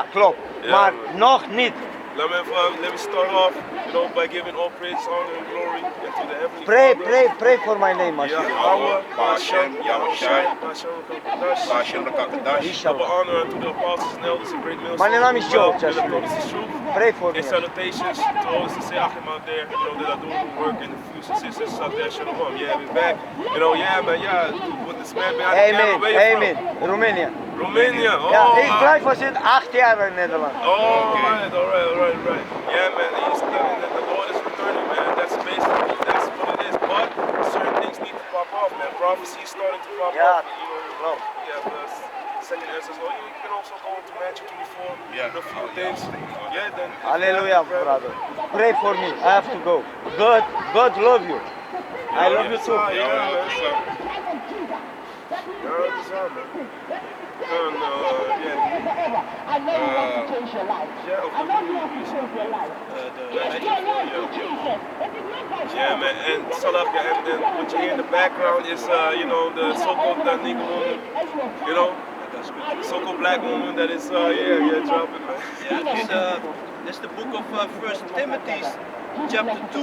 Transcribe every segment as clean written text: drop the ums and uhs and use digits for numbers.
Ja, klopt. Ja, Maar man. nog niet. Let me start off, by giving all praise, honor, and glory unto the Heavenly Pray for my name, Father. alsjeblieft. Yahweh, Bashem, Yahushai, Bashem, Bashem Rakakadash. Inshallah. honor unto the apostles and elders and great millstones. Mijn naam is Joe, That have told us the truth. Pray for And me. salutations to all the Siachim out there, that are doing the work, and the few sisters out there, Shalom. Yeah, we're back. With this man behind the camera, Amen, where you amen. Romania. from? Romania. Oh, Ja, ik blijf al sinds 8 jaar in Nederland. all right. Yeah, man, he's done it. The Lord is returning, man. That's basically, that's what it is. But certain things need to pop off, man. Prophecy is starting to pop Ja, off. klopt. Second answer. So you can also go into Matthew 24, Yeah. a few things. Yeah, then. Hallelujah, brother. Pray for me. I have to go. God love you. I love you too. Yeah, man. So, yeah, man, and Salafia, and what you hear in the background is, the so-called Nigga woman, the so-called black woman that is, dropping, man. Yeah, this is the book of 1 Timothy, chapter 2,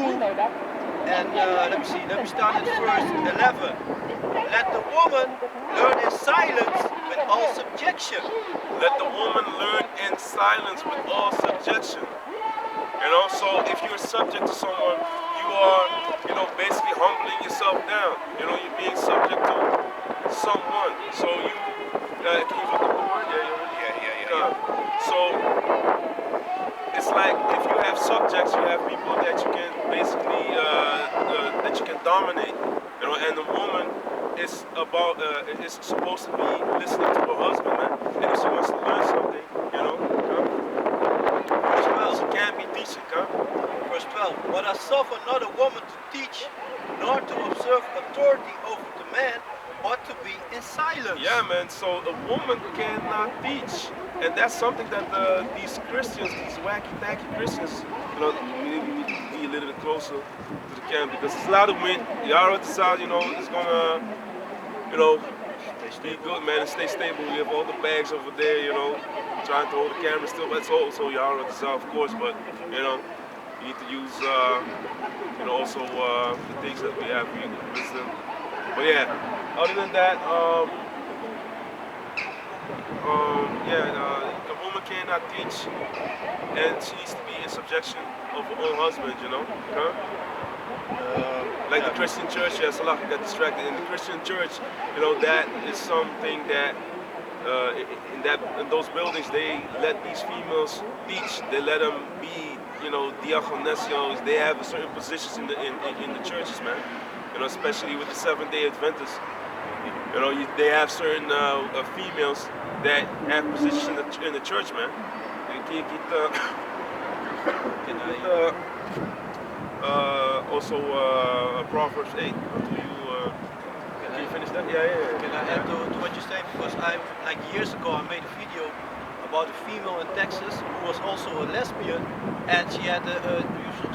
and let me start at verse 11. Let the woman learn in silence with all subjection. Let the woman learn in silence with all subjection. So if you're subject to someone, you are, basically humbling yourself down. You're being subject to someone. So you, can you look at the word? Yeah. So it's like if you have subjects, you have people that you can basically, that you can dominate. And the woman is is supposed to be listening to her husband, man. And if she wants to learn something, she can't be teaching, Verse 12. But I suffer not a woman to teach, nor to observe authority over the man, but to be in silence. Yeah, man. So a woman cannot teach, and that's something that these Christians, these wacky, tacky Christians, we need to be a little bit closer to the camp because it's a lot of wind. Y'all at the side, it's gonna, stay good, man, and stay stable. We have all the bags over there, trying to hold the camera still. That's also y'all at the side, of course, but you need to use, also the things that we have, wisdom. But yeah, other than that, the woman cannot teach, and she needs to be in subjection of her own husband, like the Christian church, Salah got distracted. In the Christian church, that is something that in those buildings they let these females teach. They let them be, diaconesios. They have certain positions in the churches, man. Especially with the Seventh-day Adventists. They have certain females that have positions in the church, man. Can you get also Proverbs 8. Can you finish that? Yeah. Can I add to what you say? Because years ago I made a video about a female in Texas who was also a lesbian, and she had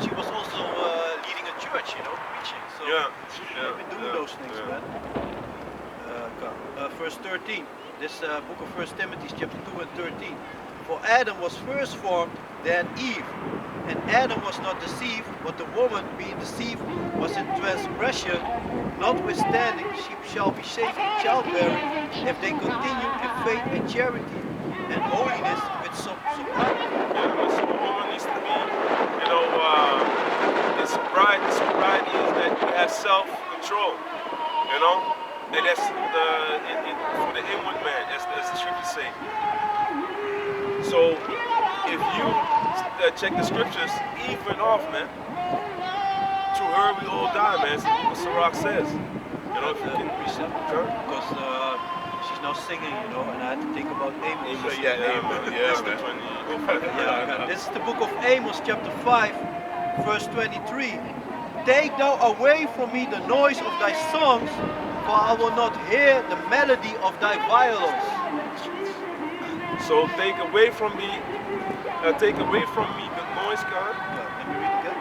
she was also leading a church, preaching. So we've been doing those things, man. Verse 13. This book of 1 Timothy, chapter 2 and 13. For Adam was first formed, then Eve. And Adam was not deceived, but the woman being deceived was in transgression. Notwithstanding, she shall be saved in childbearing if they continue in faith and charity and holiness with sobriety. Yeah, so the woman needs to be, the sobriety is that you have self-control, and that's for the inward man, as the scriptures say. So if you check the scriptures, Eve went off, man. Through her we all die, man. That's what Sirach says. If you can reset, because she's now singing, and I had to think about Amos. Amos, man. This is the book of Amos, chapter 5, verse 23. Take thou away from me the noise of thy songs, for I will not hear the melody of thy violence. So take away from me the noise, God. Let me read again.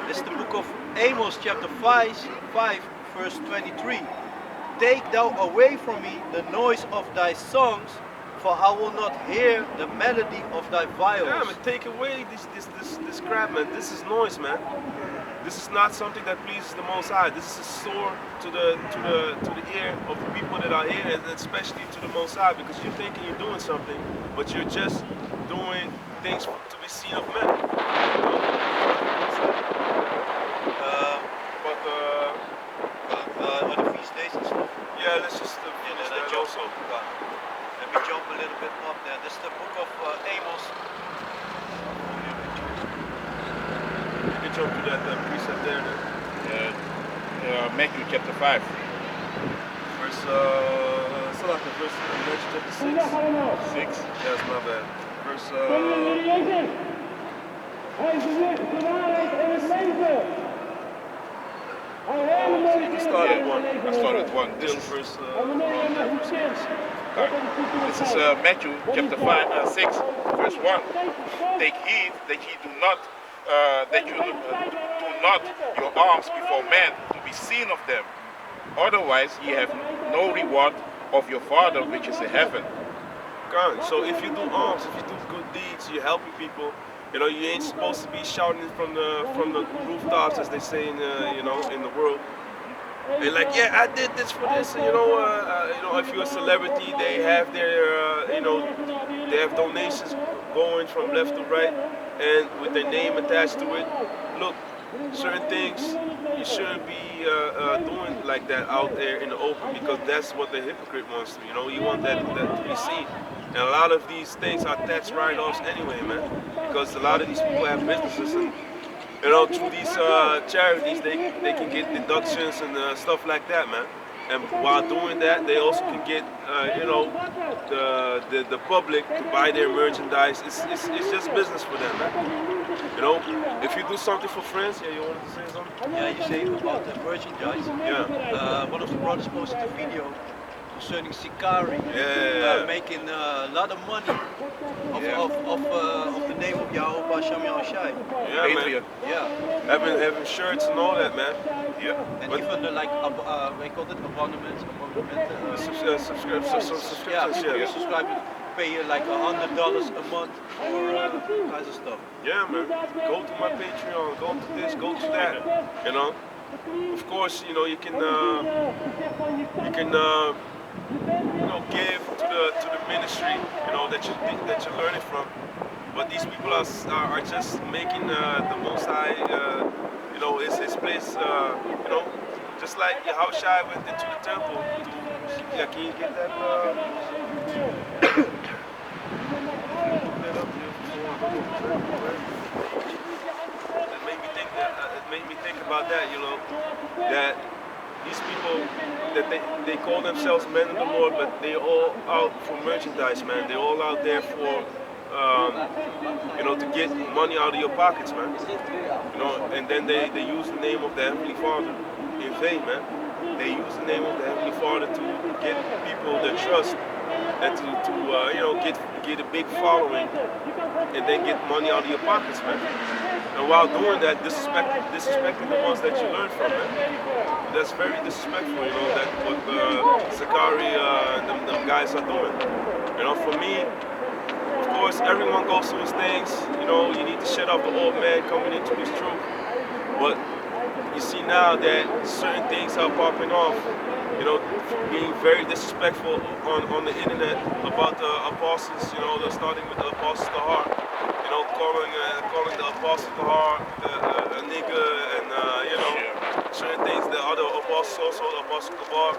This is the book of Amos, chapter 5, verse 23. Take thou away from me the noise of thy songs, For I will not hear the melody of thy Yeah, viols. man, take away this crap, man. This is noise, man. This is not something that pleases the Most High. This is a sore to the ear of the people that are here, and especially to the Most High, because you're thinking you're doing something, but you're just doing things to be seen of men. But On the feast days and stuff. yeah, let's just Yeah, finish then I that jump. also. Let me jump a little bit up there. This is the book of Amos. You can jump to that precept there. Then. Matthew chapter 5. Verse, Salaka, verse, Matthew chapter 6. 6. Yes, my bad. Verse, you can start at 1. I start with 1. This Till is, verse, around that verse 6. this is Matthew chapter 6, verse 1. Take heed that ye do not, that you do not your alms before men to be seen of them. Otherwise ye have no reward of your Father which is in heaven. God. So if you do alms, if you do good deeds, you're helping people. You know, you ain't supposed to be shouting from the rooftops, as they say in in the world. And like, yeah, I did this for this. And, if you're a celebrity, they have their they have donations going from left to right, and with their name attached to it. Look, certain things you shouldn't be doing like that out there in the open, because that's what the hypocrite wants to. You want that to be seen. And a lot of these things are tax write-offs anyway, man. Because a lot of these people have businesses, and through these charities, they can get deductions and stuff like that, man. And while doing that, they also can get the public to buy their merchandise. It's just business for them, man. If you do something for friends, yeah, you wanted to say something? Yeah, you say about the merchandise. Yeah. One of the brothers posted a video concerning Sikari, Yeah. making a lot of money of the name of Yahweh Shem Yahushai. Yeah, man. Patreon. Yeah, Having shirts and all that, man. Yeah. and But- even we call it abonnements, Subscriptions, yeah, yeah. you subscribe, pay you like $100 a month for kinds of stuff. Yeah, man. Go to my Patreon. Go to this. Go to that. Of course, you can give to the ministry, that you're learning from. But these people are just making the Most High, his place, just like Yahushua went into the temple. Yeah, can you get that? It made me think about that, that these people, that they call themselves men of the Lord, but they all out for merchandise, man. They're all out there for, to get money out of your pockets, man. And then they use the name of the Heavenly Father in vain, man. They use the name of the Heavenly Father to get people their trust, and to get a big following, and then get money out of your pockets, man. And while doing that, disrespecting the ones that you learn from, man. That's very disrespectful, that what Sakari and them guys are doing. For me, of course, everyone goes through his things. You need to shut up the old man coming into his truth. But you see now that certain things are popping off, being very disrespectful on the internet about the apostles, they're starting with the apostles to heart, calling the apostles to heart a nigger, and certain things. The other apostles also, the Apostle Kabar,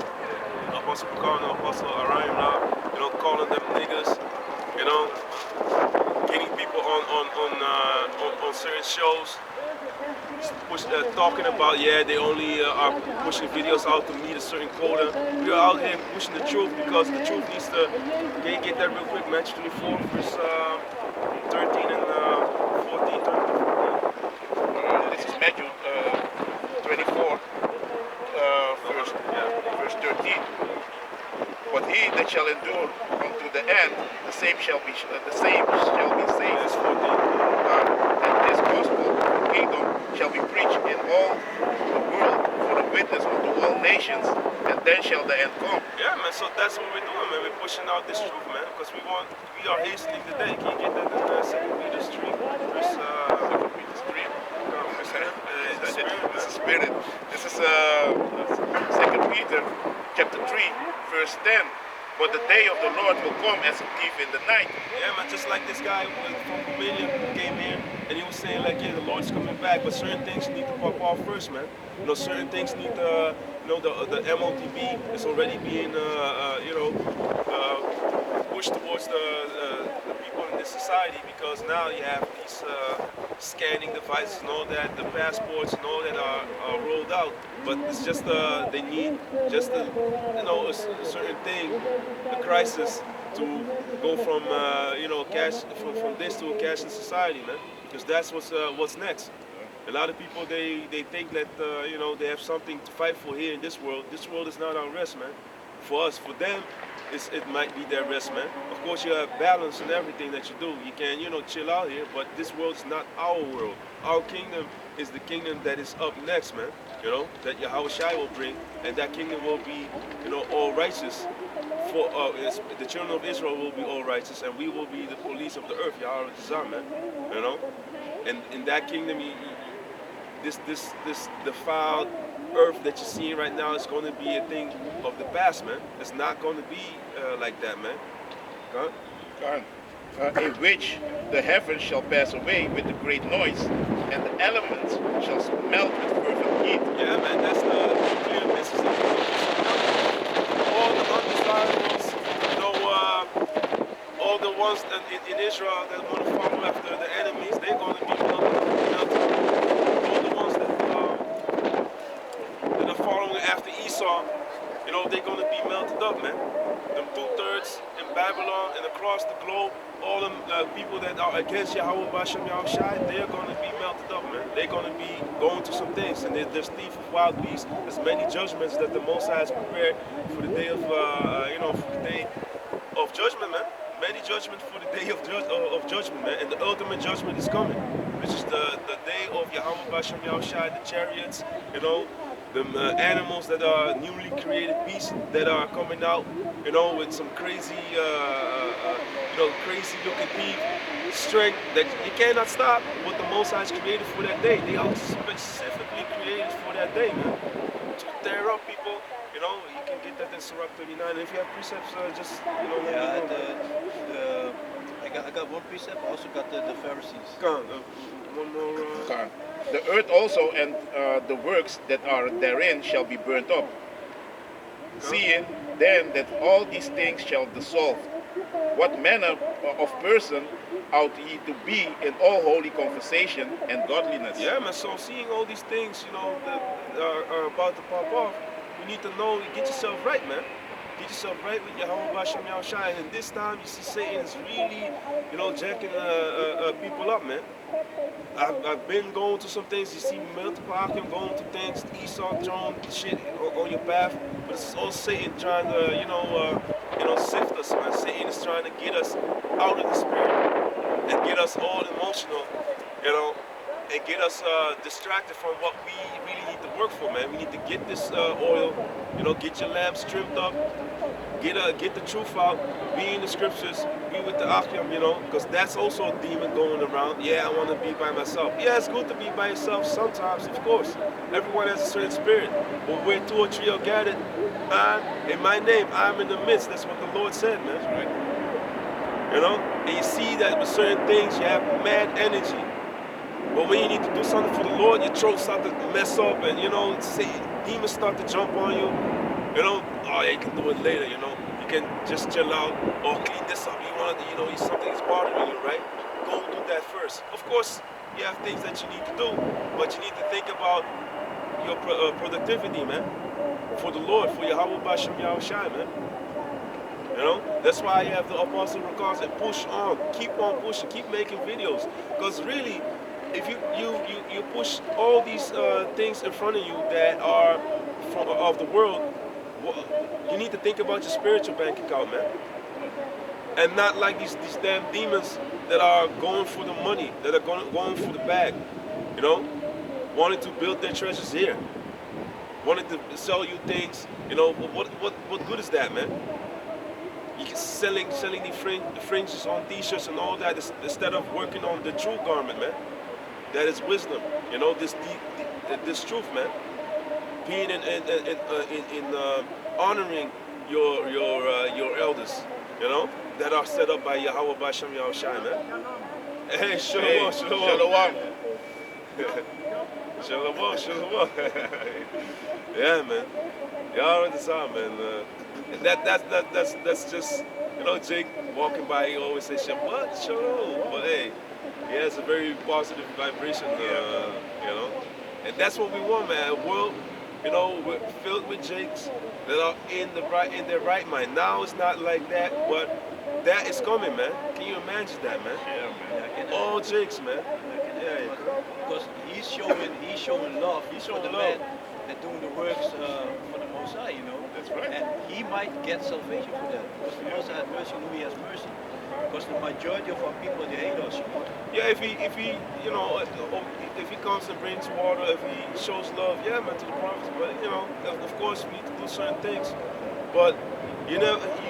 Apostle Bakar, and Apostle Arayim, calling them niggers, getting people on certain shows. Talking about, they only are pushing videos out to meet a certain quota. We are out here pushing the truth, because the truth needs to get that real quick. Match 24, verse 13 and 14. 13. This is Matthew 24, verse 13. But he that shall endure unto the end, the same shall be saved. Verse 14. And this gospel of the kingdom shall be preached in all the world for a witness unto all nations, and then shall the end come. Yeah, man. So that's what we're doing, man. We're pushing out this truth, man, because we are hastening the day. Can you get that in 2 Peter 3, verse? Peter's dream. The spirit, man. This is spirit. This is 2 Peter chapter 3, verse 10. But the day of the Lord will come as a thief in the night. Yeah, man, just like this guy from Romania came here and he was saying like, yeah, the Lord's coming back, but certain things need to pop off first, man. You know, certain things need to, you know, the MOTB is already being, pushed towards the people in this society, because now you have these scanning devices and all that, the passports and all that are rolled out. But it's just they need just a, you know, a certain thing, a crisis, to go from cash from this to a cashless society, man. Because that's what's next. A lot of people they think that they have something to fight for here in this world. This world is not our rest, man. For us, for them, it might be their rest, man. Of course, you have balance in everything that you do. You can, chill out here, but this world is not our world. Our kingdom is the kingdom that is up next, man. That Yahweh Shai will bring, and that kingdom will be, all righteous. For the children of Israel will be all righteous, and we will be the police of the earth, Yahweh Zah, man. And in that kingdom, this defiled earth that you're seeing right now is going to be a thing of the past, man. It's not going to be like that, man. In which the heavens shall pass away with a great noise, and the elements shall melt with fervent heat. Yeah, man, that's the clear message that we all the undesirables, all the ones in Israel that want to follow after the enemies, they're going to be melted. All the ones that are following after Esau, they're going to be melted up, man. Them 2/3 in Babylon and across the globe, all them people that are against Yahweh Bashem Yahweh Shai, they're going to be melted up, man. They're going to be going through some things, and there's thief of wild beasts. There's many judgments that the Most High has prepared for the day of, for the day of judgment, man. Many judgments for the day of judgment, man. And the ultimate judgment is coming, which is the day of Yahweh Bashem Yahweh Shai, the chariots, the animals that are newly created beasts that are coming out, with some crazy, crazy looking thief strength that you cannot stop what the Most High has created for that day. They are specifically created for that day, man. To tear up people, you can get that in Sirach 39. And if you have precepts, just, let me know. I got one precept. I also got the Pharisees. One more. The earth also and the works that are therein shall be burnt up. Seeing then that all these things shall dissolve, what manner of person ought ye to be in all holy conversation and godliness? Yeah, man. So seeing all these things, that are about to pop off, you need to know, get yourself right, man. Get yourself right with Yahweh Bashem Yahweh Shai. And this time you see Satan is really, jacking people up, man. I've been going to some things. You see multiple Akim going to things, Esau throwing shit on your path, but it's all Satan trying to, sift us, man. Satan is trying to get us out of the spirit and get us all emotional, and get us distracted from what we really need to work for, man. We need to get this oil, get your lamps trimmed up, get the truth out, be in the scriptures, be with the Akim, because that's also a demon going around. Yeah, I want to be by myself. Yeah, it's good to be by yourself sometimes, of course. Everyone has a certain spirit, but where 2 or 3 are gathered, in my name, I'm in the midst. That's what the Lord said, man. Right. And you see that with certain things, you have mad energy. But when you need to do something for the Lord, your throat starts to mess up, and demons start to jump on you. Oh yeah, you can do it later. You can just chill out or clean this up. You want to, something is bothering you, right? Go do that first. Of course, you have things that you need to do, but you need to think about your productivity, man, for the Lord, for Yahweh Bashem Yahweh Shai, man. That's why you have the apostle regards and push on, keep on pushing, keep making videos, because really, if you push all these things in front of you that are of the world, you need to think about your spiritual bank account, man, and not like these damn demons that are going for the money, that are going for the bag, wanting to build their treasures here. wanted to sell you things. You know, what good is that, man? You can selling the fringes on t-shirts and all that instead of working on the true garment, man. That is wisdom. You know, this truth, man. Being in honoring your elders, you know, that are set up by Yahweh Basham Yahushai, man. Hey, shalom, shalom. Shalom, shalom. Yeah, man. Y'all understand, man. And that's just, you know, Jake walking by, he always says, what? Shalom. But hey, he has a very positive vibration, you know. And that's what we want, man. A world, you know, filled with Jakes that are in their right mind. Now it's not like that, but that is coming, man. Can you imagine that, man? Yeah, man. All Jakes, man. Yeah. Because he's showing love. He's for showing the love. man that doing the works for the Most High, you know. That's right. And he might get salvation for that. Because the Most High has mercy, and he has mercy. Because the majority of our people, they hate us. Yeah, if he, you know, if he comes and brings water, if he shows love, yeah, man, to the prophets. But you know, of course, we need to do certain things. But you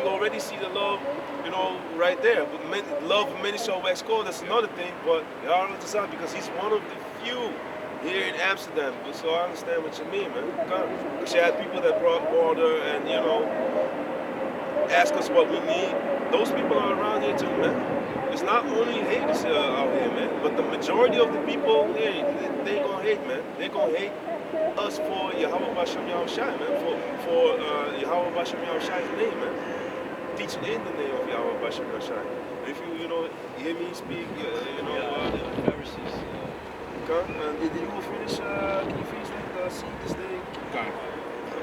already see the love, you know, right there. But love of many shall wax cold. That's another thing. But y'all understand because he's one of the few here in Amsterdam. So I understand what you mean, man. Because you had people that brought water and you know, ask us what we need. Those people are around here too, man. It's not only haters out here, man, but the majority of the people here, they gonna hate, man. They gonna hate us for Yahweh Basham Yahushai, man, for Yahweh Basham Yahushai's name, man. Teaching in the name of Yahweh Basham Yahushai. If you know, hear me speak, you know, the Pharisees. and did you finish? Can you finish that seed this day? Kan.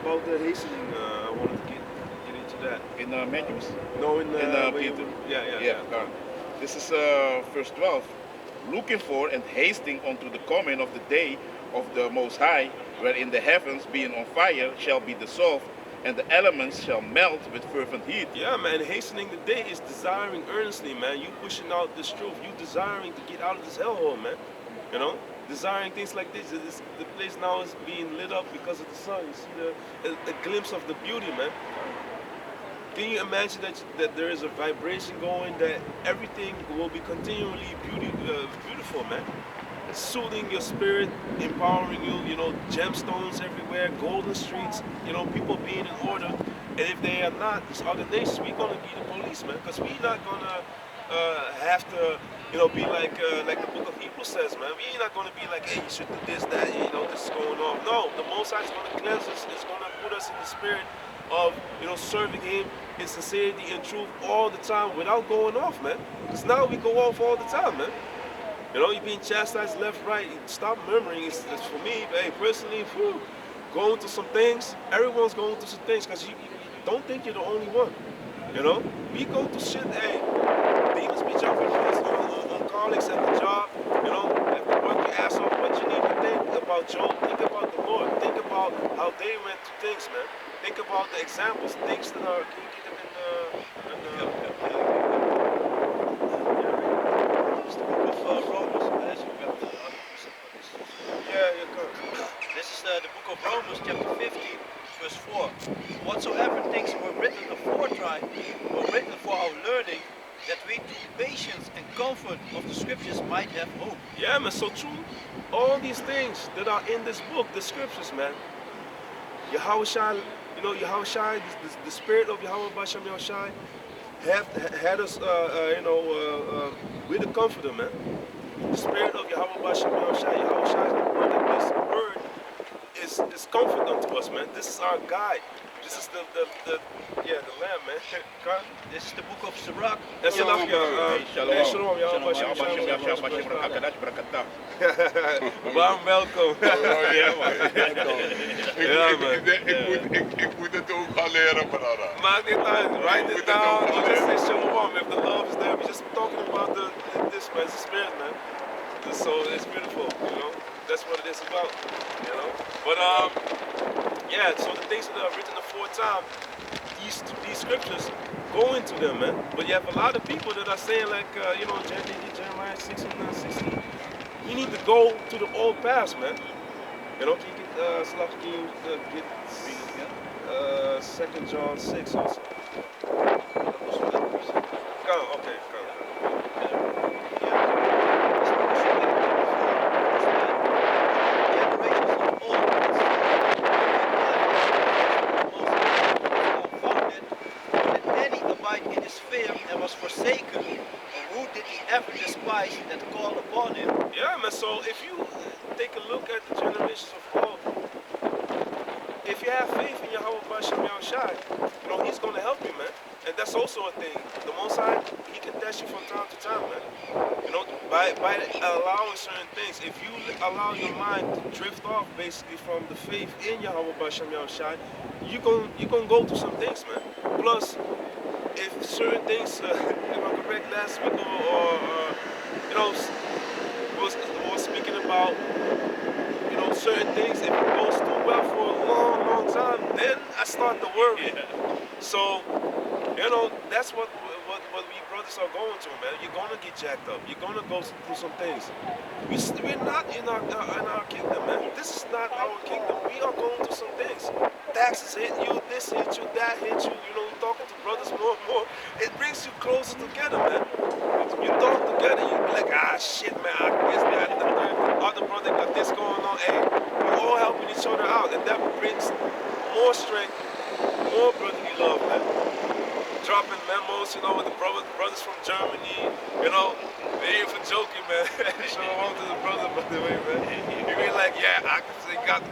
About the hastening, I wanted to get into that. In Matthews? No, in Peter. Yeah. Kan. This is verse 12. Looking for and hasting unto the coming of the day of the Most High, wherein the heavens being on fire shall be dissolved, and the elements shall melt with fervent heat. Yeah, man, hastening the day is desiring earnestly, man. You pushing out this truth. You desiring to get out of this hellhole, man. You know? Desiring things like this. The place now is being lit up because of the sun. You see the glimpse of the beauty, man. Can you imagine that there is a vibration going, that everything will be continually beautiful, man? Soothing your spirit, empowering you, you know, gemstones everywhere, golden streets, you know, people being in order. And if they are not, these other nations, we're going to be the police, man, because we're not going to have to, you know, be like the book of Hebrews says, man. We're not going to be like, hey, you should do this, that, you know, this is going on. No, the Most High is going to cleanse us. It's going to put us in the spirit of, you know, serving Him in sincerity and truth all the time without going off, man. Because now we go off all the time, man. You know, you're being chastised left, right. Stop murmuring. It's for me, hey, personally, going through some things. Everyone's going through some things because you don't think you're the only one. You know, we go through shit. Hey, demons be jumping on colleagues at the job. You know, if you work your ass off, but you need to think about Job. Think about the Lord. Think about how they went through things, man. Think about the examples, things that are. Can you get them in the It's the book of Romans, as you got 100% for this. Yeah, you're good. This is the book of Romans, chapter 15, verse 4. Whatsoever things were written aforetime were written for our learning, that we through patience and comfort of the scriptures might have hope. Yeah, man, so true. All these things that are in this book, the scriptures, man. Yahushua, you know, Yahushua, the spirit of Yahweh Basham Yahushua, had us, with the comforter, man. The spirit of Yahweh Basham Yahushua, Yahushua, this word is comfort unto us, man. This is our guide. This is the lamb, man. This is the book of Sirach. That's enough, Shalom. Shalom, Yahweh Basham Shalom. Yahushua. Warm welkom. Ja, man. Ik moet het ook gaan leren, brada. Maakt niet uit. Write it down. Or just say shalom. If the love is there, we're just talking about this, man. It's the spirit, man. So it's beautiful, you know. That's what it is about, you know. But yeah. So the things that are written aforetime, these scriptures go into them, man. But you have a lot of people that are saying like, you know, Jeremiah 16:16. You need to go to the old past, man. You know, can you get, Salak, can you get 2 John 6 also? Come, okay, come. In his fear and was forsaken, and who did he ever despise that called upon him? Yeah, man. So if you take a look at the generations of old, if you have faith in Yahweh Bashem Yahushai, you know, he's going to help you, man. And that's also a thing. The Most High, he can test you from time to time, man. You know, by allowing certain things. If you allow your mind to drift off, basically, from the faith in Yahweh Bashem Yahushai, you're gonna go through some things, man. Plus, if certain things, if I'm correct, last week or you know, was speaking about, you know, certain things, if it goes too well for a long, long time, then I start to worry. So, you know, that's what we brothers are going through, man. You're gonna get jacked up. You're gonna go through some things. We're not in our kingdom, man. This is not our kingdom. We are going through some things. Taxes hit you, this hit you, that hit you. You know, talking to brothers more and more. It brings you closer together, man. You talk together, you be like, ah, shit, man. I guess that the other brother got this going on. Hey, we're all helping each other out, and that brings more strength, more brotherly love, man. Dropping memos, you know, with the brothers from Germany, you know, they ain't for joking, man. Show on to the brother, by the way, man. You be like, yeah, I can say, got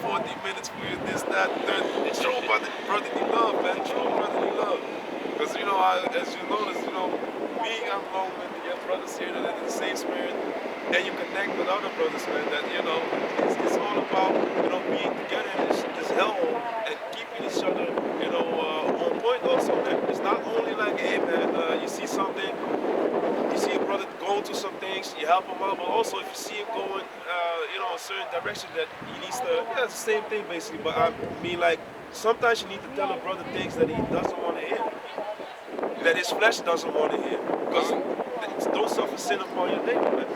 40 minutes for you, this, that, third. Show brotherly love, man. Show brotherly love. Because, you know, as you notice, you know, being along with your brothers here that are in the same spirit, and you connect with other brothers, man, that, you know, it's all about, you know, being together in this hellhole and keeping each other, you know, on point also, man. It's not only like, hey, man, you see something, you see a brother going through some things, you help him out, but also if you see him going, you know, a certain direction that he needs to, yeah, it's the same thing basically, but I mean, like, sometimes you need to tell a brother things that he doesn't want to hear, that his flesh doesn't want to hear, because don't suffer sin upon your neighbor, man.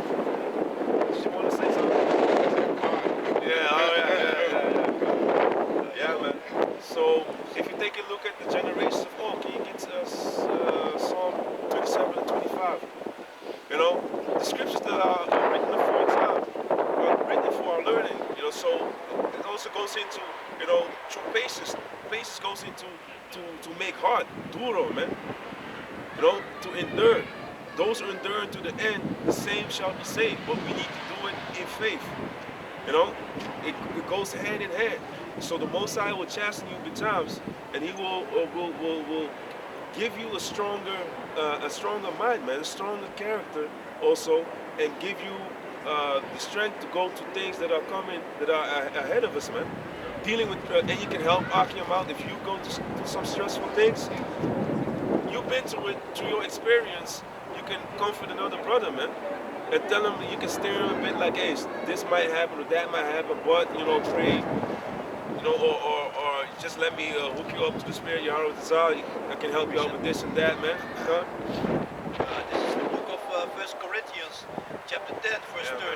Did you want to say something? Yeah, oh yeah, man. So, if you take a look at the generations of old, can you get Psalm 27 and 25? You know, the scriptures that are written for our time, are written for our learning, you know, so it also goes into, you know, true patience. Patience goes into to make hard, duro, man. You know, to endure. Those who endure to the end, the same shall be saved. But we need to do it in faith. You know, it goes hand in hand. So the Most High will chasten you betimes, and He will give you a stronger mind, man, a stronger character also, and give you the strength to go to things that are coming, that are ahead of us, man. Dealing with, and you can help Akim out if you go to some stressful things. You've been through it, through your experience. You can comfort another brother, man, and tell him, you can steer him a bit like, hey, this might happen or that might happen, but, you know, pray, you know, or just let me hook you up to the Spirit, Yahweh Desire. I can help you out with this and that, man. Huh? This is the book of 1 Corinthians, chapter 10, verse 13.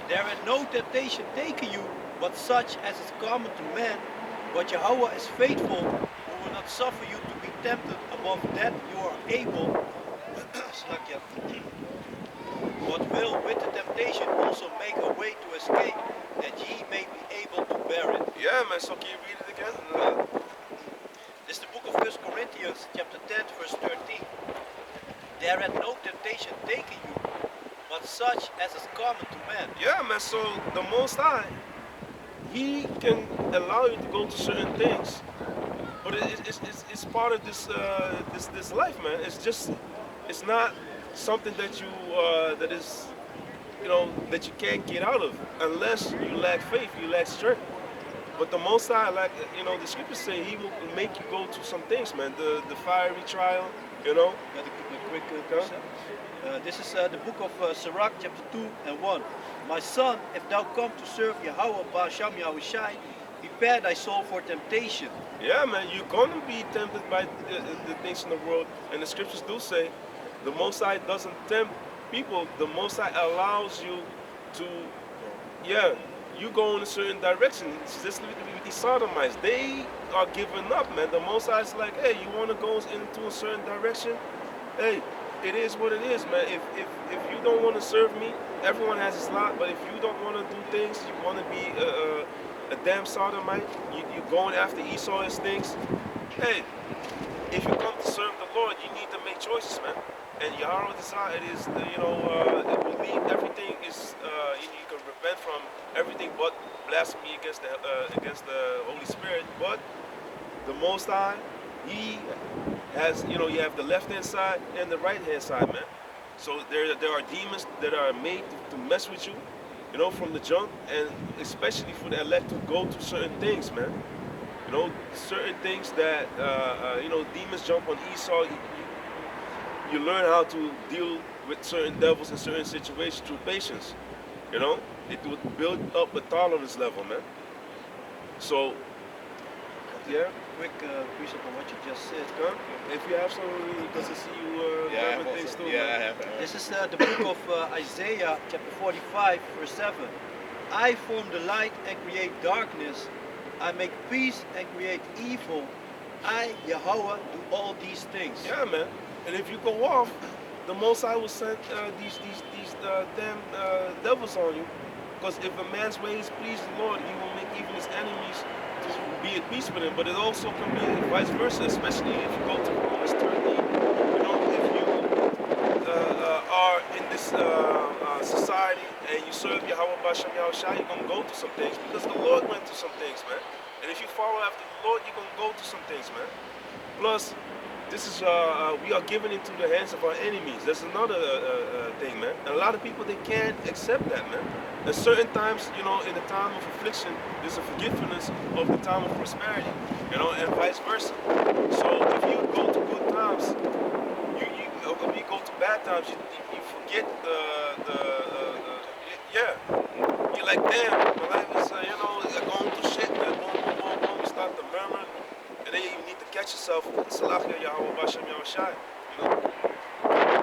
There had no temptation taken you, but such as is common to man, but Yahweh is faithful, who will not suffer you to be tempted above that you are able, but will with the temptation also make a way to escape, that ye may be able to bear it. Yeah, man, so can you read it again? This is the book of 1 Corinthians, chapter 10, verse 13. There had no temptation taken you, but such as is common to man. Yeah, man, so the Most High, He can allow you to go to certain things, but it's part of this life, man. It's not something that you that is, you know, that you can't get out of unless you lack faith, you lack strength. But the Most High, like, you know, the scriptures say He will make you go through some things, man. The fiery trial, you know. This is the book of Sirach, chapter 2 and 1. My son, if thou come to serve Yahweh Ba'asham Yahushai, prepare thy soul for temptation. Yeah, man, you're going to be tempted by the things in the world. And the scriptures do say, the Most High doesn't tempt people. The Most High allows you to, yeah, you go in a certain direction. It's just with these sodomites. They are giving up, man. The Most High is like, hey, you want to go into a certain direction? Hey, it is what it is, man. If you don't want to serve me, everyone has his lot. But if you don't want to do things, you want to be a damn sodomite, you're going after Esau and things. Hey, if you come to serve the Lord, you need to make choices, man. And Yahweh desire it is, it will leave everything is, you can repent from everything but blasphemy against the Holy Spirit. But the Most High, He has, you have the left hand side and the right hand side, man. So there are demons that are made to mess with you, from the jump, and especially for the elect to go to certain things, man. Certain things that, demons jump on Esau. You learn how to deal with certain devils in certain situations through patience. It would build up a tolerance level, man. So, yeah. Quick precept on what you just said. Huh? If you have some, because I see you grabbing things too. Yeah, I man. have. This is the book of Isaiah, chapter 45, verse 7. I form the light and create darkness. I make peace and create evil. I, Yahweh, do all these things. Yeah, man. And if you go off, the Most High will send these damn devils on you. Because if a man's ways please the Lord, He will make even his enemies to be at peace with him. But it also can be vice versa, especially if you go to Romans 13. If you are in this society and you serve Yahweh Bashem Yahushua, you're going to go through some things because the Lord went through some things, man. And if you follow after the Lord, you're going to go through some things, man. Plus, this is we are given into the hands of our enemies. That's another thing, man. And a lot of people, they can't accept that, man. At certain times, in the time of affliction, there's a forgiveness of the time of prosperity, and vice versa. So if you go to good times, if you go to bad times, you forget yeah. You're like, damn, my life is, going through shit, boom, you start to murmur. And then you need to catch yourself, Salachia Yahweh Bashem Yahushai,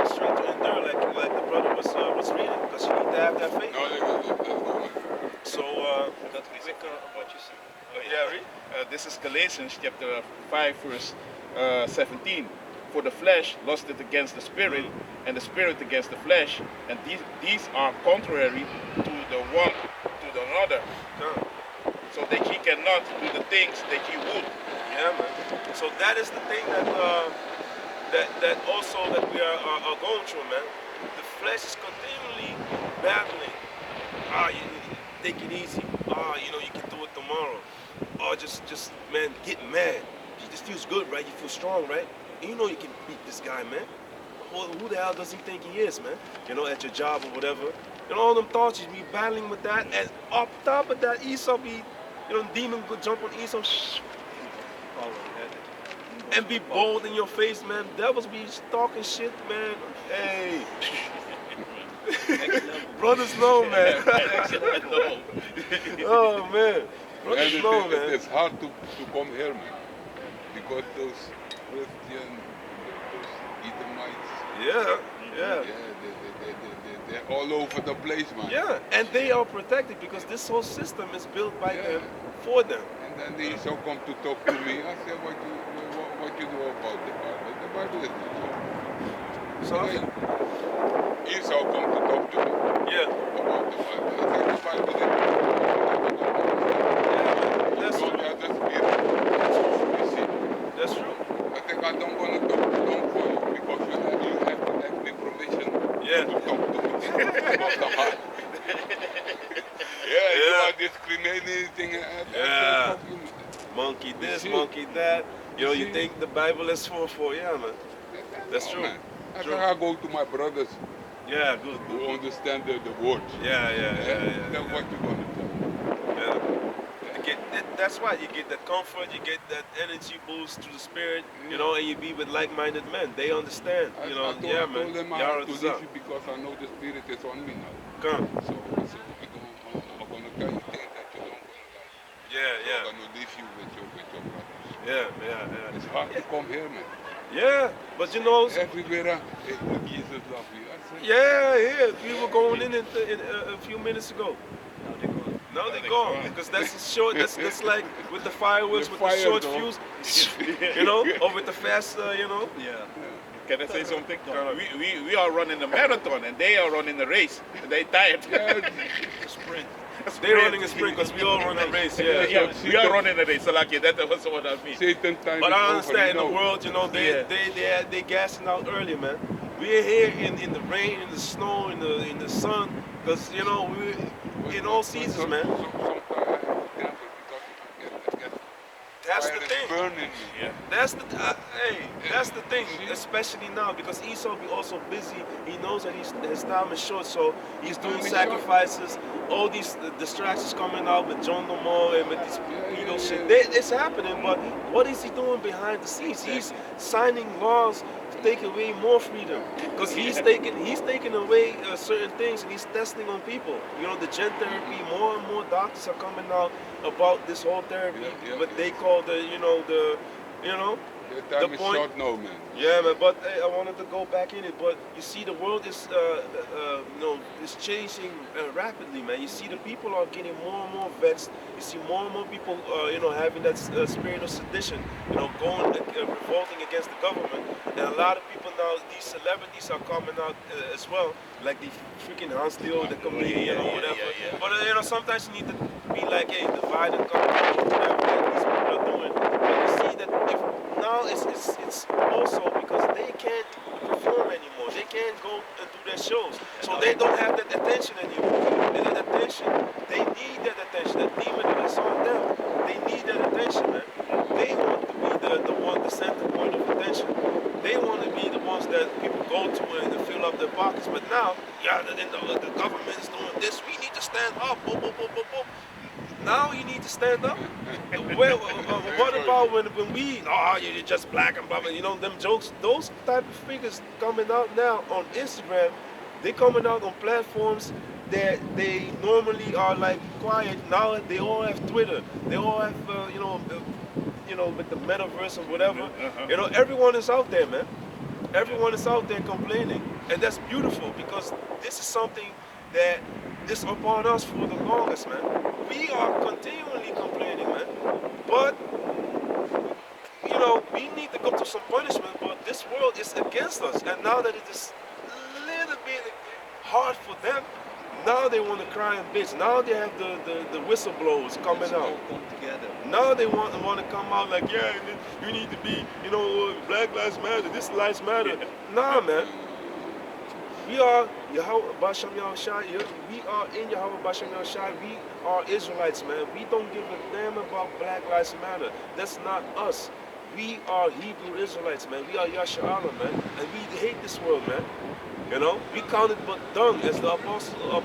straight to endure, like the brother was reading, because you need to have that faith. So, That is what you see. yeah, read. This is Galatians chapter 5, verse 17. For the flesh lusted against the spirit, and the spirit against the flesh, and these are contrary to the one to the another, so that he cannot do the things that he would. Yeah, man. So that is the thing that also that we are going through, man. The flesh is continually battling. You take it easy. You can do it tomorrow. Just man, get mad. It just feels good, right? You feel strong, right? And you can beat this guy, man. Well, who the hell does he think he is, man? At your job or whatever. All them thoughts, you be battling with that. And up top of that, Esau be, demon could jump on Esau. And be bold in your face, man. Devils be talking shit, man. Hey. Brothers know, man. Oh, man. Brothers know, man. It's hard to come here, man. Because those Christian, those Edomites. Yeah. They're all over the place, man. Yeah, and they are protected because this whole system is built by them, for them. And then they so come to talk to me. I said, what you know about the Bible? The Bible is not so. Esau come to talk to me. Yeah. About the Bible. I said, the Bible is not. That's true. That's true. I think I don't want to talk for you because you have to ask me permission to talk to me. About the heart. You are discriminating. Monkey this, monkey that. You think the Bible is for yeah, man. That's true. Man. I think I go to my brothers. Yeah, good. Who understand the words. Yeah. That's what you're going to do. Yeah. That's why you get that comfort, you get that energy boost to the spirit, and you be with like-minded men. They understand, I told them I have to leave you because I know the spirit is on me now. Come. So I'm going to tell you things that you don't want to like. Yeah. I'm going to leave you with your brothers. Yeah. It's hard to come here, man. Yeah, but everywhere, Jesus love you. I said, yeah. We were going in a few minutes ago. Now they're going. Now they They gone gone. because that's a short. That's like with the fireworks The with fire the short though. fuse, you know, or with the fast, you know. Yeah. Can I say something? Go. We are running a marathon and they are running a race. And they tired. Sprint. They're running a sprint because we all run a race. Yeah. Yeah, we are running a race. So like that was what I mean. Satan time But is I over, understand in you the know. world, you know, they gassing out early, man. We're here in the rain, in the snow, in the sun, because you know we in all seasons, man. Sometimes I have to cancel because I get That's fire the is thing. burning me. Yeah. That's the hey. That's the thing, especially now because Esau be also busy. He knows that his time is short, so he's doing time is sacrifices. All these distractions coming out with John Lamar and with these pedo shit. It's happening, but what is he doing behind the scenes? He's signing laws to take away more freedom because he's taking away certain things and he's testing on people. You know, the gen therapy. More and more doctors are coming out about this whole therapy, what they call the The time is point. short now, man. Yeah, man. But hey, I wanted to go back in it. But you see, the world is is changing rapidly, man. You see, the people are getting more and more vexed. You see more and more people, having that spirit of sedition. You know, going revolting against the government. And a lot of people now, these celebrities are coming out as well, like the freaking Hans Theo, the comedian or whatever. But sometimes you need to be like, hey, divide and conquer, whatever that these people are doing. But you see that if now it's also because they can't perform anymore. They can't go and do their shows. So they don't have that attention anymore. And that attention, they need that attention. That demon that is on them, they need that attention, man. They want to be the center point of attention. They want to be the ones that people go to and fill up their pockets. But now, the government is doing this. We need to stand up. Boom, boom, boom, boom, boom. Now you need to stand up. What about when we, you're just black and blah, blah, them jokes, those type of figures coming out now on Instagram, they coming out on platforms that they normally are like quiet. Now they all have Twitter. They all have, with the metaverse or whatever. Everyone is out there, man. Everyone is out there complaining. And that's beautiful because this is something that is upon us for the longest, man. We are continually complaining, man. But, we need to go to some punishment, but this world is against us. And now that it is a little bit hard for them, now they want to cry and bitch. Now they have the whistleblowers coming out. Come together. Now they want to come out like, yeah, you need to be, Black Lives Matter, this Lives Matter. Nah, man. We are Yahweh Basham Yahushai. We are in Yahweh Basham Yahushai. We are Israelites, man. We don't give a damn about Black Lives Matter. That's not us. We are Hebrew Israelites, man. We are Yasha'Allah, man. And we hate this world, man. We count it but dung, as the apostle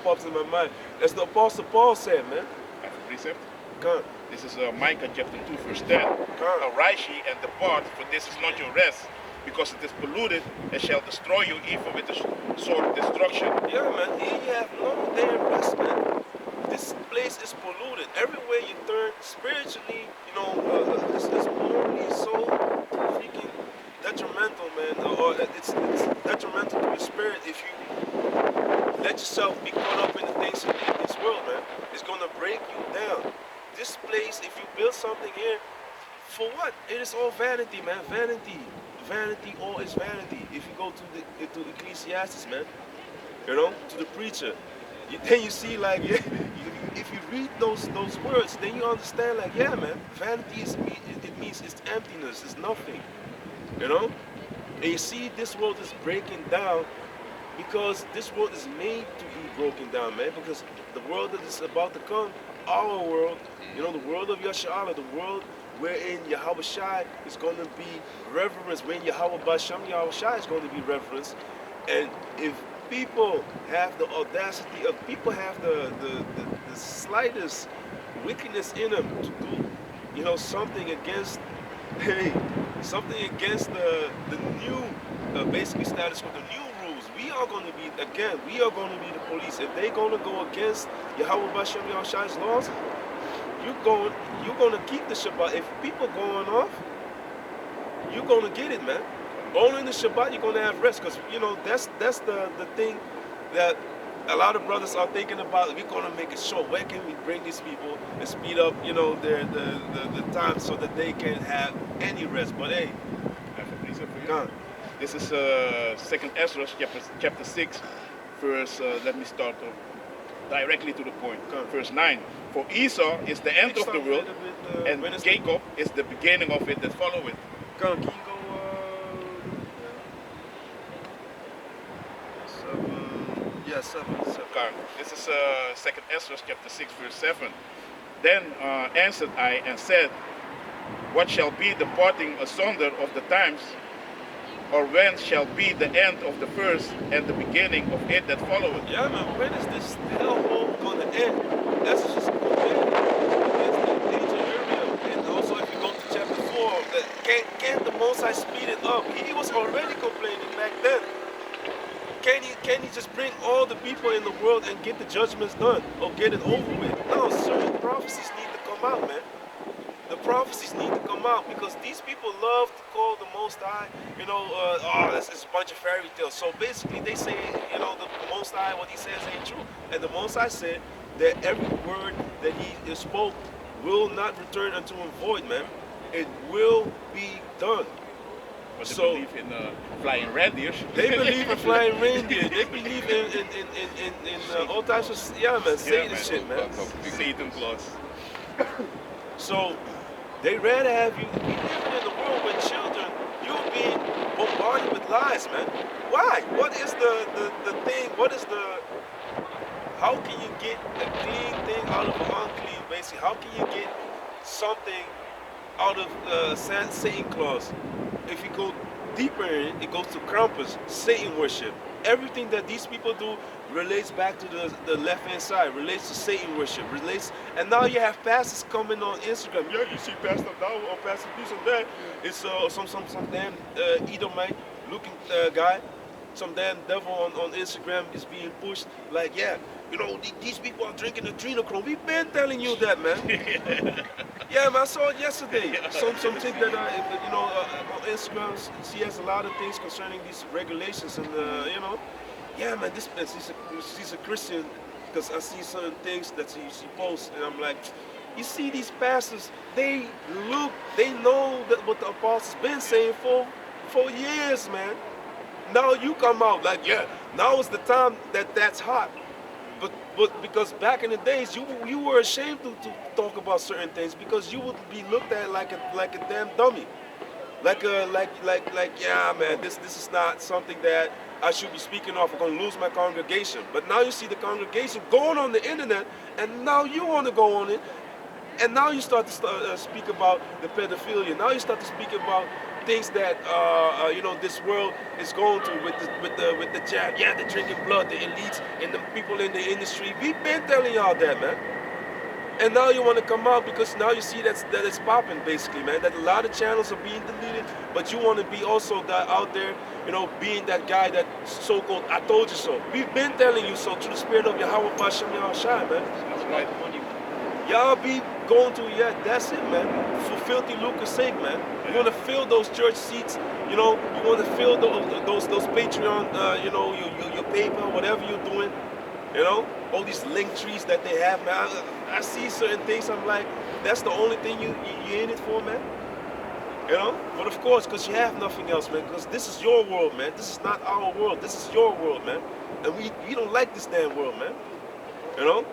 pops in my mind. As the apostle Paul said, man. I have a precept. Come. This is Micah chapter 2 verse 10. Arise ye and depart, for this is not your rest. Because it is polluted, and shall destroy you even with the sword of destruction. Yeah, man. Here you have no day of rest, man. This place is polluted. Everywhere you turn, spiritually, it's morally so freaking detrimental, man. Or it's detrimental to your spirit if you let yourself be caught up in the things of this world, man. It's gonna break you down. This place, if you build something here, for what? It is all vanity, man. Vanity. Vanity, all is vanity. If you go to Ecclesiastes, man, to the preacher, then you see like, if you read those words, then you understand like, yeah, man, vanity it means it's emptiness, it's nothing, And you see, this world is breaking down because this world is made to be broken down, man. Because the world that is about to come, our world, the world of Yasha'Allah, the world wherein Yahweh Shai is going to be reverenced, when Yahweh Basham Yahweh Shai is going to be reverenced. And if people have the audacity people have the slightest wickedness in them to do, something against, something against the new, basically status quo, the new rules, we are going to be the police. If they're going to go against Yahweh Basham Yahweh Shai's laws, you're gonna keep the Shabbat. If people going off, you're gonna get it, man. Only in the Shabbat you're gonna have rest, because that's the thing that a lot of brothers are thinking about, we're gonna make it short. Where can we bring these people and speed up, you know, the time so that they can have any rest? But hey, I have a precept for you. come. This is Second Ezra, chapter 6, verse. Let me start directly to the point. Come. Verse 9. For Esau is the end of the world, and when is Jacob is the beginning of it that follow it. Come, can you go? Seven. Okay. This is Second Ezra, chapter 6, verse 7. Then answered I and said, what shall be the parting asunder of the times? Or when shall be the end of the first and the beginning of it that followeth? Yeah, man. When is this hellhole gonna end? That's just against the danger area. And also, if you go to chapter 4, that can't the Most High speed it up? He was already complaining back then. Can he just bring all the people in the world and get the judgments done or get it over with? No, certain prophecies need to come out, man. The prophecies need to come out because these people love to call the Most High, you know, oh, this is a bunch of fairy tales. So basically they say, you know, the Most High, what he says ain't true. And the Most High said that every word that he spoke will not return unto him void, man. It will be done. But they So- believe in flying reindeers. They believe in flying reindeer. They believe in all types of, yeah, man, Satan man. shit, man. Satan Claus. So they rather have you be living in the world with children. You're being bombarded with lies, man. Why? What is the thing? What is the? How can you get a clean thing out of an unclean? Basically, how can you get something out of Satan Claus? If you go deeper in it, it goes to Krampus, Satan worship. Everything that these people do relates back to the left-hand side, relates to Satan worship, relates, and now you have pastors coming on Instagram. Yeah, you see Pastor Dow or Pastor this and that. It's some damn Edomite looking guy, some damn devil on Instagram is being pushed. Like, yeah, you know, these people are drinking adrenochrome. We've been telling you that, man. Yeah, man, I saw it yesterday. Some chick that you know on Instagram, she has a lot of things concerning these regulations, and you know, yeah, man, she's a Christian because I see certain things that she posts, and I'm like, you see these pastors, they know that what the apostles been saying for years, man. Now you come out like, yeah, now is the time that's hot. But because back in the days, you were ashamed to talk about certain things because you would be looked at like a damn dummy, like yeah, man, this is not something that I should be speaking of. I'm gonna lose my congregation. But now you see the congregation going on the internet, and now you want to go on it, and now you start to speak about the pedophilia. Now you start to speak about things that you know this world is going through with the jab. Yeah, the drinking blood, the elites, and the people in the industry. We've been telling y'all that, man. And now you want to come out because now you see that it's popping, basically, man. That a lot of channels are being deleted, but you want to be also that out there, you know, being that guy that so-called I told you so. We've been telling you so through the spirit of Yahweh Bashem Yahushai, man. That's right. Y'all be going to, yeah, that's it, man. For filthy lucre's sake, man. You want to fill those church seats, you know. You want to fill those Patreon, you know, your paper, whatever you're doing, you know. All these link trees that they have, man. I see certain things. I'm like, that's the only thing you in it for, man. You know. But of course, because you have nothing else, man. Because this is your world, man. This is not our world. This is your world, man. And we don't like this damn world, man. You know.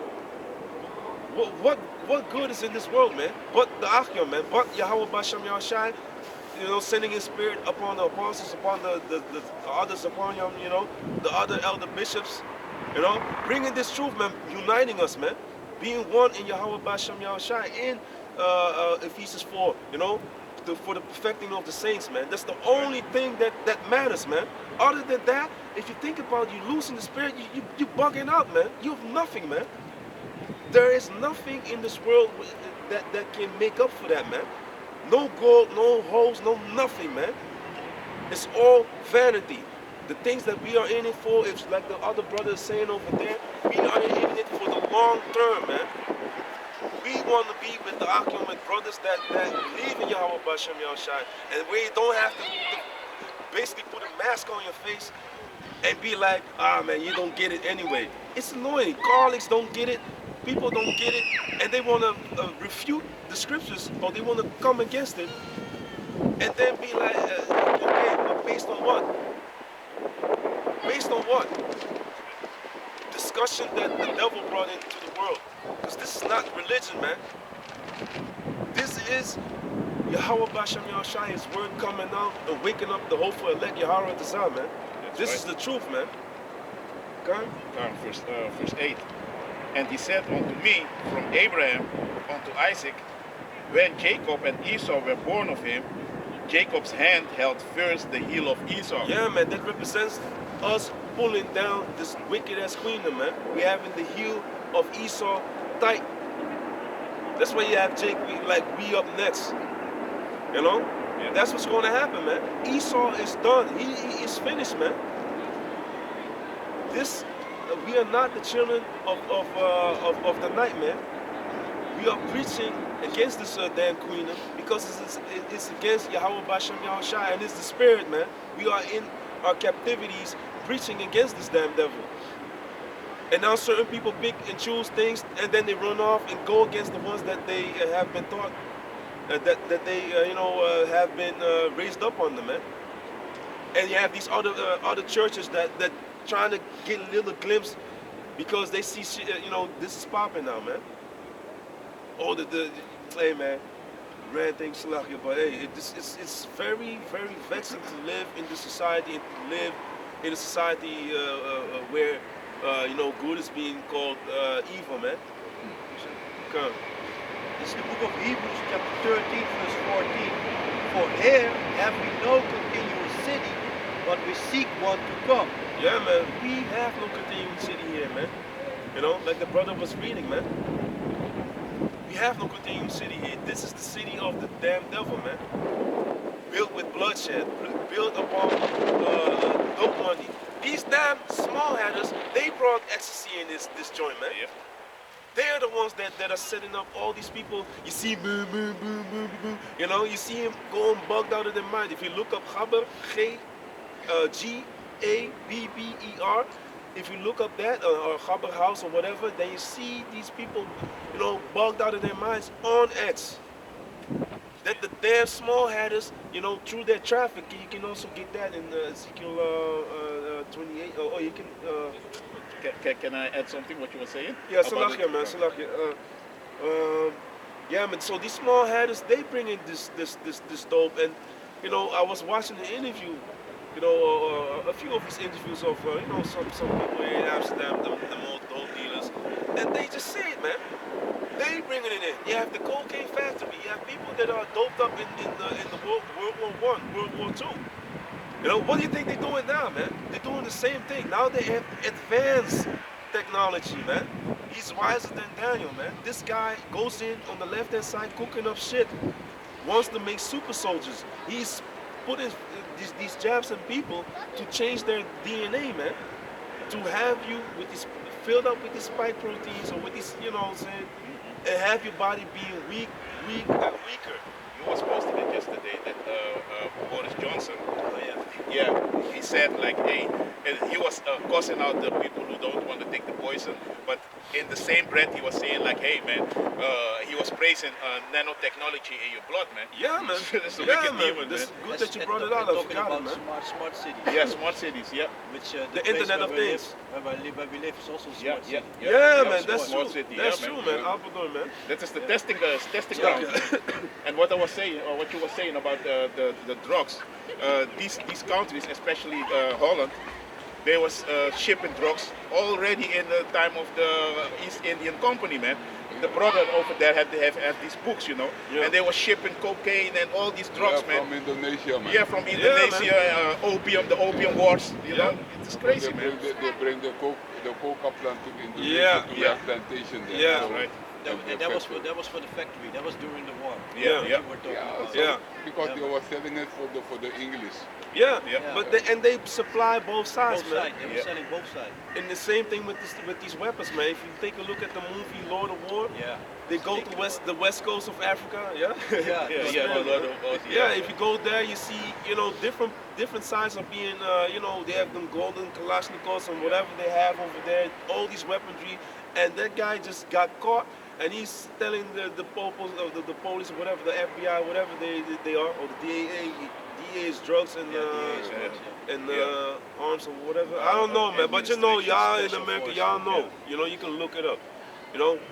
What good is in this world, man? But the Achyon, man. But Yahweh Bashem Yahushai, you know, sending His Spirit upon the apostles, upon the others, upon them, you know, the other elder bishops, you know, bringing this truth, man, uniting us, man, being one in Yahweh Bashem Yahushai in Ephesians 4, you know, for the perfecting of the saints, man. That's the only thing that matters, man. Other than that, if you think about you losing the Spirit, you bugging out, man. You have nothing, man. There is nothing in this world that can make up for that, man. No gold, no holes, no nothing, man. It's all vanity. The things that we are in it for, it's like the other brother is saying over there, we are in it for the long term, man. We want to be with the Akim and brothers that believe in Yahweh Bashem Yahushai, and we don't have to basically put a mask on your face and be like, ah, man, you don't get it anyway. It's annoying. Colleagues don't get it. People don't get it, and they want to refute the scriptures, or they want to come against it, and then be like, okay, but based on what? Based on what? Discussion that the devil brought into the world. Because this is not religion, man. This is Yahweh Bashem Yahshaya's word coming out and waking up the hopeful elect Yahweh Tazah, man. This is the truth, man. Okay? Verse 8. And he said unto me, from Abraham unto Isaac, when Jacob and Esau were born of him, Jacob's hand held first the heel of Esau. Yeah, man, that represents us pulling down this wicked ass queendom, man. We having the heel of Esau tight. That's why you have Jacob, we up next. You know? Yeah. That's what's going to happen, man. Esau is done. He is finished, man. This, we are not the children of the night, man. We are preaching against this damn queendom because it's against Yahweh Bashem Yahushua, and it's the spirit, man. We are in our captivities preaching against this damn devil. And now certain people pick and choose things, and then they run off and go against the ones that they have been taught, that they have been raised up on them, man. And you have these other churches that trying to get a little glimpse because they see shit, this is popping now, man. Oh, hey, man, red thing, Salahia, but hey, it's very, very vexing to live in this society and to live in a society where good is being called evil, man. Okay. This is the book of Hebrews, chapter 13, verse 14. For here have we no continuous city, but we seek one to come. Yeah, man, we have no continuing city here, man. Like the brother was reading, man. We have no continuing city here. This is the city of the damn devil, man. Built with bloodshed, built upon dope money. These damn small hatters, they brought ecstasy in this joint, man. Yeah. They're the ones that are setting up all these people. You see, boom, boom, boom, boom, boom. You see him going bugged out of their mind. If you look up Gaber, G-A-B-B-E-R, if you look up that, or Gaber House or whatever, then you see these people, bugged out of their minds on X. That the damn small hatters, through their traffic, you can also get that in Ezekiel 28. Oh, you can. Can I add something what you were saying? Yeah, Salakia, man, Salakia. Yeah, man. So these small hatters, they bring in this dope, and I was watching the interview, a few of these interviews of some people here in Amsterdam, the more dope dealers, and they just say it, man. They bringing it in. You have the cocaine factory. You have people that are doped up in the World War I, World War II. What do you think they're doing now, man? They're doing the same thing. Now they have advanced technology, man. He's wiser than Daniel, man. This guy goes in on the left-hand side cooking up shit. Wants to make super soldiers. He's putting these jabs in people to change their DNA, man. To have you with this filled up with these spike proteins or with these, and have your body being weak and weaker. You was posting it yesterday that Boris Johnson, Oh, yeah. yeah, he said hey, and he was cussing out the people who don't want to take the poison, but in the same breath he was saying hey man, he was praising nanotechnology in your blood, man. Yeah, man. It's a Yeah, wicked man. demon, This man. good that you brought it out. I Talking forgot it, about man. smart cities. Yeah, smart cities, yeah. Which The place Internet where of we Things. live, where we live is also Yeah, smart yeah, city. Yeah, man. That's smart true. city, That's yeah, true, man. man. Alpendor, man. That is the testing ground. And what I was saying, or what you were saying about the drugs, these countries, especially Holland, they was shipping drugs already in the time of the East Indian Company, man. The brother over there had to have these books, Yeah. and they were shipping cocaine and all these drugs, man. From Indonesia, man. Yeah, from Indonesia, opium, the opium wars, Yeah. It's crazy, They man. bring the coca plant to Indonesia Yeah, to yeah. have plantation there. Yeah. So- Right. And that was for the factory. That was during the war. Yeah, Yeah. yeah. You were talking Yeah, about. so Yeah. because they were selling it for the English. Yeah, Yeah. but they supply both sides, Both man. sides. They were Yeah. selling both sides. And the same thing with these weapons, man. If you take a look at the movie Lord of War, Yeah. they go to the west coast of Africa, yeah. Yeah, Yeah, Lord of War, Yeah, if you go there, you see, different sides of being, they have them golden Kalashnikovs and whatever they have over there, all these weaponry, and that guy just got caught, and he's telling the police, or whatever, the FBI, whatever they are, or the DA is drugs and arms or whatever. I don't know, man, but y'all in America, y'all know, you can look it up.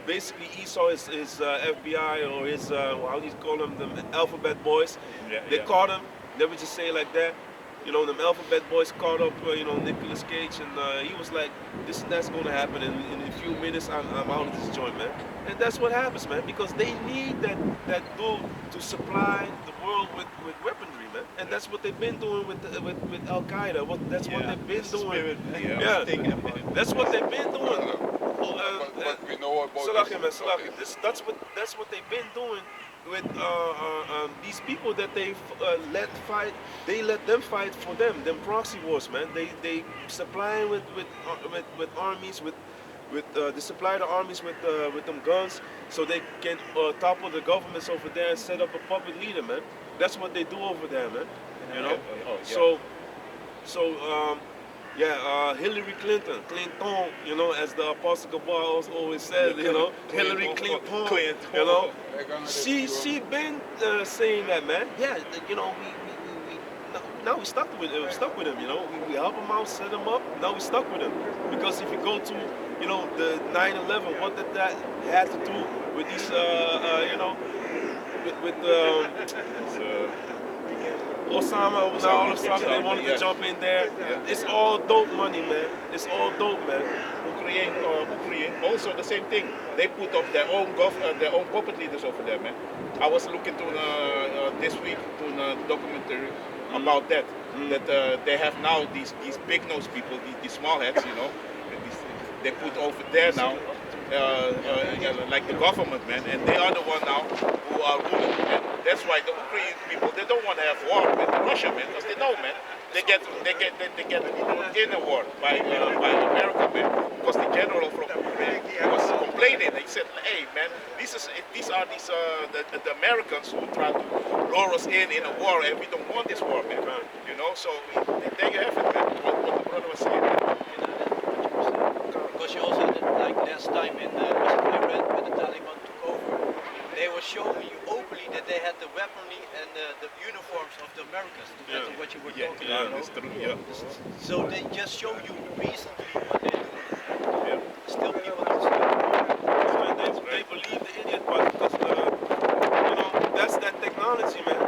Basically Esau is FBI or his how do you call them, the alphabet boys. Yeah, They yeah. caught him. They would just say it like that. Them alphabet boys caught up, Nicolas Cage, and he was like, this and that's gonna happen in a few minutes. I'm out of this joint, man. And that's what happens, man, because they need that dude to supply the world with weaponry, man. And that's what they've been doing with Al Qaeda. That's what they've been doing. Yeah. Thinking about it. That's what they've been doing. But we know about Salakia, man, this. Salakia. That's what they've been doing with these people that they let fight. They let them fight for them proxy wars, man. They supply with armies with they supply the armies with them guns so they can topple the governments over there and set up a puppet leader, man. That's what they do over there, man. Oh, yeah. So Hillary Clinton, as the Apostle Gabar always said, Hillary Clinton, she been saying that, man. Yeah, we now we stuck with him. We help him out, set him up. Now we stuck with him because if you go to the 9/11, what did that have to do with these Osama? Now all of a sudden they wanted to jump in there. It's all dope money, man. It's all dope, man. Ukraine, also the same thing. They put up their own puppet leaders over there, man. I was looking to this week to a documentary about that. That they have now these big nose people, these small heads, they put over there now, like the government, man, and they are the one now who are ruling. And that's why the Ukrainian people, they don't want to have war with Russia, man, because they know, man, they get in a war by America, man, because the general from Ukraine was complaining. He said, hey, man, these are the Americans who try to lure us in a war, and we don't want this war, man. So there you have it, man. What the brother was saying. Because you also had, like last time in Iran when the Taliban took over, they were showing you openly that they had the weaponry and the uniforms of the Americans. That's what you were talking about. That's true. Yeah. So they just show you recently what they do. Yeah. Still people don't see it. They believe the idiot part because that's that technology, man.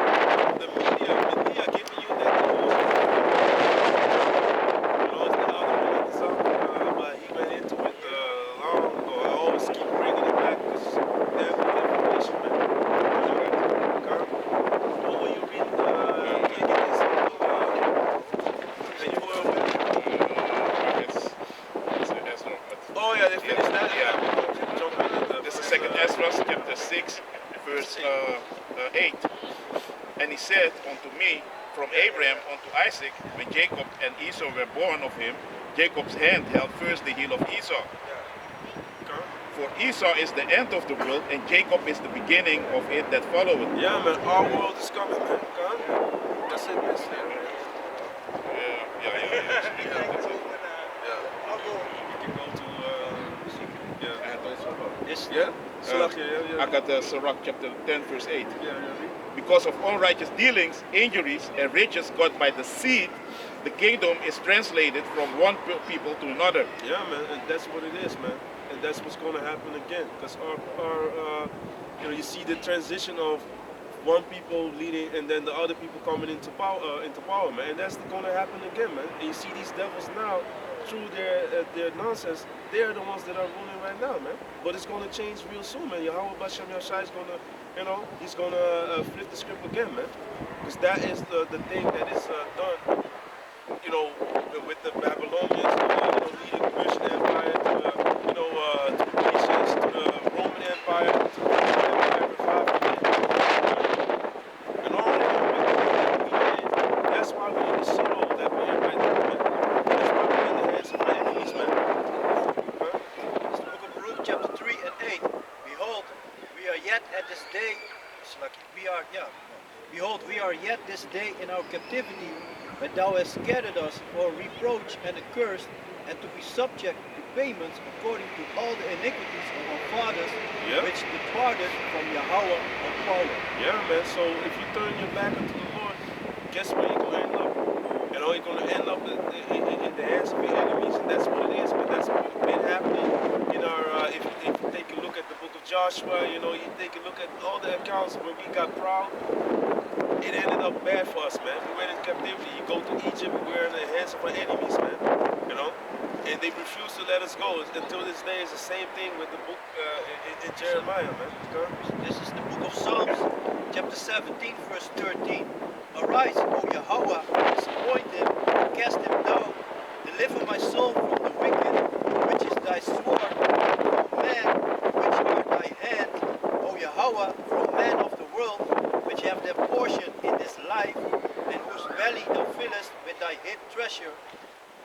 The media giving you that illusion. It's the other one at the south, but he went into it long ago. I always keep bringing it back because they have good information, man. What were you reading? Oh yeah, they finished that. Yeah. Jump into This is second Ezra, chapter 6, verse 8. And he said unto me, from Abraham unto Isaac, when Jacob and Esau were born of him, Jacob's hand held first the heel of Esau. For Esau is the end of the world, and Jacob is the beginning of it that followeth. Yeah, man, our world is coming, man. That's it, man. Yeah. That's it. You can go to, This, yeah. I got Sirach chapter 10, verse 8. Yeah. Because of unrighteous dealings, injuries, and riches got by deceit, the kingdom is translated from one people to another. Yeah, man, and that's what it is, man. And that's what's going to happen again. Because our you see the transition of one people leading and then the other people coming into power, man. And that's going to happen again, man. And you see these devils now, through their nonsense, they're the ones that are ruling right now, man. But it's going to change real soon, man. Yahweh Bashem Yashai is going to, he's going to flip the script again, man. Because that is the thing that is done, with the Babylonians, leading the Persian Empire to the Grecians, to the Roman Empire, to the Roman Empire revived again. And all that, that's why we need to like we are, yeah. Behold, we are yet this day in our captivity, but thou hast scattered us for reproach and a curse, and to be subject to payments according to all the iniquities of our fathers, Yep. which departed from Yahweh or Paula. Yeah, man. So if you turn your back unto the Lord, guess where you're going to end up? You know, you're going to end up in the hands of your enemies, and that's what it is. But that's what's been happening in our. If you take a look at the book of Joshua, you know, you take a look at all the accounts where we got proud. It ended up bad for us, man. We went in captivity. You go to Egypt, we're in the hands of our enemies, man. You know, and they refuse to let us go. Until this day, it's the same thing with the book in Jeremiah, man. This is the book of Psalms, chapter 17, verse 13. Arise, O Yahweh, disappoint him, cast him down, deliver my soul from the wicked, which is thy sword, from man, which are thy hand, O Yahweh, from man of the world, which have their portion in this life, and whose belly thou fillest with thy hid treasure.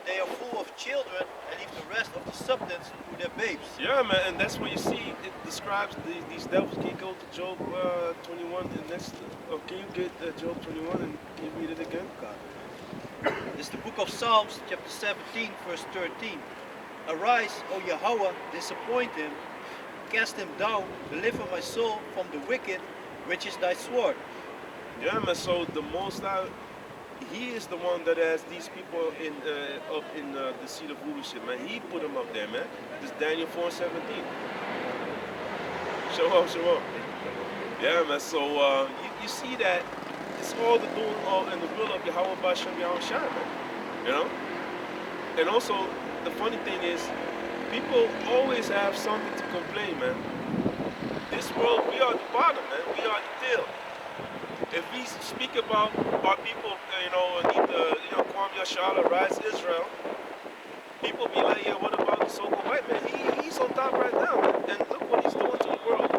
They are full of children, and leave the rest of the substance to their babes. Yeah, man, and that's what you see. It describes these devils. Can you go to Job 21? The next, can you get Job 21 and can you read it again? This is the book of Psalms, chapter 17, verse 13. Arise, O Yahweh, disappoint him, cast him down, deliver my soul from the wicked, which is thy sword. Yeah, man. So the Most High, He is the one that has these people in up in the seat of rulership, man. He put them up there, man. This Daniel 4:17. Show up, show up. Yeah, man. So you see that it's all the doing and the will of Yahweh Bashem Yahweh Shai, man. You know. And also the funny thing is, people always have something to complain, man. This world, we are the bottom, man. We are the tail. If we speak about our people, need to, Kwame Yashala, rise Israel, people be like, yeah, what about the so-called white man? He's on top right now, man. And look what he's doing to the world.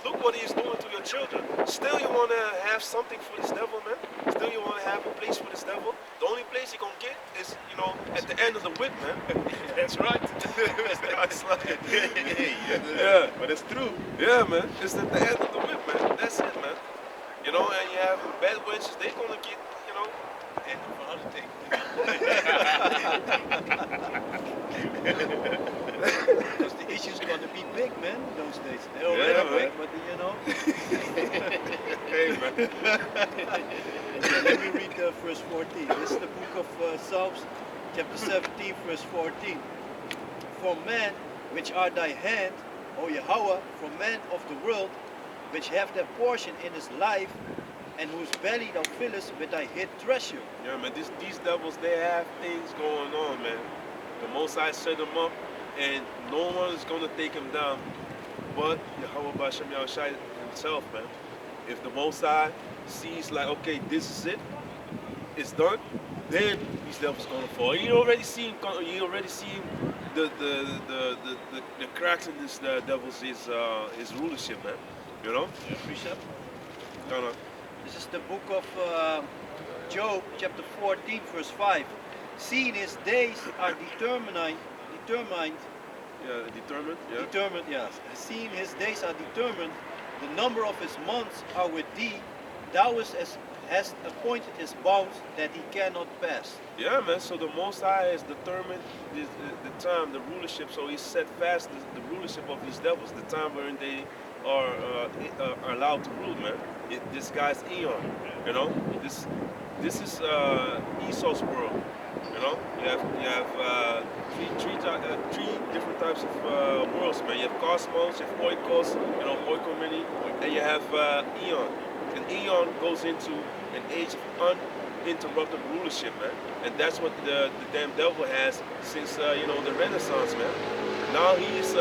Look what he's doing to your children. Still you want to have something for this devil, man? Still you want to have a place for this devil? The only place you're going to get is, at the end of the whip, man. That's right. It's like, Yeah, but it's true. yeah, man. It's at the end of the whip, man. That's it, man. And you have bad wenches, they're going to get, And for other things. Because the issue's going to be big, man, those days. They're already Yeah, big, man. but Hey, man. Yeah, let me read verse 14. This is the book of Psalms, chapter 17, verse 14. For men which are thy hand, O Yahweh, from men of the world, which have their portion in his life, and whose belly thou fillest with thy hid treasure. Yeah, man, these devils, they have things going on, man. The Most High set them up, and no one is going to take them down but Yahweh Bashem Yahushai himself, man. If the Most High sees like, okay, this is it, it's done, then these devils going to fall. You already seen the cracks in this devil's his rulership, man. You know? Yeah, precept. No. This is the book of Job, chapter 14, verse 5. Seeing his days are determined, yes. Seeing his days are determined, the number of his months are with thee. Thou hast appointed his bounds that he cannot pass. Yeah, man. So the Most High has determined the time, the rulership. So He set fast the rulership of these devils, the time wherein they are allowed to rule, man. This guy's Eon, you know. This is Esau's world, you know. You have three different types of worlds, man. You have Cosmos, you have Oikos, Oikomini, and you have Eon. And Eon goes into an age of uninterrupted rulership, man. And that's what the damn devil has since the Renaissance, man. Now he's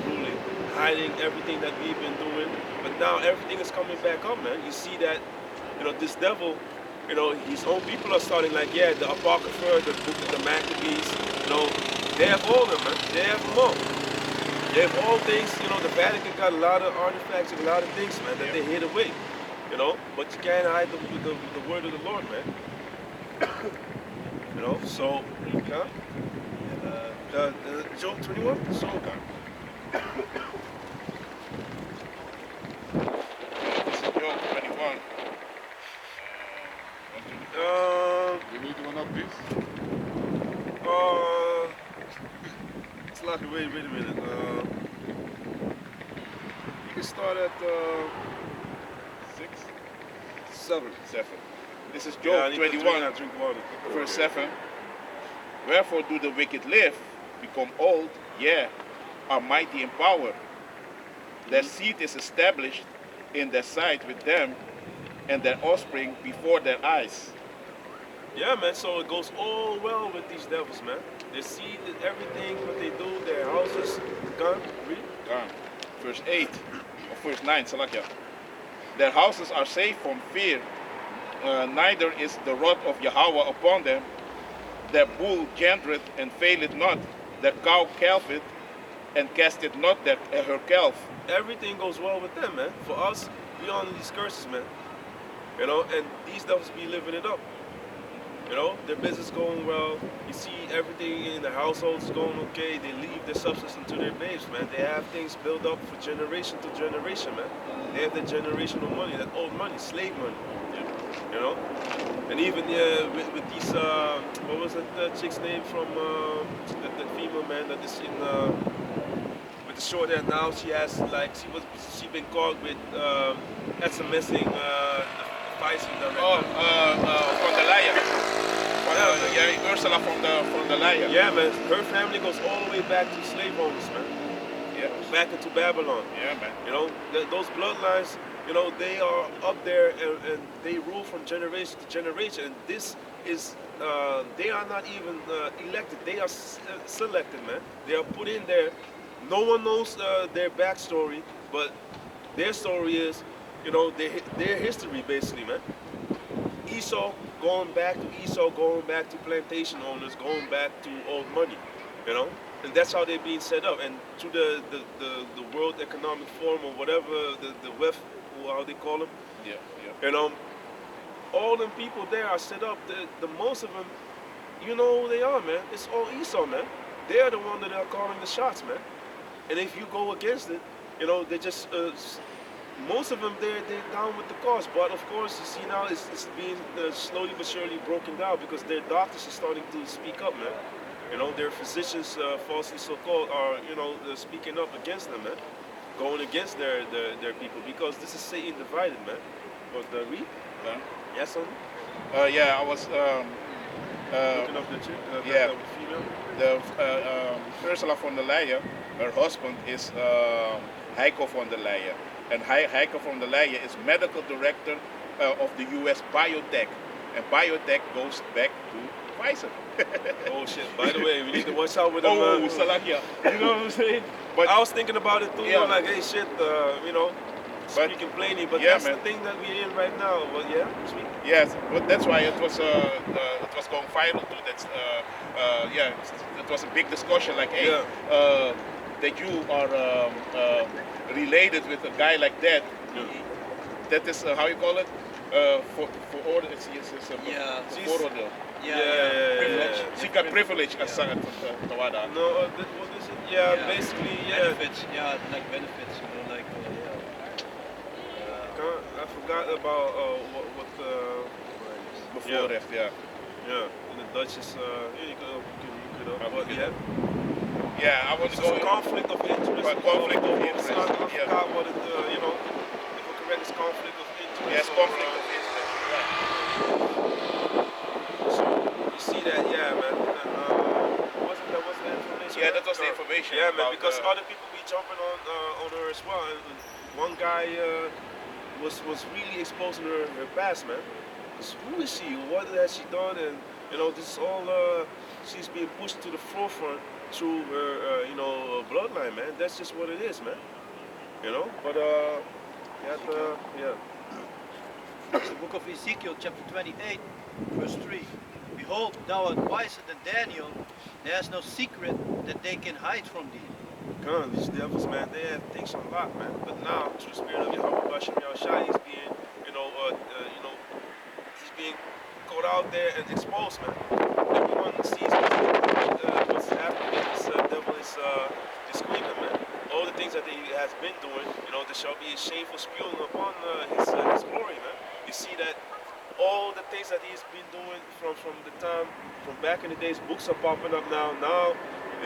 ruling, hiding everything that we've been doing, but now everything is coming back up, man. You see that, this devil, his own people are starting like, yeah, the Apocrypha, the book of the Maccabees, they have all of them, man. They have them all. They have all things, the Vatican got a lot of artifacts and a lot of things, man, that they hid away, but you can't hide the word of the Lord, man. So, okay. Job 21, so okay. about this? It's like, wait a minute. You can start at 6, 7. 7. This is Yeah, I Job need to 21, drink water. verse 7. Wherefore do the wicked live, become old, yea, are mighty in power. Their seed is established in their sight with them, and their offspring before their eyes. Yeah, man, so it goes all well with these devils, man. They see that everything, what they do, their houses, gone, read. Verse 8, or verse 9, Salakia. Their houses are safe from fear, neither is the wrath of Yahweh upon them. Their bull gendereth and faileth not, their cow calveth and casteth not her calf. Everything goes well with them, man. For us, we on these curses, man. You know, and these devils be living it up. You know, their business going well. You see everything in the households going okay. They leave their substance into their babes, man. They have things built up for generation to generation, man. They have that generational money, that old money, slave money. You know, and even with these, what was that chick's name from that female man that is in with the short hair now? She has like she been caught with SMSing advising director. From the liar. Yeah, Ursula from the liar. Yeah, man. Her family goes all the way back to slave owners, man. Yeah. Back into Babylon. Yeah, man. You know, those bloodlines, you know, they are up there and they rule from generation to generation. And this is, they are not even elected. They are selected, man. They are put in there. No one knows their backstory, but their story is, you know, their history, basically, man. Esau going back to plantation owners, going back to old money, you know, and that's how they're being set up. And to the World Economic Forum or whatever the WEF, how they call them, you know, all them people there are set up. The most of them, you know who they are, man. It's all Esau, man. They're the one that are calling the shots, man. And if you go against it, you know, they just most of them, they're down with the cause. But of course, you see now it's being slowly but surely broken down because their doctors are starting to speak up, man. You know, their physicians, falsely so-called, are, you know, speaking up against them, man. Going against their people because this is Satan divided, man. But read? Yeah. Yes, son? Yeah, I was Looking up the chick, yeah. the female. the Ursula von der Leyen, her husband is Heiko von der Leyen. And Heiko von der Leyen is medical director of the US Biotech. And Biotech goes back to Pfizer. Oh shit, by the way, we need to watch out with them. Oh, Salakia. You know what I'm saying? But I was thinking about it too, yeah. like, hey shit, you know, But- speaking plainly, but yeah, that's man. the thing that we're in right now. But yeah, speak. yes, but that's why it was going viral too. That's yeah, it was a big discussion. Like, hey, that you are related with a guy like that. That is how you call it. For order, it's vooroordeel. Privilege. She got privilege as Tawada. No, what is it? Yeah, Yeah. basically, yeah. Benefits, yeah, like benefits, you know, like, I forgot about what Bevoorrecht, yeah. yeah. In the Dutch is yeah, you could but look it yeah. up. Yeah, I want It's to go. a conflict of interest. But conflict of I interest, yeah. forgot what it, you know, if I'm correct, it's conflict of interest. Yes, or, conflict of interest. Right. So you see that, yeah, man. And wasn't that was the information? Yeah, that was the information. Yeah, man, about, because other people be jumping on her as well. And one guy was really exposing her past, man. 'Cause who is she? What has she done? And you know, this is all she's being pushed to the forefront through her, you know, bloodline, man. That's just what it is, man. You know, but yeah. It's the book of Ezekiel, chapter 28, verse 3. Behold, thou art wiser than Daniel. There is no secret that they can hide from thee. God, these devils, man, they have things on lock, man. But now, through the spirit of Yahweh Bashem Yahushai, he's being, you know, he's being caught out there and exposed, man. Everyone sees what's happening. This devil is screaming, man. All the things that he has been doing, you know, there shall be a shameful spewing upon his glory, man. You see that all the things that he's been doing from the time, from back in the days. Books are popping up now. Now,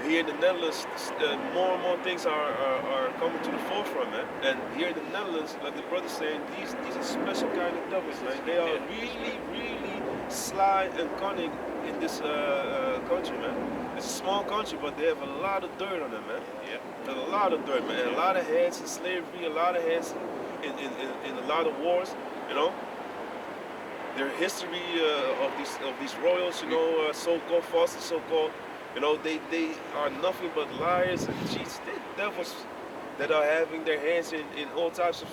here in the Netherlands, more and more things are coming to the forefront, man. And here in the Netherlands, like the brother's saying, these are special kind of devils, man. They are really, really sly and cunning in this country, man. It's a small country, but they have a lot of dirt on them, man. Yeah. A lot of dirt, man. And a lot of heads in slavery, a lot of heads in a lot of wars, you know. Their history of these royals, you know, so-called false and so-called, you know, they are nothing but liars and cheats. They're devils that are having their hands in all types of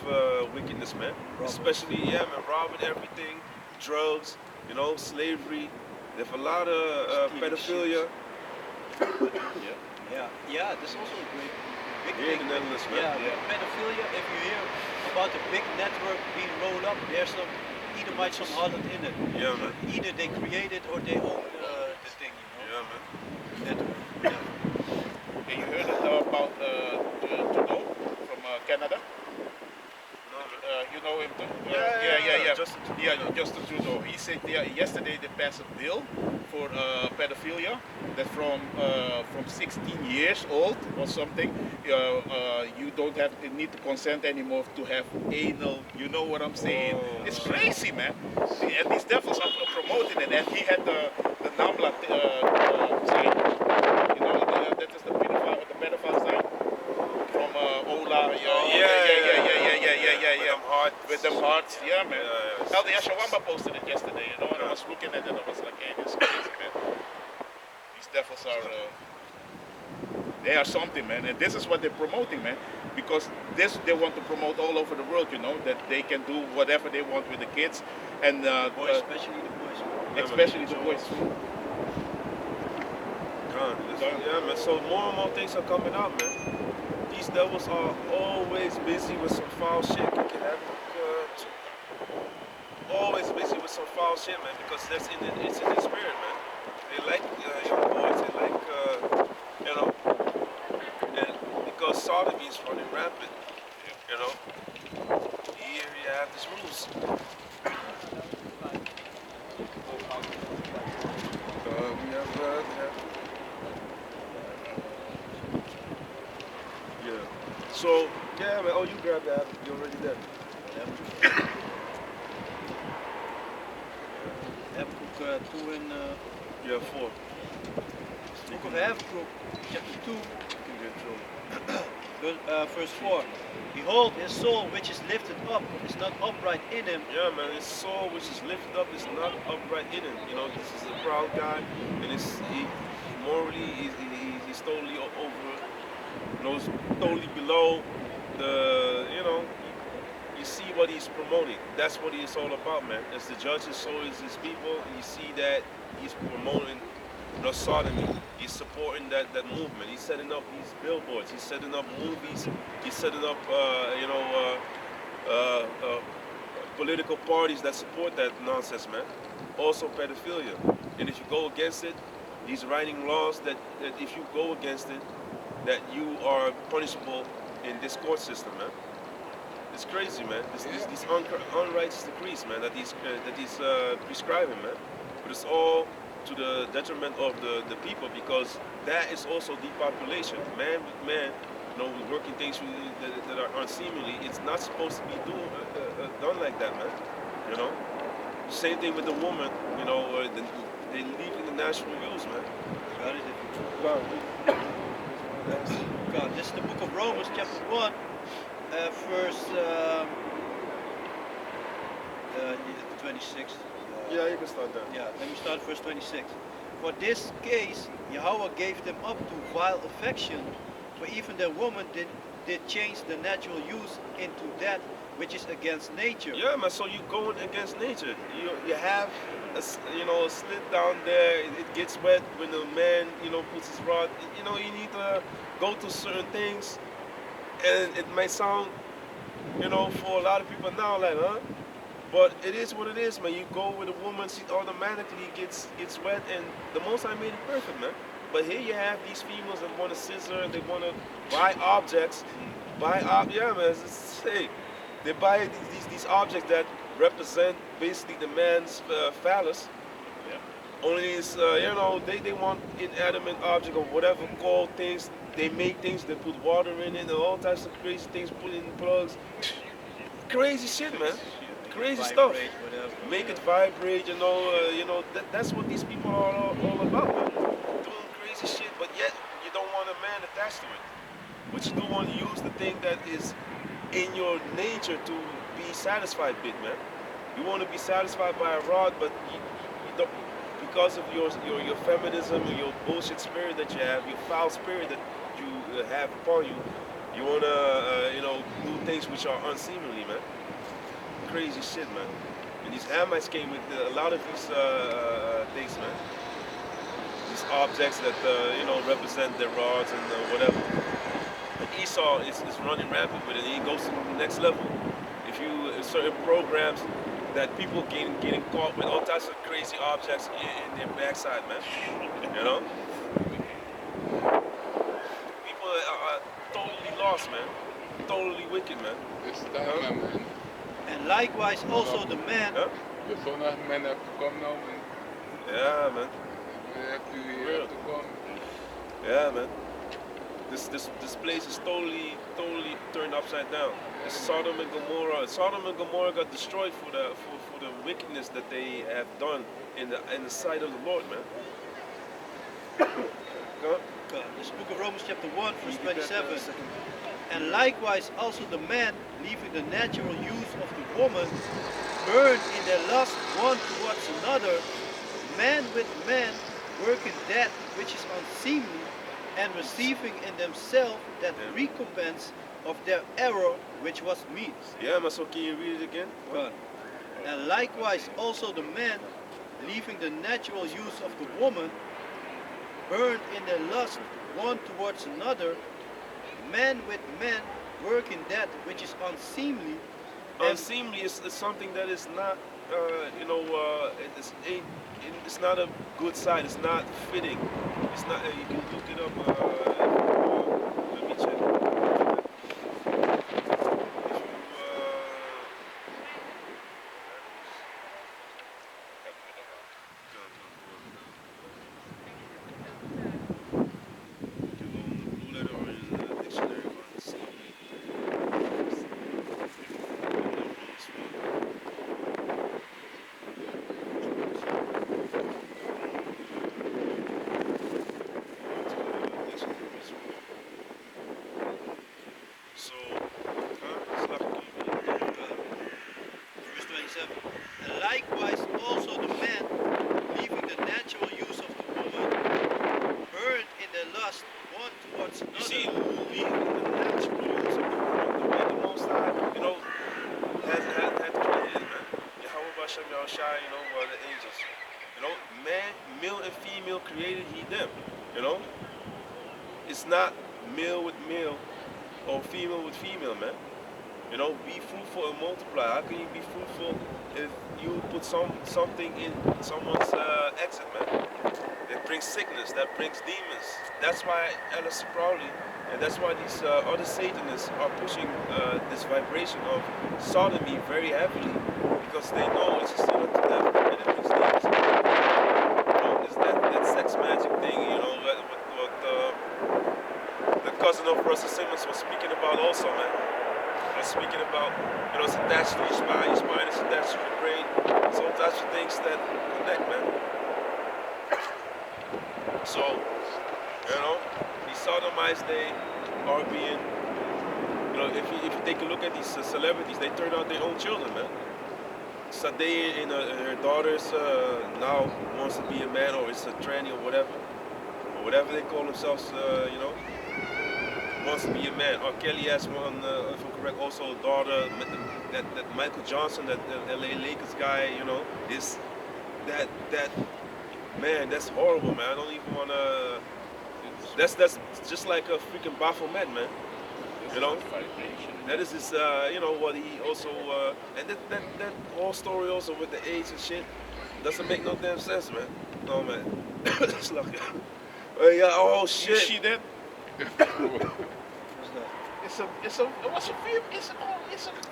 wickedness, man. Especially, man, robbing everything, drugs, you know, slavery. They have a lot of pedophilia. Yeah, this is also a great big Here in thing. the Netherlands, man. Yeah, pedophilia, if you hear about the big network being rolled up, there's some Edomites from Holland in it. Yeah, man. Either they create it or they own the thing, you know. Yeah, man. Network. Yeah. And you heard about Trudeau from Canada? No, man. You know him too? Yeah. Justin Trudeau. Yeah, Justin Trudeau. He said yesterday they passed a bill for pedophilia that from 16 years old or something, you don't need to consent anymore to have anal. You know what I'm saying? Oh. It's crazy, man. And these devils are promoting it. And he had the NAMLA sign. You know, that is the pedophile sign from Ola. With them hearts, yeah, man. Elder Yashawamba posted it yesterday, you know, and I was looking at it, I was like, hey, this is crazy, man. These devils are, they are something, man, and this is what they're promoting, man, because this they want to promote all over the world, you know, that they can do whatever they want with the kids, and Especially the boys. especially the boys. Yeah, man. So more and more things are coming out, man. These devils are always busy with some foul shit. Always busy with some foul shit, man, because it's in the spirit, man. They like young boys. They like, you know, and because sodomy is running rampant, you know. Here you have these rules. We have. Yeah. So, yeah, man. Oh, you grab that. You're already there. Habakkuk 2 and Yeah, 4. book of Habakkuk, chapter 2, verse 4. Behold, his soul which is lifted up is not upright in him. Yeah, man. His soul which is lifted up is not upright in him. You know, this is a proud guy, and morally he's totally over. You know, he's totally below the. You know, you see what he's promoting. That's what he's all about, man. As the judges, so is his people. You see that he's promoting, you know, sodomy. He's supporting that movement. He's setting up these billboards. He's setting up movies. He's setting up, political parties that support that nonsense, man. Also pedophilia. And if you go against it, he's writing laws that if you go against it, that you are punishable in this court system, man. It's crazy, man. These unrighteous decrees, man, that he's prescribing, man. But it's all to the detriment of the people, because that is also depopulation. Man with man, you know, working things that are unseemly. It's not supposed to be done like that, man. You know. Same thing with the woman. You know, they leave in the natural use, man. God, this is the book of Romans, chapter 1. Verse 26. Yeah, you can start there. Yeah, let me start verse 26. For this case, Yahweh gave them up to vile affection, for even the woman did change the natural use into that which is against nature. Yeah, man. So you're going against nature. You have a slit down there. It gets wet when the man, you know, puts his rod. You know, you need to go to certain things. And it may sound, you know, for a lot of people now like, huh? But it is what it is, man. You go with a woman, she automatically gets wet, and the Most High made it perfect, man. But here you have these females that want to scissor, they want to buy objects, yeah, man. Hey, they buy these objects that represent basically the man's phallus. Yeah. Only is, they want inanimate object or whatever called things. They make things, they put water in it and all types of crazy things, put in plugs. Crazy shit, man. Crazy stuff. Vibrate, whatever. Make it vibrate, that's what these people are all about, man. Doing crazy shit, but yet you don't want a man attached to it. But you do want to use the thing that is in your nature to be satisfied with, man. You want to be satisfied by a rod, but you don't, because of your feminism and your bullshit spirit that you have, your foul spirit that you have upon you. You want to, do things which are unseemly, man. Crazy shit, man. And these Hamites came with a lot of these things, man. These objects that, represent their rods and whatever. But Esau is running rampant with it. He goes to the next level. If you certain programs that people getting caught with all types of crazy objects in their backside, man. You know? People are totally lost, man. Totally wicked, man. It's time, man. And likewise also the man. Huh? The son of man have to come now, man. Yeah, man. You have to come. Yeah, man. This place is totally turned upside down. It's Sodom and Gomorrah. Sodom and Gomorrah got destroyed for the wickedness that they have done in the sight of the Lord, man. Go. This book of Romans chapter 1 verse 27. And likewise also the man, leaving the natural use of the woman, burn in their lust one towards another, man with man, working that which is unseemly, and receiving in themselves that recompense of their error which was meet. Yeah, man, so can you read it again? God. And likewise also the man, leaving the natural use of the woman, burned in their lust one towards another, man with man, working that which is unseemly. Unseemly is something that is not, it's not a good sight. It's not fitting. It's not. You can look it up. Let me check. And likewise also the man, leaving the natural use of the woman, burned in their lust one towards another. You see, leaving the natural use of the woman, the way the Most High, had created, man. Yahweh Bashem Yahushai, were the angels. Man, male and female created he them. It's not male with male or female with female, man. Be fruitful and multiply. How can you be fruitful if you put something in someone's exit, man? That brings sickness, that brings demons. That's why Alice Crowley, and that's why these other Satanists are pushing this vibration of sodomy very heavily, because they know it's a sin unto them and it brings demons. It's that sex magic thing, what the cousin of Russell Simmons was speaking about also, man. Speaking about, it's attached to your spine is attached to your brain, so that's the things that connect, man. So, these sodomites, they are being, if you take a look at these celebrities, they turn out their own children, man. Sade and her daughters now wants to be a man, or it's a tranny or whatever they call themselves, wants to be a man. Or Kelly has one, if I'm correct, also a daughter. That Michael Johnson, that LA Lakers guy, that man, that's horrible, man. I don't even wanna. That's just like a freaking Baphomet, man. That is his, what he also, and that whole story also with the AIDS and shit doesn't make no damn sense, man. No, man. It's like, yeah, oh shit. You see that?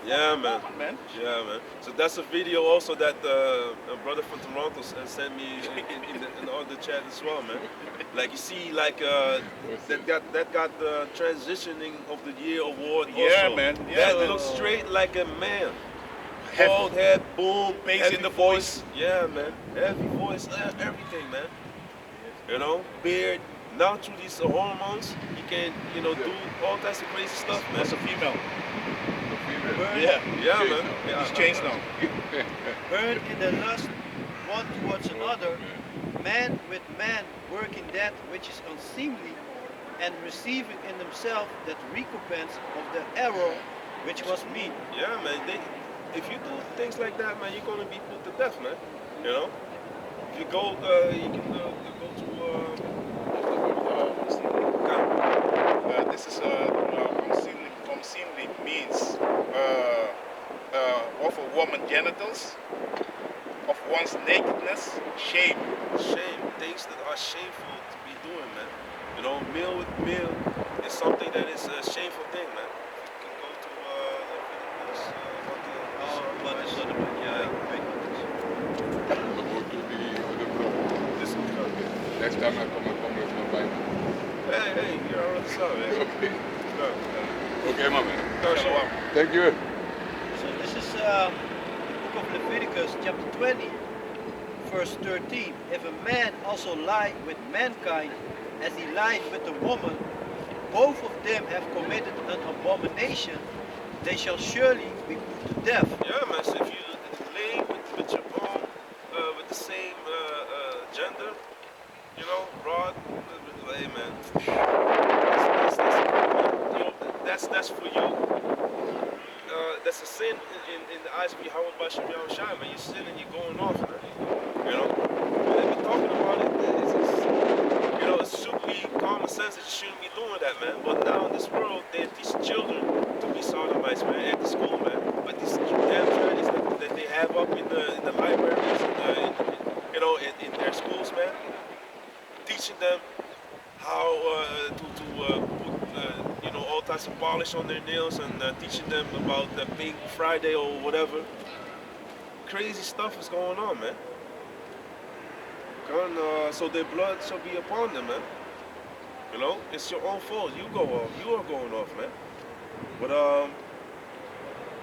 Yeah, man. woman, man. Yeah, man. So that's a video also that a brother from Toronto sent me in the other chat as well, man. Like you see, like that got the transitioning of the year award. Yeah, also. man. Yeah, that man. looks straight like a man. Heavy. Bald head, boom, Bass heavy in the voice. Yeah, man. Heavy voice, everything, man. You know, beard. Now through these hormones, you can, do all types of crazy stuff, man. That's a female. Yeah. Yeah, Changed man. now. Yeah, He's changed now. Burn in the lust one towards another, man with man working that which is unseemly, and receiving in themselves that recompense of the error which was mean. Yeah, man. If you do things like that, man, you're gonna be put to death, man. You know. If you go, you can go to. This is unseemly means of a woman's genitals, of one's nakedness, shame. Shame, things that are shameful to be doing, man. You know, meal with meal is something that is a shameful thing, man. You can go to Leviticus, What is sort of, yeah, Go to the blog. this is good. Next time I come with my Bible. Hey, you're all right, son, man. Okay. No, Okay, my man. no, shalom. Thank you. So this is the book of Leviticus, chapter 20, verse 13. If a man also lie with mankind as he lied with a woman, both of them have committed an abomination, they shall surely be put to death. Yeah, man. So if you lay with your own, with the same gender, broad, hey, man. That's for you. That's a sin in the eyes of Yahweh Bashem Yahushua, man. You sin and you're going off, man. And we're talking about it, it's super common sense that you shouldn't be doing that, man. But now in this world, they teach children to be sodomites, man, at the school, man. But these damn Chinese that they have up in the libraries, in their schools, man, teaching them how to put all types of polish on their nails and teaching them about the Pink Friday or whatever. Crazy stuff is going on, man. So their blood shall be upon them, man. It's your own fault. You go off. You are going off, man. But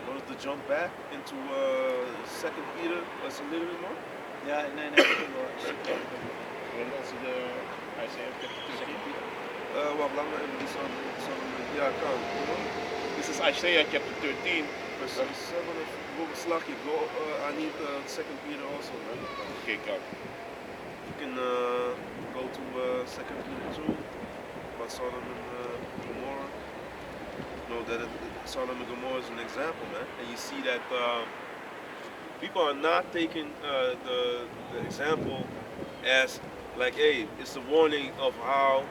wanted to jump back into 2 Peter. That's a little bit more. Ja, nee. Isaiah chapter 13. Wacht, laat me even die ja, kan. This is Isaiah chapter 13. Verse 7 of slag je. Go, I need 2 Peter also, man. Okay, God. You can go to 2 Peter 2 about Sodom and Gomorrah. That Sodom and Gomorrah is an example, man. And you see that people are not taking the example as like, hey, it's a warning of how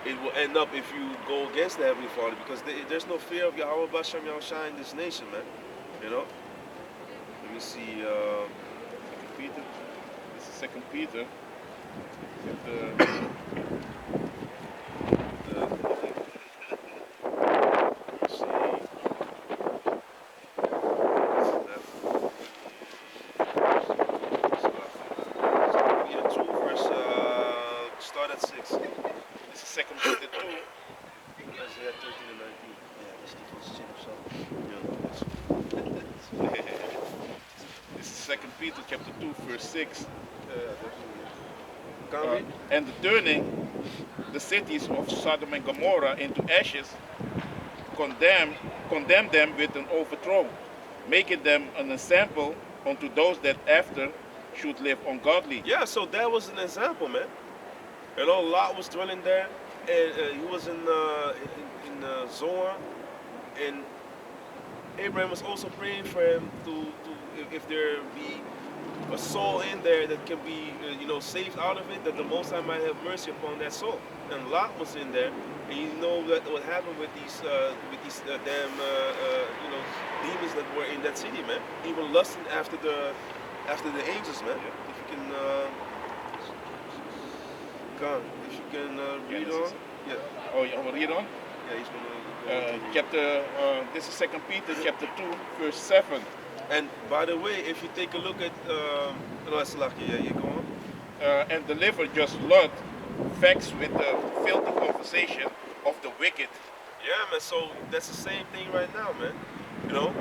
it will end up if you go against the Heavenly Father, because there's no fear of Yahweh Bashem Yahushua in this nation, man. Let me see. 2 Peter. This is 2 Peter. Start at 6. This is 2 Peter 2. Isaiah 13 and 19. Ja, dat is niet van zin of zo. This is 2 Peter chapter 2 verse 6. Can we? And turning the cities of Sodom and Gomorrah into ashes, condemn them with an overthrow, making them an example unto those that after should live ungodly. Yeah, so that was an example, man. Lot was dwelling there, and he was in Zoar, and Abraham was also praying for him to if there be a soul in there that can be saved out of it, that the Most High might have mercy upon that soul. And Lot was in there, and you know that what happened with these damn demons that were in that city, man. Even lusting after the angels, man. If you can. If you can read on. Yeah. Oh, you want to read on? Yeah, he's gonna go chapter. This is Second Peter, chapter 2, verse 7. And by the way, if you take a look at, no, it's lucky. Yeah, you go on. And deliver just Lot, vexed with the filthy conversation of the wicked. Yeah, man. So that's the same thing right now, man. You know,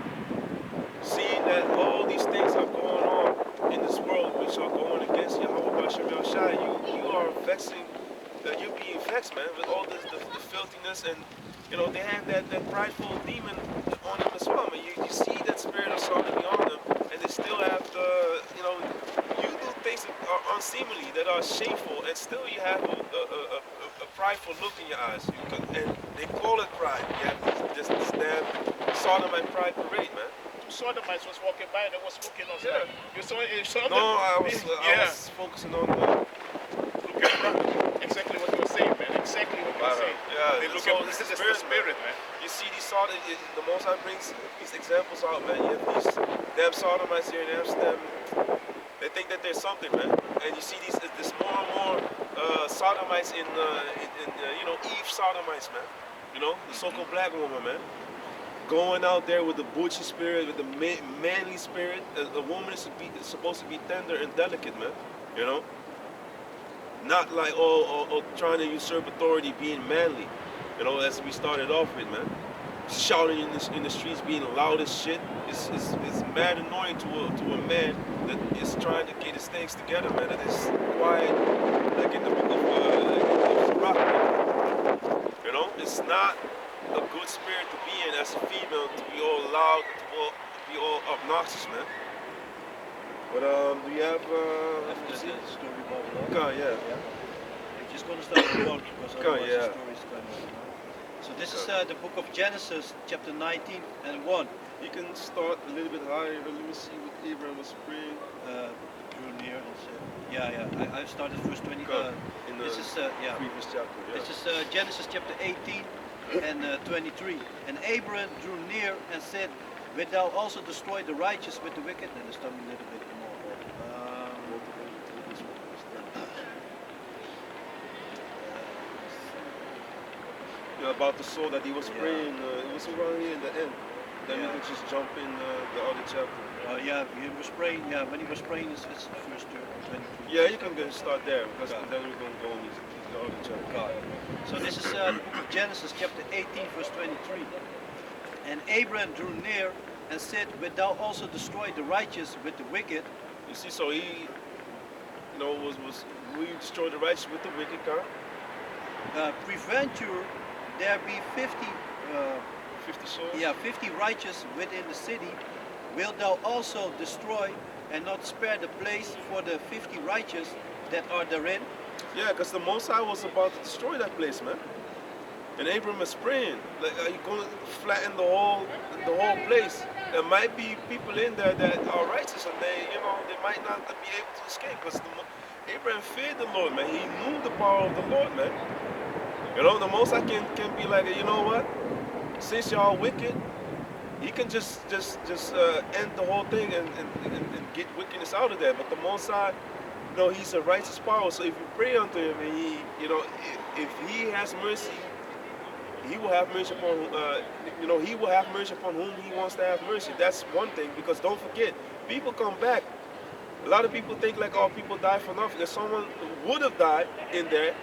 seeing that all these things are going on in this world which are going against Yahweh Bashem Yahushai, you are vexing, you're being vexed, man, with all this the filthiness, and you know they have that prideful demon on them as well, man. You see that spirit of sodomy on them, and they still have the, you know, you do things that are unseemly, that are shameful, and still you have a prideful look in your eyes. And they call it pride. You have this damn sodomite pride parade, man. Two sodomites was walking by, they was looking us Yeah. like, you saw them? No, I was Yeah. focusing on Exactly what you were saying, man. Exactly what you were saying. yeah. They look So at this this is is the spirit, man. You see these the Most High brings these examples out, man. You have these damn sodomites here in Amsterdam. They think that there's something, man. And you see this more and more sodomites in you know, Eve sodomites, man. You know, the so-called black woman, man. Going out there with the butchy spirit, with the manly spirit. A woman is supposed to be tender and delicate, man. You know? Not like trying to usurp authority, being manly. You know, as we started off with, man. Shouting in the streets, being loud as shit. It's mad annoying to a man that is trying to get his things together, man. That is quiet, like in the book of Rock. You know, it's not a good spirit to be in as a female, to be all loud, to be all obnoxious, man. But do you have After the story about Lot. okay, yeah. We're just going to start with one because otherwise yeah. the story is kind of. So this is the book of Genesis, chapter 19 and 1. You can start a little bit higher, but let me see what Abraham was praying. Drew near and said, I started verse 20. In the This is previous chapter, yeah. This is Genesis chapter 18 and 23. And Abraham drew near and said, "Wilt thou also destroy the righteous with the wicked?" And it's talking a little bit more. Yeah, about the soul that he was praying, it was around here in the end. Then we Yeah. could just jump in the other chapter. He was praying. Yeah, when he was praying, it's the first 23. Yeah, you can start there, because Okay. then we're going to go in the other chapter. God. So this is the book of Genesis chapter 18 verse 23. And Abraham drew near and said, "Wilt thou also destroy the righteous with the wicked?" You see, so he, you know, will you destroy the righteous with the wicked, God? Prevent you there be 50 50 souls? 50 righteous within the city. Wilt thou also destroy and not spare the place for the 50 righteous that are therein? Yeah, because the Most High was about to destroy that place, man. And Abraham is praying, like, are you going to flatten the whole place? There might be people in there that are righteous, and they might not be able to escape. Because Abraham feared the Lord, man. He knew the power of the Lord, man. You know, the Most High can be like, you know what? Since y'all wicked, he can just end the whole thing and get wickedness out of there. But the Most High, you know, he's a righteous power. So if you pray unto him, and he, you know, if he has mercy, he will have mercy upon, you know, he will have mercy upon whom he wants to have mercy. That's one thing, because don't forget, people come back. A lot of people think like, oh, people die for nothing. If someone would have died in there,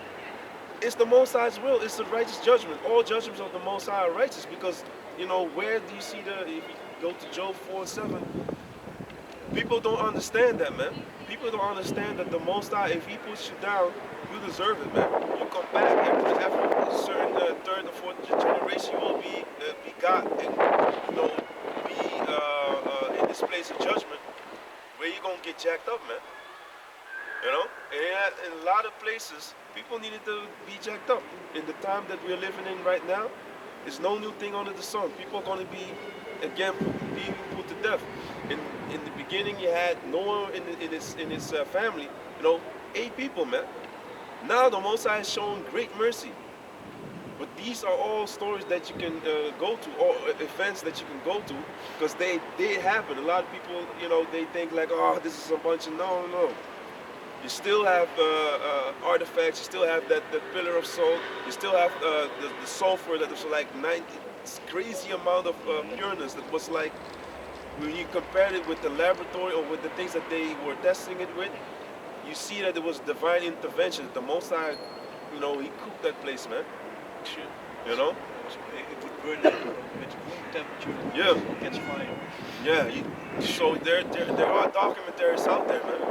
it's the Most High's will. It's the righteous judgment. All judgments of the Most High are righteous, because, you know, where do you see if you go to Job 4:7, people don't understand that, man. People don't understand that the Most High, if he puts you down, you deserve it, man. You come back after a certain third or fourth generation, you will be begot and, you know, be in this place of judgment where you're going to get jacked up, man. You know? And in a lot of places, people needed to be jacked up. In the time that we're living in right now, there's no new thing under the sun. People are going to be, again, being put to death. In the beginning, you had Noah in his family, you know, 8 people, man. Now the Most High is showing great mercy. But these are all stories that you can go to, or events that you can go to, because they happen. A lot of people, you know, they think like, oh, this is a bunch of, no. You still have artifacts. You still have that pillar of salt. You still have the sulfur that was like crazy amount of pureness that was like when you compared it with the laboratory or with the things that they were testing it with, you see that it was divine intervention. The Most High, you know, He cooked that place, man. You know? It would burn at room temperature. Yeah. It gets fire. Yeah. So there are documentaries out there, man,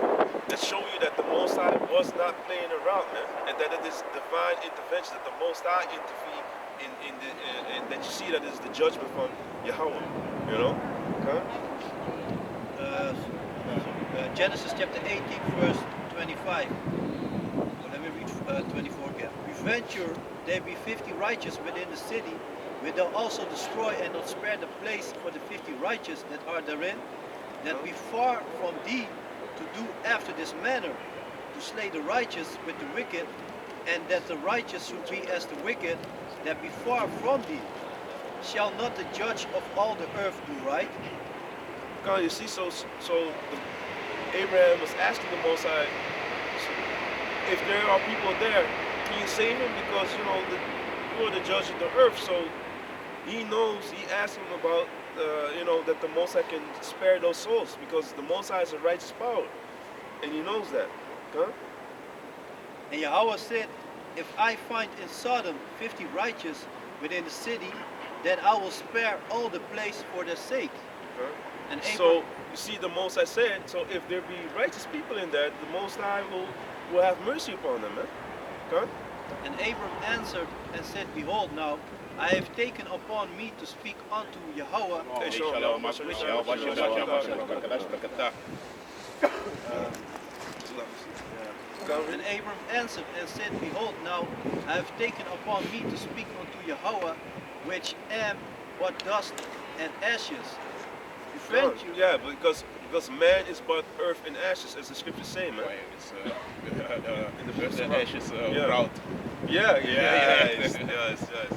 that show you that the Most High was not playing around, man, and that it is divine intervention, that the Most High intervened and that you see that it is the judgment from Yahweh. You know? Okay? Genesis chapter 18, verse 25. Let me read 24 again. Peradventure there be 50 righteous within the city, wilt thou also destroy and not spare the place for the 50 righteous that are therein, that be far from thee to do after this manner, to slay the righteous with the wicked, and that the righteous should be as the wicked, that be far from thee. Shall not the judge of all the earth do right? You see, so Abraham was asking the Most High, if there are people there, can you save him? Because you know you're the judge of the earth. So he knows. He asked him about you know, that the Most High can spare those souls because the Most High is a righteous power, and he knows that. Okay? And Yahweh said, if I find in Sodom 50 righteous within the city, then I will spare all the place for their sake. Okay. And So you see, the Most High said, so if there be righteous people in there, the Most High will have mercy upon them, man. Okay? And Abram answered and said, behold, now I have taken upon me to speak unto Yahweh, and Abram answered and said, behold, now I have taken upon me to speak unto Yahweh, which am but dust and ashes. Befriend you. Yeah, because man is but earth and ashes, as the scriptures say, man. In the first ashes Yeah. proud. Yes,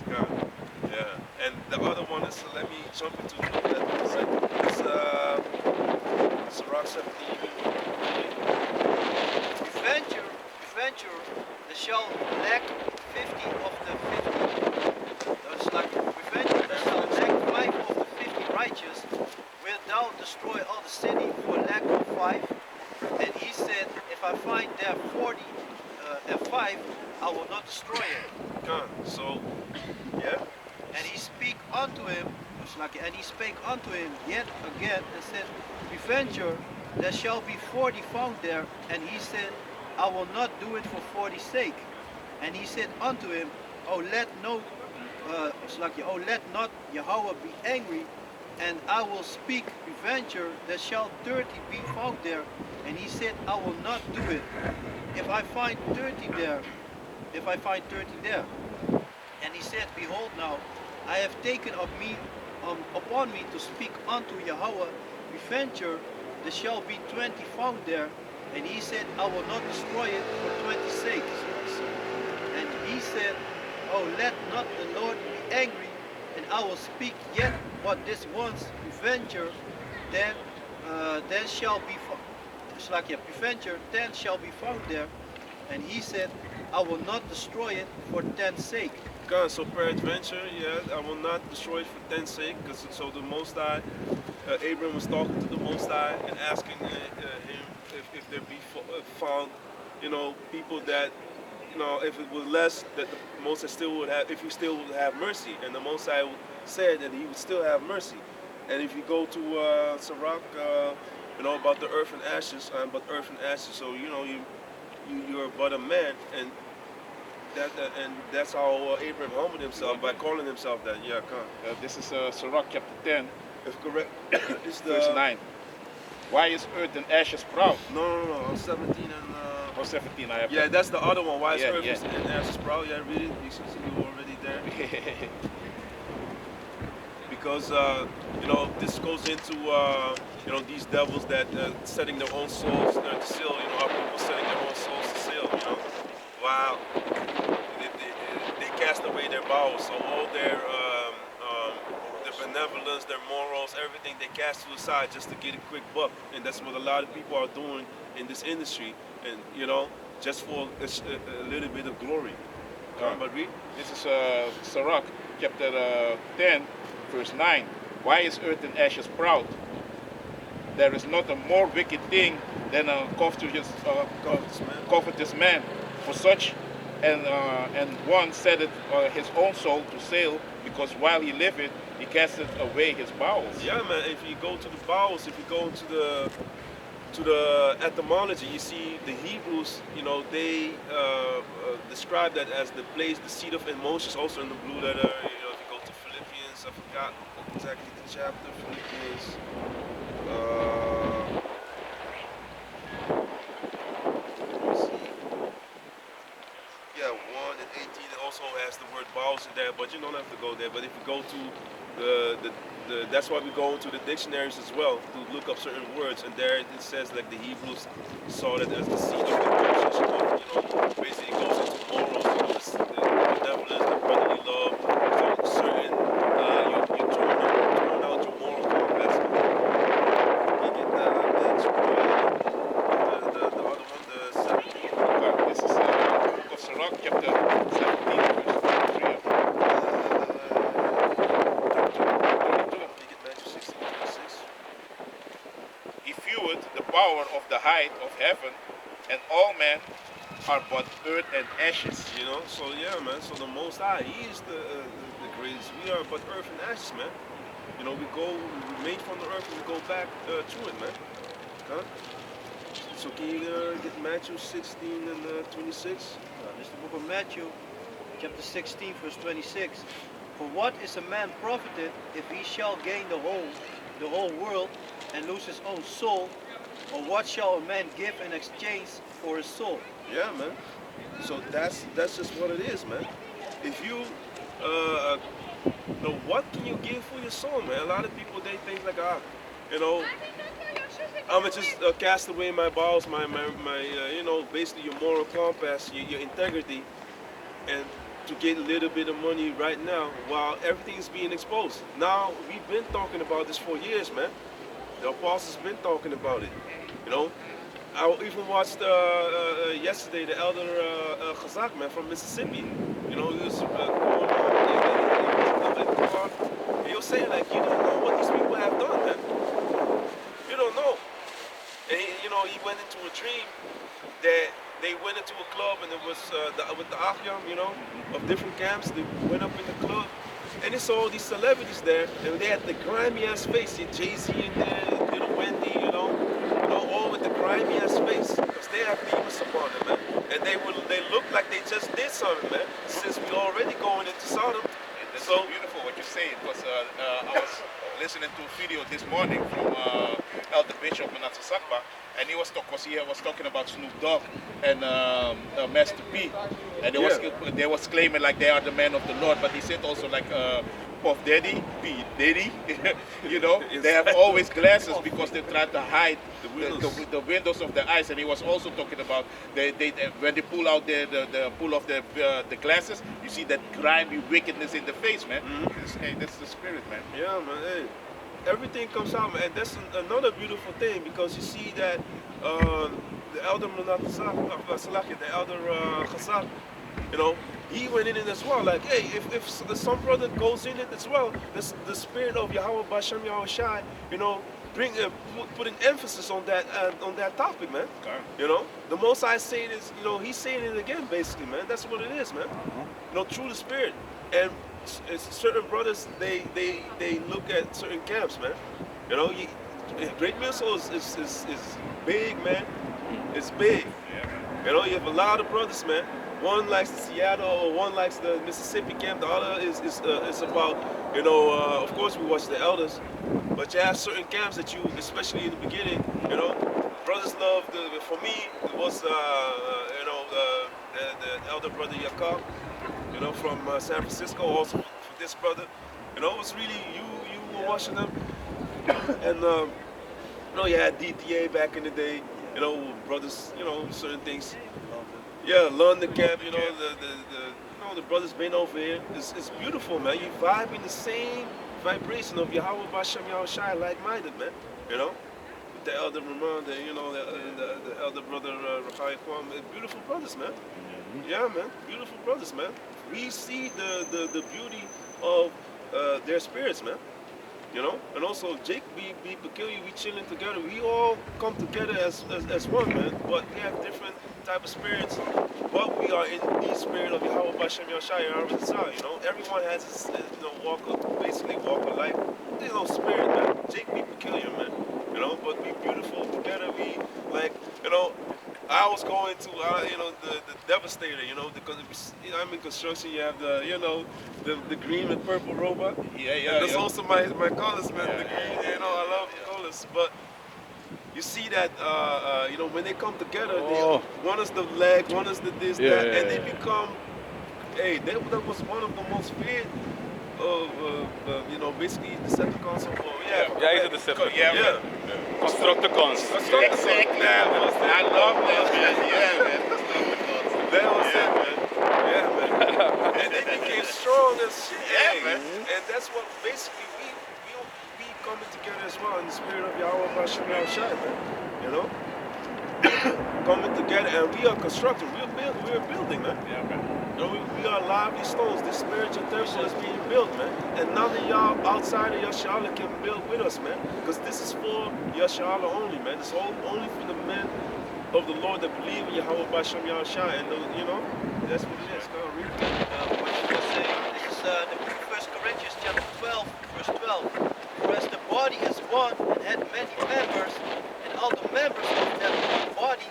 God. Yeah. And the other one is, let me jump into that for a second. It's Rock 17. Peradventure, there shall lack 50 of the 50. That's like, peradventure, there shall lack 5 of the 50 righteous. Wilt thou destroy all the city for lack of 5? And he said, if I find there 40 and 5, I will not destroy it. God. So, yeah. And he spake unto him, and he spake unto him yet again, and said, peradventure, there shall be 40 found there. And he said, I will not do it for 40's sake. And he said unto him, oh let not Yahweh be angry, and I will speak peradventure, there shall 30 be found there. And he said, I will not do it. If I find 30 there. And he said, behold, now I have taken upon me to speak unto Yahweh, peradventure, there shall be 20 found there. And he said, I will not destroy it for 20's sake. And he said, oh, let not the Lord be angry, and I will speak yet but this once, peradventure, then shall be peradventure, 10 shall be found there. And he said, I will not destroy it for 10's sake. God, so peradventure, yeah, I will not destroy it for 10's sake, because so the Most High, Abram was talking to the Most High and asking him if there be found, you know, people that, you know, if it was less, that the Most High still would have, if he still would have mercy, and the Most High said that he would still have mercy. And if you go to Sirach, you know, about the earth and ashes, so you know, you're but a man, and that's how Abraham humbled himself by calling himself that. Yeah, come. This is Sirach chapter 10, If correct, it's the verse 9. Why is earth and ashes proud? No, 17 and. Or 17, I have. Yeah, that's the other one. Why is Yeah, earth yeah. and ashes proud? Yeah, read it. You see, you were already there. Because you know, this goes into you know, these devils that setting their own souls to seal. You know, our people setting their own souls to seal. You know, wow. They cast away their bowels, so all their benevolence, their morals, everything they cast to the side just to get a quick buck. And that's what a lot of people are doing in this industry. And just for a little bit of glory. But read. This is Sirach, chapter 10, verse 9. Why is earth and ashes proud? There is not a more wicked thing than a covetous man. For such and one setteth his own soul to sale, because while he liveth, he casteth away his bowels. Yeah, man. If you go to the bowels, if you go to the etymology, you see the Hebrews, they describe that as the place, the seat of emotions, also in the blue letter. If you go to Philippians, I forgot exactly the chapter, Philippians. Let me see. Yeah, 1 and 18 also has the word bowels in there, but you don't have to go there. But if you go to that's why we go into the dictionaries as well to look up certain words, and there it says like the Hebrews saw that as the seat of the emotions. Basically it goes into morals, the benevolence, the brotherly love, so certain you turn out your moral compass. You get the other one, the 17. This is the book of Sirach, chapter 17, verse 3. He vieweth the power of the height of heaven, and all men are but earth and ashes. So yeah, man. So the Most High, He is the greatest. We are but earth and ashes, man. We made from the earth and we go back to it, man. Huh? So can you get Matthew 16 and 26? This is the book of Matthew, chapter 16, verse 26. For what is a man profited if he shall gain the whole world and lose his own soul? Or what shall a man give in exchange for his soul? Yeah, man. So that's just what it is, man. If you what can you give for your soul, man? A lot of people, they think like, I'm gonna just cast away my bowels, my basically your moral compass, your integrity, and to get a little bit of money right now while everything is being exposed. Now, we've been talking about this for years, man. The apostles been talking about it. I even watched yesterday the elder Chazak, man, from Mississippi. He was going on in the car. He was saying like, you don't know what these people have done, man. You don't know. And he went into a dream that they went into a club, and it was with the Achyam, of different camps. They went up in the club, and they saw all these celebrities there, and they had the grimy ass face. Jay-Z in there, Little Wendy, all with the grimy ass face, because they have demons upon them, man. And they look like they just did something, man. Since we already going into Sodom. That's so beautiful what you say, because I was listening to a video this morning from Elder Bishop Manasseh Sakba, and he was talking about Snoop Dogg and Master P, and they was claiming like they are the men of the Lord, but he said also like Puff Daddy, P Daddy, they have always glasses because they try to hide the windows of their eyes. And he was also talking about when they pull out pull off the glasses, you see that grimy wickedness in the face, man. Hey, that's the spirit, man. Yeah, man. Hey, everything comes out, man. And that's another beautiful thing, because you see that the elder the elder Chazak, he went in it as well. Like, hey, if some brother goes in it as well, the spirit of Yahweh Bashem Yahweh Shai, put an emphasis on that topic, man. Okay. The Most High saying is, he's saying it again, basically, man. That's what it is, man. Through the spirit. And certain brothers, they look at certain camps, man. Great Missile is big, man. It's big. Yeah. You have a lot of brothers, man. One likes the Seattle, or one likes the Mississippi camp. The other is about, of course we watch the elders, but you have certain camps that you, especially in the beginning, brothers love. For me, it was, the elder brother Yakov, from San Francisco. Also for this brother, it was really you were watching them, and you had DTA back in the day. Brothers, certain things. Yeah, London camp, the brothers been over here. It's beautiful, man. You vibe in the same vibration of Yahweh Bashem Yahushai, like-minded, man. You know, the elder Ramon, the elder brother Rachai Kwam, beautiful brothers, man. Yeah, man, beautiful brothers, man. We see the beauty of their spirits, man. You know, and also Jake be peculiar. We chilling together. We all come together as one, man. But we have different type of spirits. But we are in the spirit of Yahweh Bashem Yashai and you know, everyone has his basically walk of life. Spirit, man. Jake be peculiar, man. You know, but we beautiful together. We like, you know. I was going to, the Devastator, you know, because I'm in construction. You have the green and purple robot. Yeah. And that's yeah. also my colors, man. Yeah. The green, you know, I love the colors. But you see that, when they come together, one is the leg, one is the this, that, and they become. Hey, that was one of the most feared of, basically the Decepticons. Yeah, he's a Decepticon. Yeah. Constructicons. Exactly. I love that, man. Yeah, man. Constructicons. That was it, man. Yeah, man. And they became strong as shit. Yeah, man. And that's what basically we coming together as well in the spirit of Yahweh Bashem Yahushai, man. You know? Coming together, and we are constructing. We're building, man. Yeah, man. You know, we are lively stones. This spiritual temple is being built, man. And none of y'all outside of Yashala can build with us, man. Because this is for Yashala only, man. It's only for the men of the Lord that believe in Yahweh Bashem Yahushai. And, that's what it is. Go read it. What you were saying, this is the book of 1 Corinthians chapter 12, verse 12. For as the body is one and had many members, and all the members of that one body,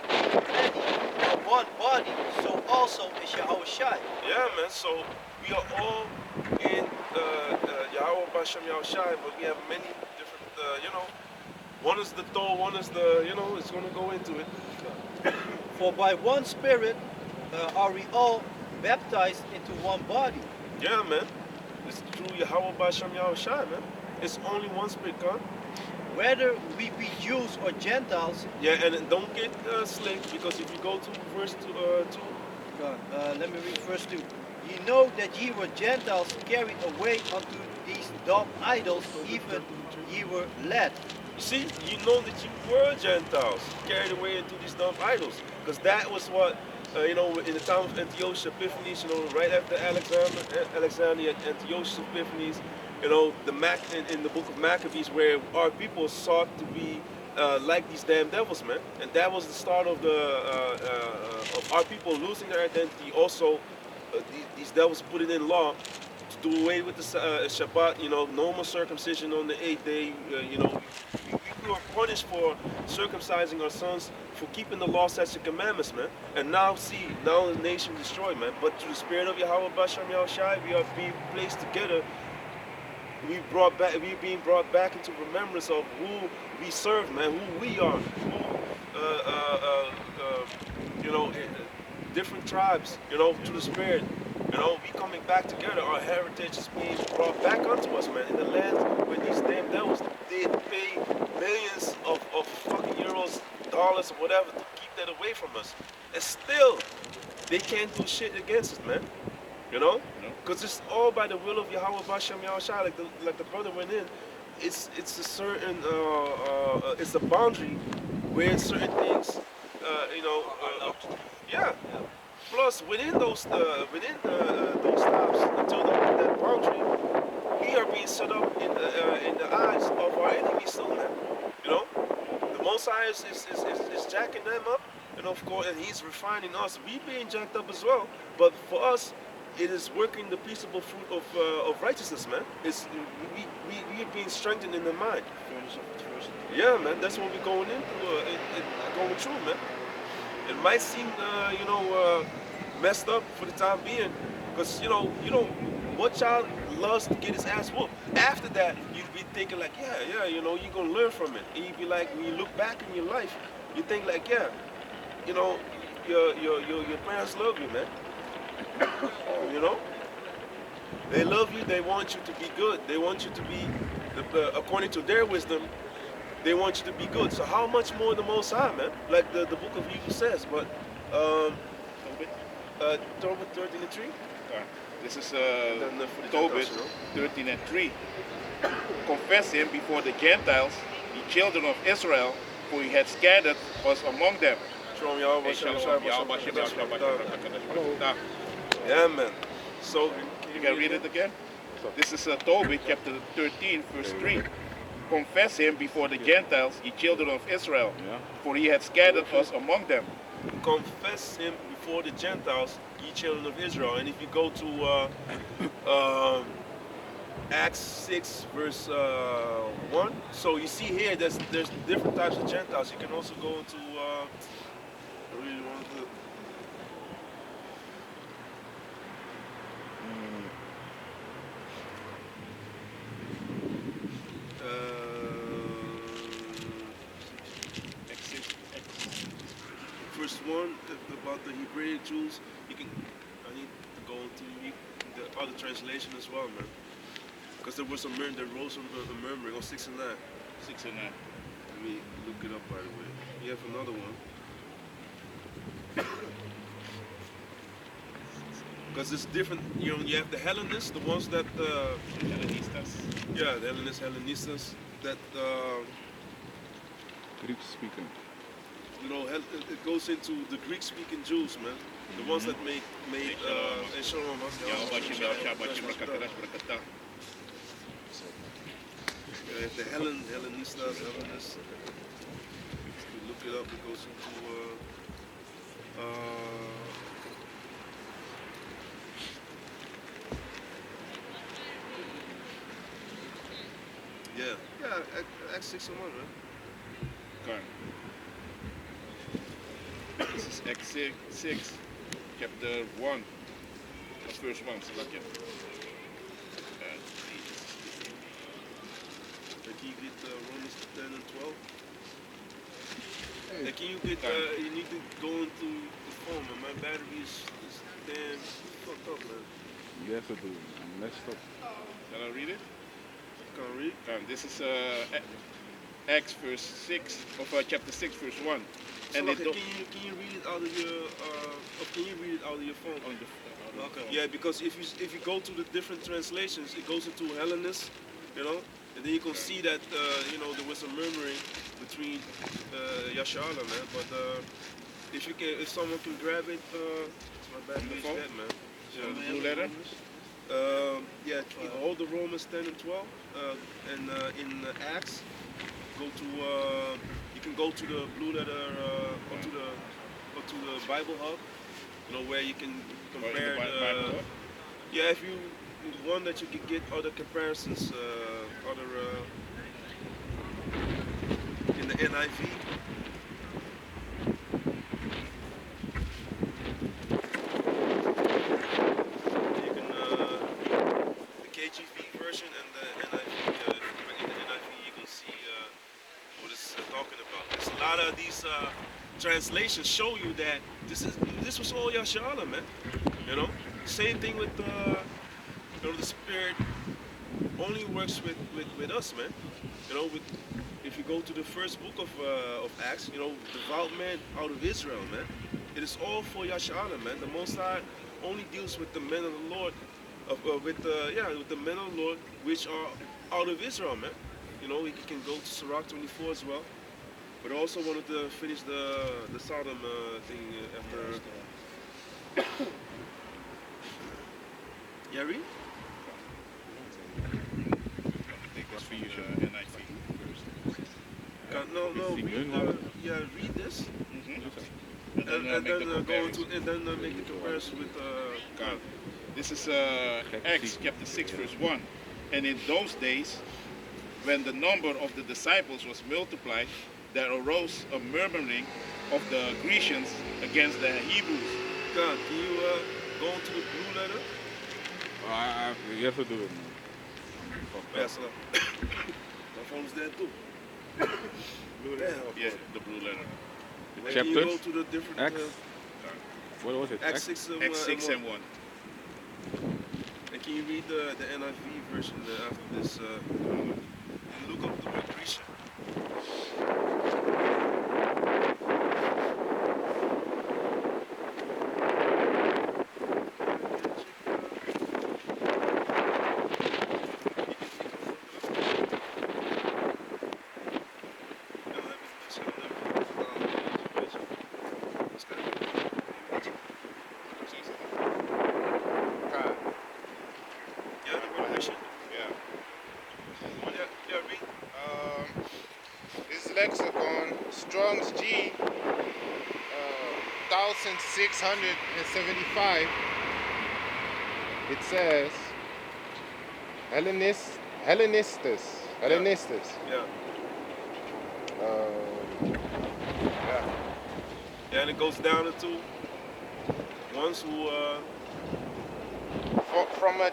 many, are one body, so also is Yahushai. Yeah, man. So we are all in Yahweh Bashem Yahushai, but we have many different, one is the Thor, one is the, it's going to go into it. For by one Spirit are we all baptized into one body. Yeah, man. It's through Yahweh Bashem Yahushai, man. It's only one spirit, God. Whether we be Jews or Gentiles. Yeah, and don't get slick, because if you go to verse 2, Let me read verse 2. Ye know that ye were Gentiles carried away unto these dumb idols, even ye were led. you see, you know that you were Gentiles, carried away into these dumb idols. Because that was what, in the time of Antiochus Epiphanes, right after Alexander and Antiochus Epiphanes, in the book of Maccabees, where our people sought to be like these damn devils, man. And that was the start of of our people losing their identity. Also, these devils put it in law to do away with the Shabbat, no more circumcision on the 8th day. We were punished for circumcising our sons, for keeping the law, statutes, and commandments, man. And now the nation destroyed, man. But through the spirit of Yahweh Bashem Yahushai, we are being placed together. We're being brought back into remembrance of who we serve, man, who we are, different tribes, through the Spirit, we coming back together. Our heritage is being brought back onto us, man, in the land where these damn devils did pay millions of fucking euros, dollars, or whatever to keep that away from us. And still, they can't do shit against us, man. Because it's all by the will of Yahweh Bashem Yahushai, like the brother went in. It's a certain it's a boundary where certain things yeah. Plus within those stops, until that boundary, we are being set up in the eyes of our enemies still, man. The Most High is jacking them up, and of course, and He's refining us. We being jacked up as well, but for us, it is working the peaceable fruit of righteousness, man. We are being strengthened in the mind. Yeah, man. That's what we're going into. Going through, man. It might seem, messed up for the time being, because what child loves to get his ass whooped. After that, you'd be thinking like, you're gonna learn from it. And you'd be like, when you look back in your life, you think like, your parents love you, man. They love you. They want you to be good. They want you to be, according to their wisdom, they want you to be good. So how much more the Most High, man? Like the book of Hebrews says. But Tobit 13:3. This is then for the Tobit Gentiles, 13 and 3. Confess him before the Gentiles, the children of Israel, for he had scattered us among them. Shalom, y'all. Hey, shalom. Yahweh Shem, Yahweh Shem, Barakatah. Yeah, man. So, You can read it again? This is Tobit chapter 13, verse 3. Confess him before the Gentiles, ye children of Israel, for he had scattered us among them. confess him before the Gentiles, ye children of Israel. And if you go to Acts 6, verse 1, so you see here there's different types of Gentiles. You can also go into I really want to. First one about the Hebraic Jews, I need to go into the other translation as well, man. Because there was there rose some murmuring on 6 and 9. 6 and 9. Let me look it up, by the way. You have another one. Because it's different, you have the Hellenists, the ones that, Hellenistas. yeah, the Hellenistas, that, Greek speaking. it goes into the Greek-speaking Jews, man. The ones that made Shalom. Yahweh Shem, Yahweh Shem, Barakatah, Barakatah. The Hellenistas, Hellenists. If you look it up, it goes into Acts 6 and 1, man. Okay. This is Acts 6, chapter 1, verse 1. Salakia. Can you get Romans 10 and 12? Can you get, you need to go into the phone, man. My battery is damn fucked up, man. Yes, I do. I'm messed up. Shall I read it? Can't read? This is Acts verse 6 of chapter 6 verse 1. So And okay, it can you read it out of your can you read it out of your phone? on the Okay. Yeah, because if you go to the different translations, it goes into Hellenist, and then you can see that there was a murmuring between Yashala, man. But if someone can grab it, my battery is phone? dead, man. the blue letter. Yeah, hold the Romans 10 and 12, and in Acts, go to you can go to the blue letter, go to the Bible Hub, where you can compare Bible Hub? yeah, if you one that you can get other comparisons, in the NIV. KJV version and the NIV. In the NIV, you can see what it's talking about. There's a lot of these translations show you that this was all Yashala, man. Same thing with the Spirit only works with us, man. If you go to the first book of Acts, devout men out of Israel, man. It is all for Yashala, man. The Most High only deals with the men of the Lord. With the men of the Lord, which are out of Israel, man. We can go to Sirach 24 as well. But I also wanted to finish the Sodom thing after. Yeah, read? Take this for you, NIV. No, read this. And then, And make then the go comparison. to and then make the comparison with God. This is Acts chapter 6 verse 1. And in those days, when the number of the disciples was multiplied, there arose a murmuring of the Grecians against the Hebrews. God, can you go into the blue letter? You have to do it, man. Yes, sir. My phone's dead too. Blue letter. Yeah, the blue letter. And can you go Chapters? to the different Acts? What was it? Acts 6 and Acts 6 and 1. And can you read the NIV version after this? Look up the word Grecian. lexicon, Strong's G, 1675. It says Hellenistus. Yeah. Um, Yeah, and it goes down into ones who from a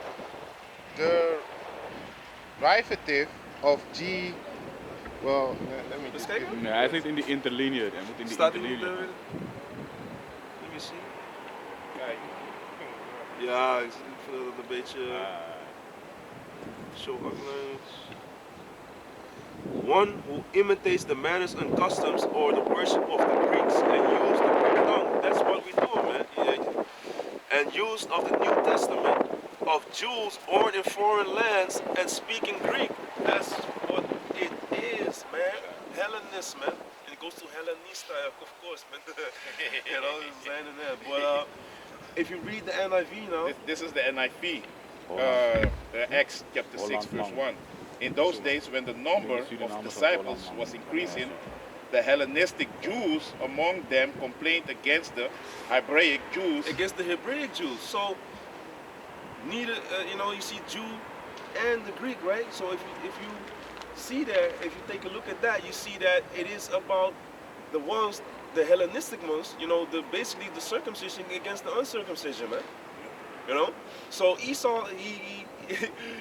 derivative of G. Well, let me just. Mistaken? give- Nee, hij zit in die interlinear. Hij moet in die staat in interlinear. de... Let me see. Ja, ik vind dat het een beetje... show outlines. One who imitates the manners and customs or the worship of the Greeks and use the Greek tongue. That's what we do, man. Yeah. And use of the New Testament of Jews born in foreign lands and speaking Greek. That's what it is, man. Hellenist, man. And it goes to Hellenista, of course, man. You know, it's saying in there. But if you read the NIV now, This is the NIV, Acts chapter 6, verse 1. In those days, when the number of disciples was increasing, the Hellenistic Jews among them complained against the Hebraic Jews. against the Hebraic Jews. So neither, you see Jew and the Greek, right? So if you see that, if you take a look at that, you see that it is about the ones, the Hellenistic ones, basically the circumcision against the uncircumcision, man. So Esau,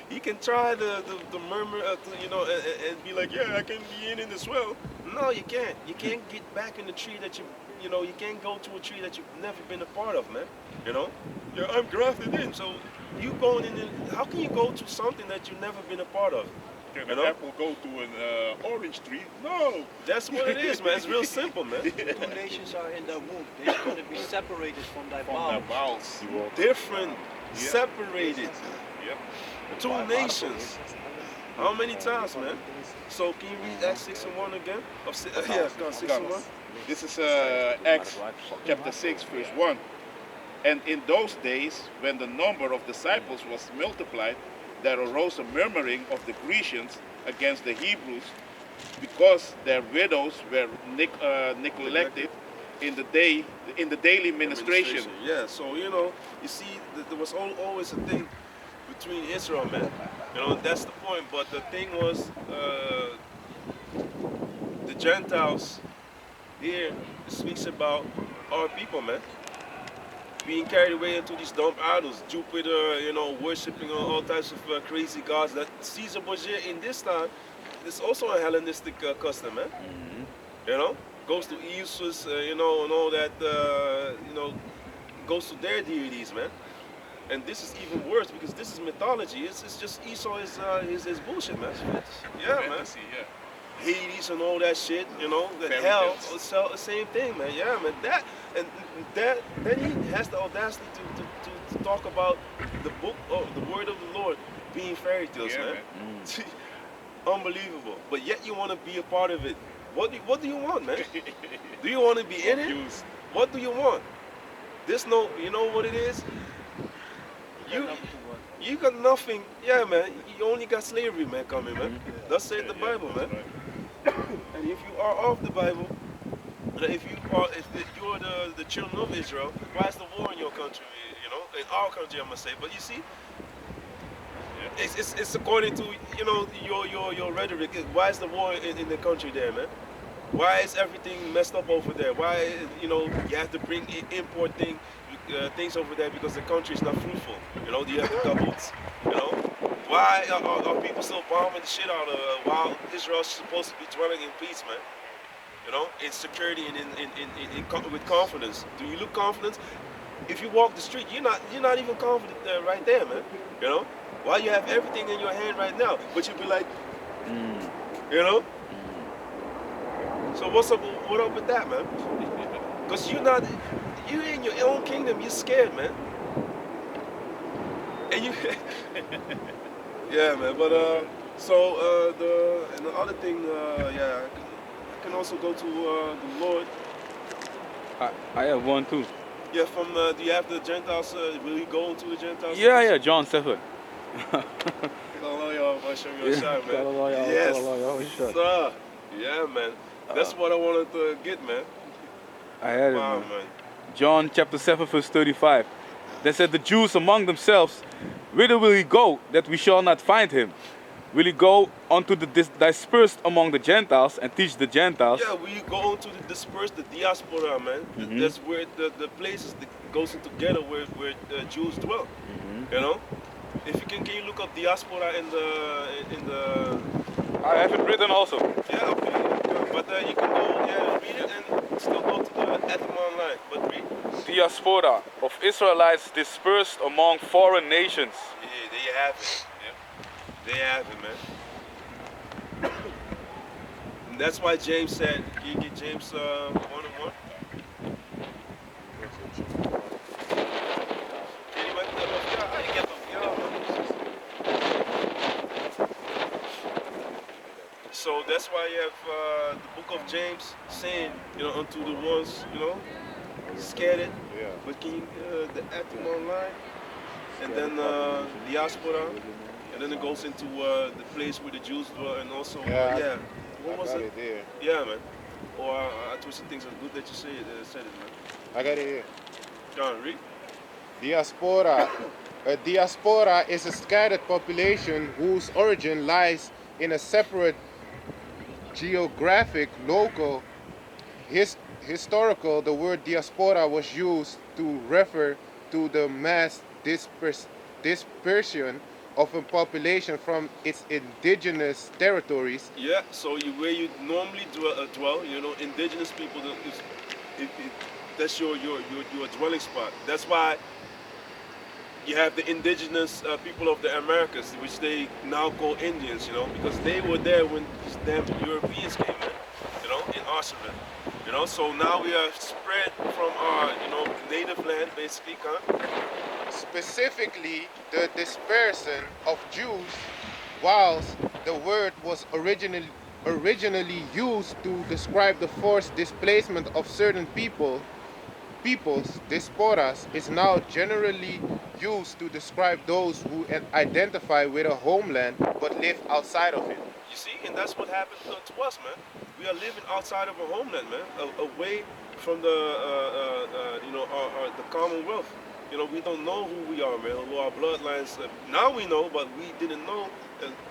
he can try to murmur, and be like, yeah, I can be in it as well. No, you can't. You can't get back in the tree that you can't go to a tree that you've never been a part of, man. Yeah, I'm grafted in. So you going in, how can you go to something that you've never been a part of? Can an apple go to an orange tree? No. That's what it is, man. It's real simple, man. Two nations are in their womb. They're going to be separated from thy From the bowels. bowels. Different, separated. Yep. Two nations. How many times, man? So can you read Acts 6 and 1 again? Yeah, go on, 6 and 1. This is Acts chapter 6, verse 1. And in those days, when the number of disciples was multiplied, there arose a murmuring of the Grecians against the Hebrews, because their widows were neglected in the daily ministration. Yeah, so you see, there was always a thing between Israel, man. That's the point. But the thing was, the Gentiles here speaks about our people, man. Being carried away into these dumb idols, Jupiter, worshiping all types of crazy gods. That Caesar Borgia in this time is also a Hellenistic custom, man. Goes to Esus, and all that, goes to their deities, man. And this is even worse because this is mythology. It's just Esau is bullshit, man. Yeah, man. Fantasy, yeah. Hades and all that shit, that Fairy hell, tales. it's the same thing, man. Yeah, man. Then he has the audacity to talk about the book of the word of the Lord being fairy tales, Yeah, man. Unbelievable. But yet you want to be a part of it. What do you want, man? Do you want to be in it? Confused. What do you want? There's no, you know what it is? You got nothing. Yeah, man. You only got slavery, man, coming, man. That's said the Bible, man. And if you are of the Bible, if you're the children of Israel, why is the war in your country? In our country, I must say. But you see, it's according to your rhetoric. Why is the war in the country there, man? Why is everything messed up over there? Why you have to bring import things over there because the country is not fruitful? You have the cupboards. Why are people still bombing the shit out of while Israel's supposed to be dwelling in peace, man? In security and with confidence. Do you look confident? If you walk the street, you're not even confident right there, man. Why you have everything in your hand right now, but you be like, So what up with that, man? Because you're in your own kingdom, you're scared, man. And you, yeah, man. But the other thing, I can also go to the Lord. I have one too. Yeah, do you have the Gentiles? Will you go into the Gentiles? Yeah, John 7. I'll show you a shot, man. Yes, sir. Yeah, man. That's what I wanted to get, man. I had it, Wow, man. man. John chapter 7, verse 35. Then said the Jews among themselves, whither will he go, that we shall not find him? Will he go unto the dispersed among the Gentiles and teach the Gentiles? Yeah, we go to the dispersed, the diaspora, man. That's where the places that goes together where Jews dwell. You know, if you can you look up diaspora in the I have it written also. yeah, okay. But you can go read it and still go to the Ethem online. But read. Diaspora of Israelites dispersed among foreign nations. Yeah, there you have it. Yeah. There you have it, man. And that's why James said, can you get James 1:1? So that's why you have the book of James saying, unto the ones, scattered, but can you, the Ethem online, and then diaspora, and then it goes into the place where the Jews dwell, and also, what was it? There. Yeah, man. Or I twisted things. It's good that you said it, man. I got it here. John, read. Diaspora. A diaspora is a scattered population whose origin lies in a separate geographic, local, historical. The word diaspora was used to refer to the mass dispersion of a population from its indigenous territories. Yeah, so where you normally dwell, indigenous people, that's your dwelling spot. That's why you have the indigenous people of the Americas, which they now call Indians, because they were there when damn Europeans came in Arsenal. So now we are spread from our, native land, basically, Specifically, the dispersion of Jews, whilst the word was originally used to describe the forced displacement of certain peoples, diasporas, is now generally used to describe those who identify with a homeland but live outside of it. You see, and that's what happened to us, man. We are living outside of our homeland, man, away from the, the Commonwealth. We don't know who we are, man, who our bloodlines. Now we know, but we didn't know.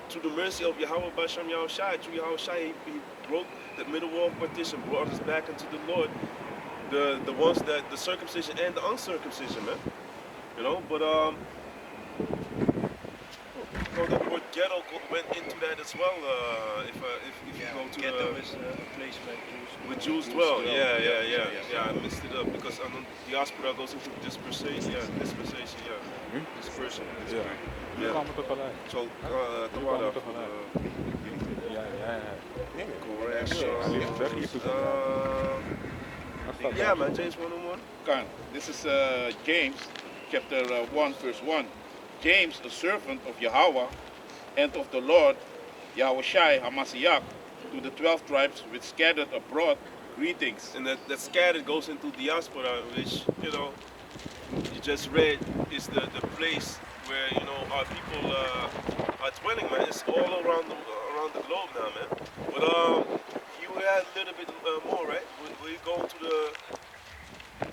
Through the mercy of Yahweh Basham Yahushai, through Yahushai, he broke the middle wall of partition, brought us back into the Lord. The ones that the circumcision and the uncircumcision, man. But the word ghetto went into that as well. If you go to Ghetto is a place where Jews dwell. Yeah. I mixed it up because diaspora goes into dispensation. Dispensation. Dispersion. We kwamen tegelijk. So, We kwamen tegelijk. correction. Yeah, man, James 1:1. Kan. This is James chapter 1 verse 1. James, a servant of Yahweh and of the Lord, Yahushai HaMashiach, to the 12 tribes which scattered abroad, greetings. And that scattered goes into diaspora, which, you just read is the place where, our people are dwelling, man. It's all around the globe now, man. But you had a little bit more, right? We go to the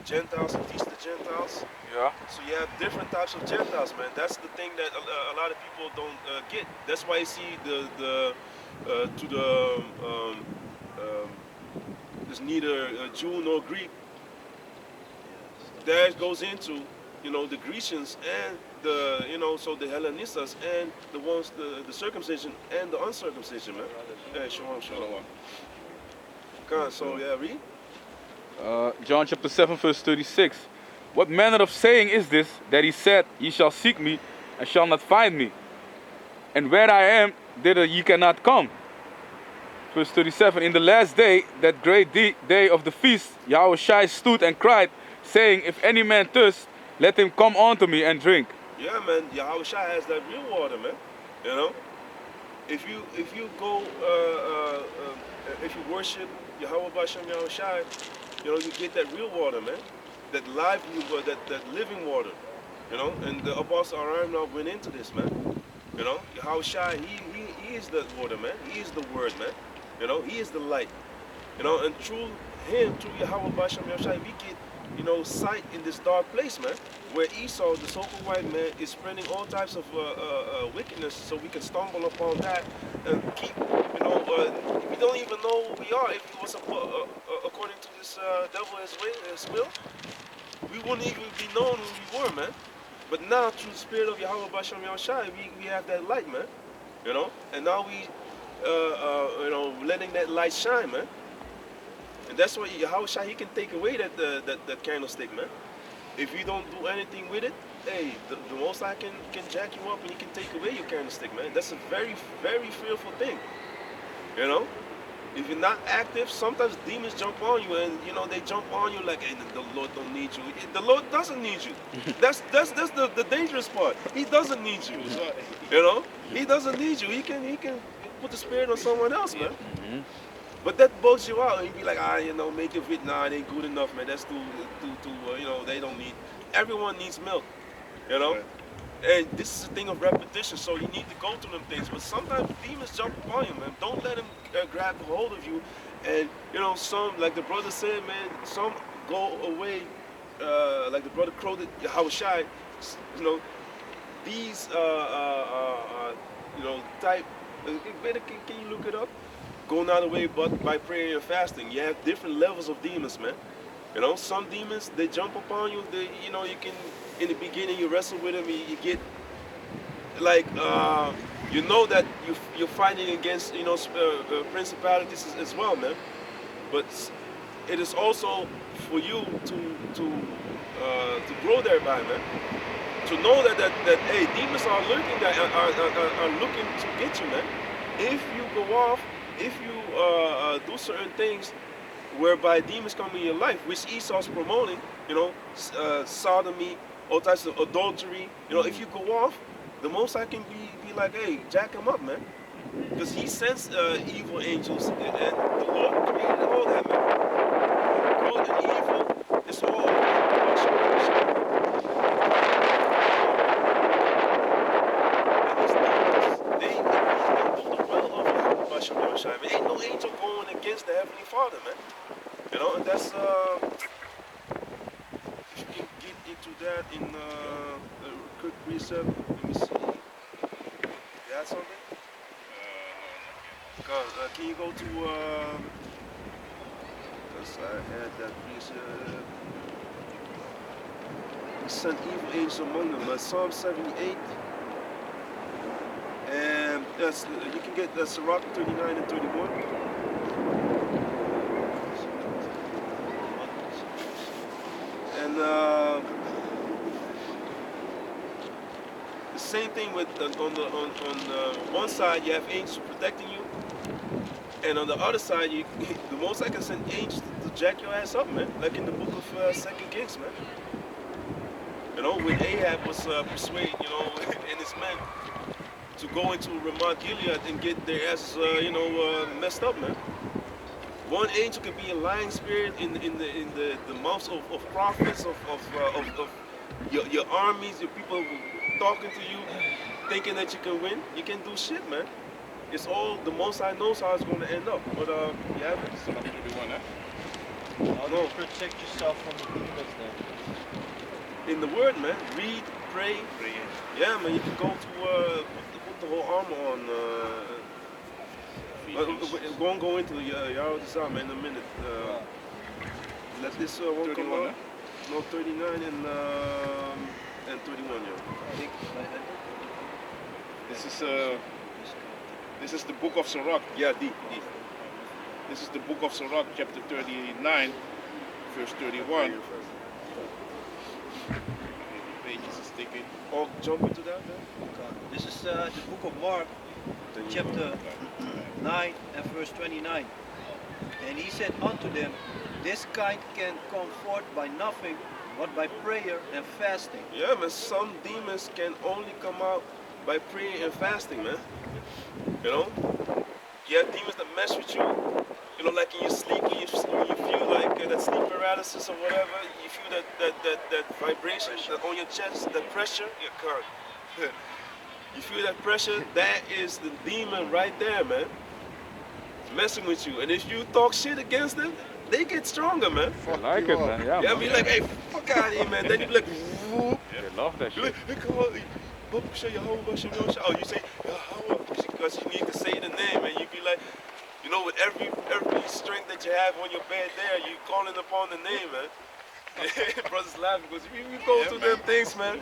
Gentiles and teach the Gentiles. Yeah. So you have different types of Gentiles, man. That's the thing that a lot of people don't get. That's why you see there's neither Jew nor Greek. That goes into, the Grecians and so the Hellenistas and the ones, the circumcision and the uncircumcision, man. Yeah, shalom. Okay, so yeah, read. John chapter 7, verse 36. What manner of saying is this, that he said, ye shall seek me, and shall not find me? And where I am, thither ye cannot come. Verse 37. In the last day, that great day of the feast, Yahushai stood and cried, saying, if any man thirst, let him come unto me and drink. Yeah, man, Yahushai has that real water, man. If you go, if you worship Yahweh Basham Yahushai, you get that real water, man. That live, that living water, And the Apostle Aram now went into this, man. Yahushai, he is that water, man. He is the word, man. He is the light. You know, and through him, through Yahweh Basham Yahshai, we get, you know, sight in this dark place, man, where Esau, the so-called white man, is spreading all types of wickedness, so we can stumble upon that and keep, you know, we don't even know who we are. If it was according to this devil his will, we wouldn't even be known who we were, man. But now, through the spirit of Yahweh Basham Yahshai, we have that light, man, you know, and now we, you know, letting that light shine, man. And that's why Yahweh Shai, he can take away that candlestick, man. If you don't do anything with it, hey, the Most High can jack you up and he can take away your candlestick, man. That's a very, very fearful thing, you know. If you're not active, sometimes demons jump on you, and you know they jump on you like, hey, the Lord don't need you. The Lord doesn't need you. That's the dangerous part. He doesn't need you. You know, he doesn't need you. He can put the spirit on someone else, man. But that bugs you out, and you be like, you know, make it fit. Nah, it ain't good enough, man. That's too you know, they don't need. Everyone needs milk, you know. And this is a thing of repetition, so you need to go through them things. But sometimes demons jump upon you, man. Don't let them grab hold of you. And you know, some, like the brother said, man, some go away. Like the brother quoted Yahweh Shai, you know, these you know, type. Can you look it up? Going out of the way, but by prayer and fasting, you have different levels of demons, man. You know, some demons, they jump upon you. They, you know, you can, in the beginning, you wrestle with them. You get like, you know that you're fighting against, you know, principalities as well, man. But it is also for you to grow thereby, man. To know that hey, demons are lurking, that are looking to get you, man. If you go off. If you do certain things whereby demons come in your life, which Esau's promoting, you know, sodomy, all types of adultery, you know, if you go off, the Most High can be like, hey, jack him up, man. Because he sends evil angels, and the Lord created all that, man. Good and evil, it's all. Ain't no angel going against the Heavenly Father, man. You know, and that's if you can get into that in a quick precept. Let me see. You had something? Can you go to because I had that precept. He sent evil angels among them. Psalm 78. And you can get Sirach 39 and 31. And the same thing with on one side you have angels protecting you, and on the other side the Most High can send angels to jack your ass up, man. Like in the book of 2 Kings, man. You know, when Ahab was persuaded, you know, and his men to go into Ramoth Gilead and get their asses, you know, messed up, man. One angel can be a lying spirit in the mouths of prophets, of your armies, your people talking to you, thinking that you can win. You can do shit, man. It's all the Most High knows how it's going to end up. But you have it. It's not to be one, How do you protect yourself from the demons then? In the Word, man. Read, pray. Yeah, man. You can go to put the whole armor on. Go into Yahweh Design, man, in a minute. Let this one come out. No, 39 and 31, yeah. This is the book of Sirach. Yeah, deep. This is the book of Sirach, chapter 39, verse 31. Pages is taken. Oh, jump into that, man. This is the book of Mark, chapter 9 and verse 29. And he said unto them, this kind can come forth by nothing but by prayer and fasting. Yeah, man, some demons can only come out by praying and fasting, man. You know? You have demons that mess with you. You know, like in your sleep, when you feel like that sleep paralysis or whatever, you feel that vibration on your chest, that pressure, your current. You feel that pressure, that is the demon right there, man. messing with you. And if you talk shit against them, they get stronger, man. I like it, man. Yeah, Yeah, man. be like, hey, fuck out of here, man. Then you be like, whoop. They love that You shit. like, oh, you say Yahweh because you need to say the name, and you be like, you know, with every strength that you have on your bed there, you calling upon the name, man. Brothers laughing because we go through them things, man.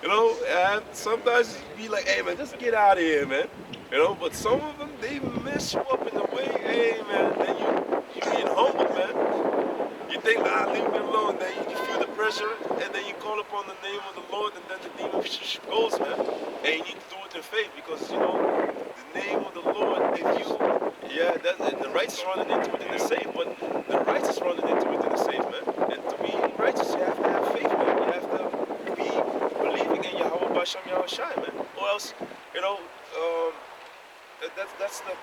You know, and sometimes you be like, hey, man, just get out of here, man. You know, but some of them, they mess you up in a way, hey, man, then you get humble, man. You think, leave me alone. Then you feel the pressure, and then you call upon the name of the Lord, and then the demon goes, man. And you need to do it in faith because, you know, the name of the Lord, the righteous running into it and they're safe, but the righteous running into it and they're safe, man. And to be righteous, you have to have faith, man. You have to be believing in Yahweh Basham Yahushai, man. Or else, you know, that's that.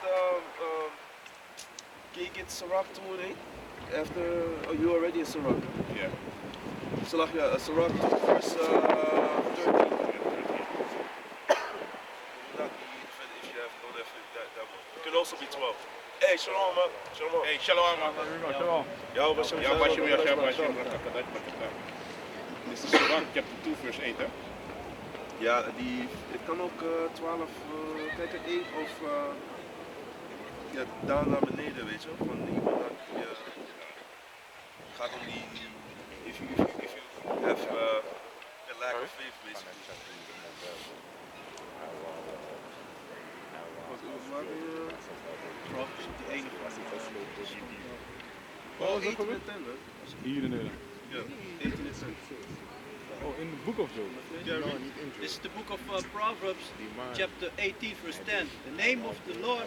Can you get Sirach 2:8? After, you already in Sirach. Yeah. Sirach 2, verse 13. Not if you have, don't have that one. It can also be 12. Hey, shalom, man. Shalom. Hey, shalom. Shalom. Yahweh Bashem, This is Sirach chapter 2 verse 8, hè? Ja, het kan ook 12, kijk het 1 of daar naar beneden, weet je wel. Van iemand dat gaat om die, if you have a lack of faith, basically. Wat was dat gebeurd? Hier in Nederland. Ja, 18 en 10. Oh, in the book of Job. This is the book of Proverbs, chapter 18, verse 10. The name of the Lord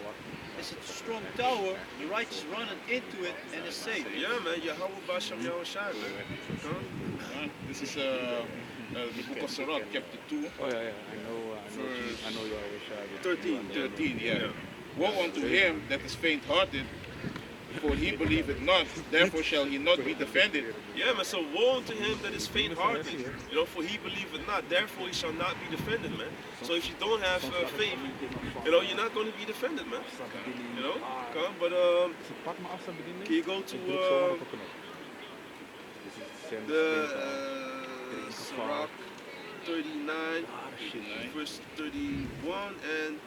is a strong tower, the righteous run into it and is safe. Yeah, man, Yahweh Basham Yahushai, man. This is the book of Sirach chapter 2. Oh yeah, I know you always share. 13, yeah. Woe unto him that is faint-hearted, for he believeth not, therefore shall he not be defended. Yeah, man, so woe unto him that is faint-hearted, you know, for he believeth not, therefore he shall not be defended, man. So if you don't have faith, you know, you're not going to be defended, man. You know, come, but can you go to the Sirach 39, verse 31, and let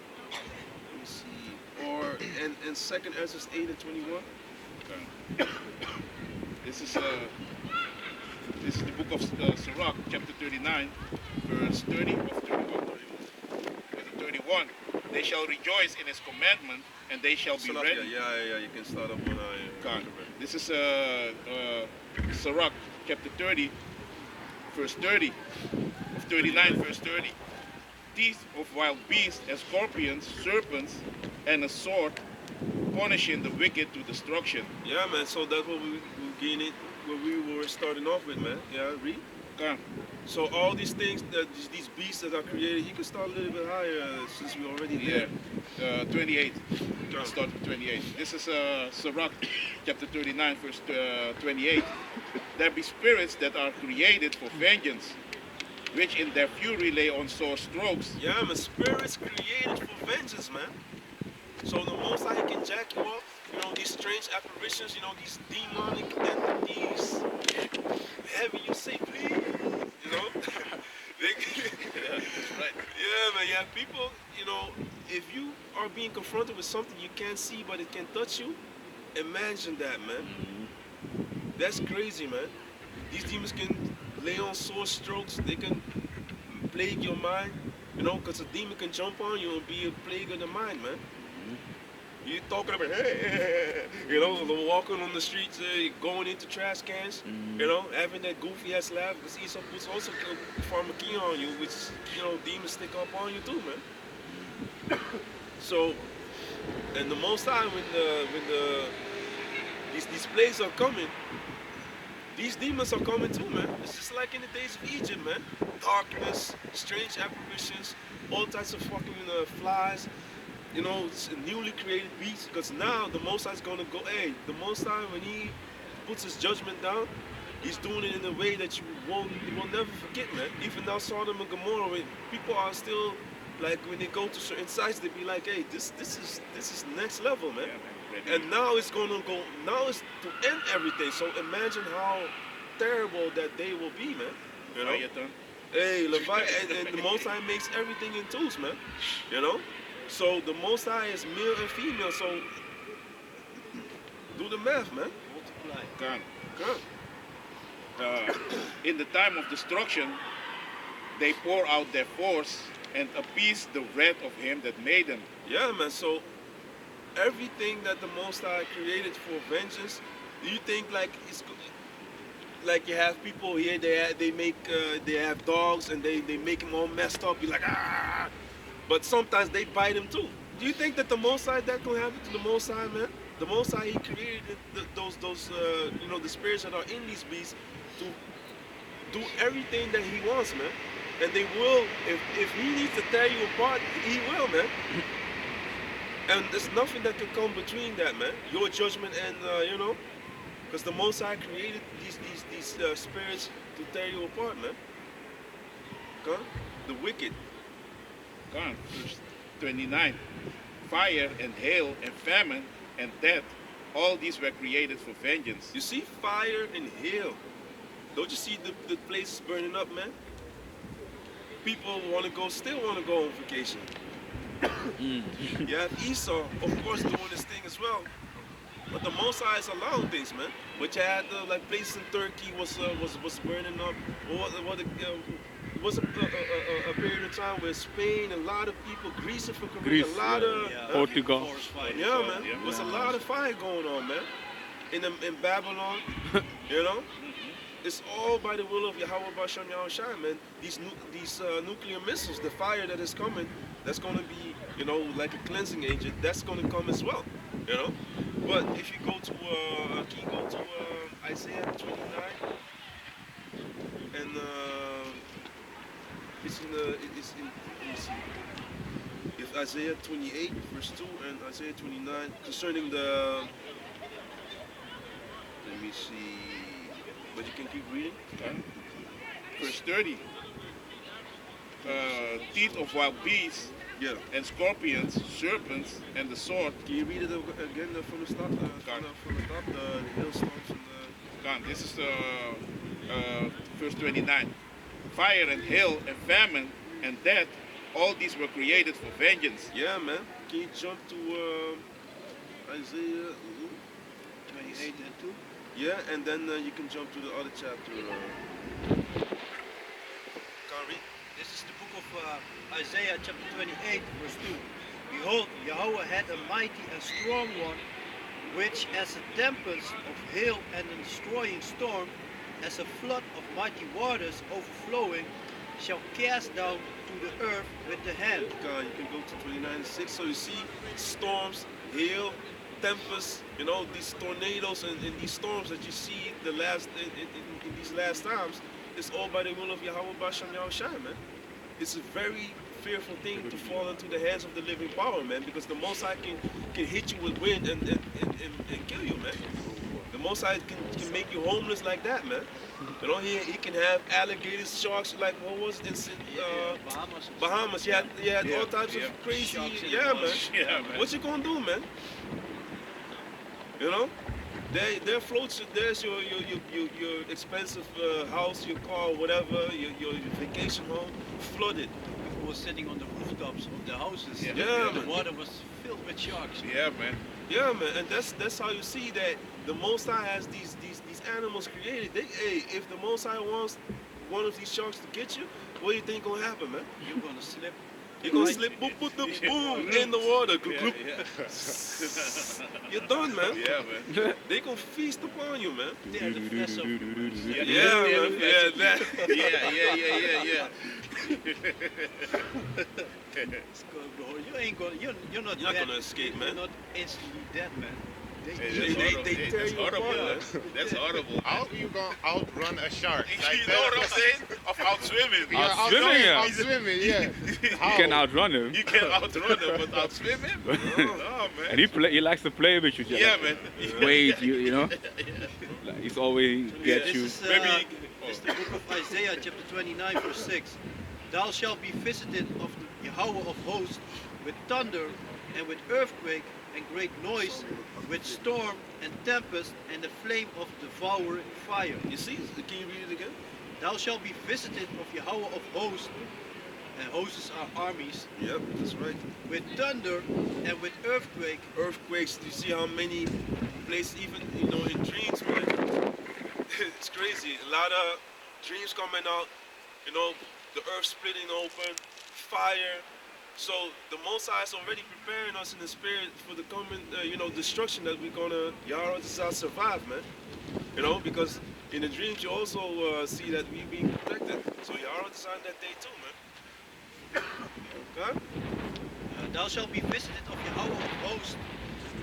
me see, or and second Ezra 8 and 21. This is the book of Sirach, chapter 39, verse 30 of 31. They shall rejoice in his commandment, and they shall be ready. Yeah, you can start up when I. This is Sirach, chapter 30, verse 30 of 39, verse 30. Teeth of wild beasts and scorpions, serpents, and a sword, punishing the wicked to destruction. Yeah, man. So that's what we gain it. What we were starting off with, man. Yeah, read. Okay. So all these things, these beasts that are created, he could start a little bit higher since we already there. 28. Let's start with 28. This is Sirach, chapter 39, verse 28. There be spirits that are created for vengeance, which in their fury lay on sore strokes. Yeah, man. Spirits created for vengeance, man. So the most I can jack you up, you know, these strange apparitions, you know, these demonic entities. Heavy, you say, please, you know. That's right. Yeah, man. Yeah, people, you know, if you are being confronted with something you can't see but it can touch you, imagine that, man. That's crazy, man. These demons can lay on sore strokes. They can plague your mind, you know, because a demon can jump on you and be a plague of the mind, man. You're talking about, hey, you know, walking on the streets, going into trash cans, you know, having that goofy ass laugh, because Esau puts also pharmakia on you, which, you know, demons stick up on you too, man. So, and the most time when these plagues are coming, these demons are coming too, man. It's just like in the days of Egypt, man. Darkness, strange apparitions, all types of fucking flies. You know, newly created beasts, because now the Most High is going to go, hey, the Most High, when he puts his judgment down, he's doing it in a way that you will never forget, man. Even now, Sodom and Gomorrah, when people are still, like, when they go to certain sites, they be like, hey, this is next level, man. already. And now it's gonna go. Now it's to end everything. So imagine how terrible that day will be, man. You know. Leviathan. Hey, Leviathan, and the Most High makes everything in twos, man. You know. So the Most High is male and female. So do the math, man. Multiply. Kan. Come. In the time of destruction, they pour out their force and appease the wrath of him that made them. Yeah, man. So everything that the Most High created for vengeance, do you think like it's like you have people here? They have dogs and they make them all messed up. You're like ah, but sometimes they bite them too. Do you think that the Most High that can happen to the Most High, man? The Most High, He created those the spirits that are in these beasts to do everything that He wants, man. And they will, if He needs to tear you apart, He will, man. And there's nothing that can come between that, man. Your judgment and because the Most High created these spirits to tear you apart, man. Okay? The wicked. Kan. Verse 29. Fire and hail and famine and death, all these were created for vengeance. You see fire and hail. Don't you see the places burning up, man? People still want to go on vacation. You have Esau, of course, doing this thing as well. But the Most High is allowing things, man. But you had like places in Turkey was burning up. It was a period of time where Spain, a lot of people, Greece, if I can Greece, a lot of Portugal. yeah, man. Yeah. There was a lot of fire going on, man. In Babylon, you know. It's all by the will of Yahweh Basham Yahushua, man. These nuclear missiles, the fire that is coming, that's going to be, like a cleansing agent. That's going to come as well, you know. But if you go to, can you go to Isaiah 29, and let me see. It's Isaiah 28, verse 2, and Isaiah 29 concerning the. Let me see. But you can keep reading. Kan. Verse 30. Teeth of wild beasts Yeah. and scorpions, serpents, and the sword. Can you read it again from the start? From the top, the hailstorms and the. Kan. This is verse 29. Fire and hail and famine and death, all these were created for vengeance. Yeah, man. Can you jump to Isaiah? 28 and 2. Yeah, and then you can jump to the other chapter. Can't read? This is the book of Isaiah chapter 28 verse 2. Behold, Yahweh had a mighty and strong one, which as a tempest of hail and a destroying storm, as a flood of mighty waters overflowing, shall cast down to the earth with the hand. You can go to 29 and 6. So you see storms, hail, tempests, these tornadoes and these storms that you see in these last times. It's all by the will of Yahweh Basham Yahushua, man. It's a very fearful thing to fall into the hands of the living power, man, because the Most High can hit you with wind and kill you, man. The Most High can make you homeless like that, man. He can have alligators, sharks, like what was it? Bahamas. You had all types of crazy, man. Yeah, man. What you gonna do, man? There floats. There's your expensive house, your car, whatever, your vacation home, flooded. People were sitting on the rooftops of the houses. Yeah. Yeah, The man. water was filled with sharks. Yeah, man. Yeah, man, and that's how you see that the Most High has these animals created. If the Most High wants one of these sharks to get you, what do you think gonna happen, man? You're gonna slip. You're gonna slip, boop, boop, boop, boom, in the water. Gloop, gloop. You're done, man. Yeah, man. They gonna feast upon you, man. They're the flesh of Yeah, Man. Yeah, that. yeah. It's gonna go. You ain't gonna. You're not. You're not dead. gonna escape, man. You're not instantly dead, man. They That's tear you horrible, apart, man. That's horrible. How you gonna outrun a shark? You know what I'm saying? Of outswimming. Yeah, Outswimming, yeah. outswimming, yeah. You can outrun him. You can outrun him, but outswim him? No, And man. he likes to play with you. Yeah, man. Wait, you know. Like, he's always get This you. is, Maybe- this is the book of Isaiah, chapter 29, verse 6. Thou shalt be visited of the Yahweh of hosts with thunder and with earthquake and great noise, with storm and tempest and the flame of devouring fire. You see? Can you read it again? Thou shalt be visited of Yahweh of hosts, and hosts are armies, Yep, that's right. with thunder and with earthquake. Earthquakes. Do you see how many places, even in dreams, man? It's crazy. A lot of dreams coming out. The earth splitting open, fire. So the Most High is already preparing us in the spirit for the coming, destruction that we're gonna survive, man. Because in the dreams you also see that we being protected. So Yahweh designed that day too, man. Okay? Thou shalt be visited of Yahweh of hosts,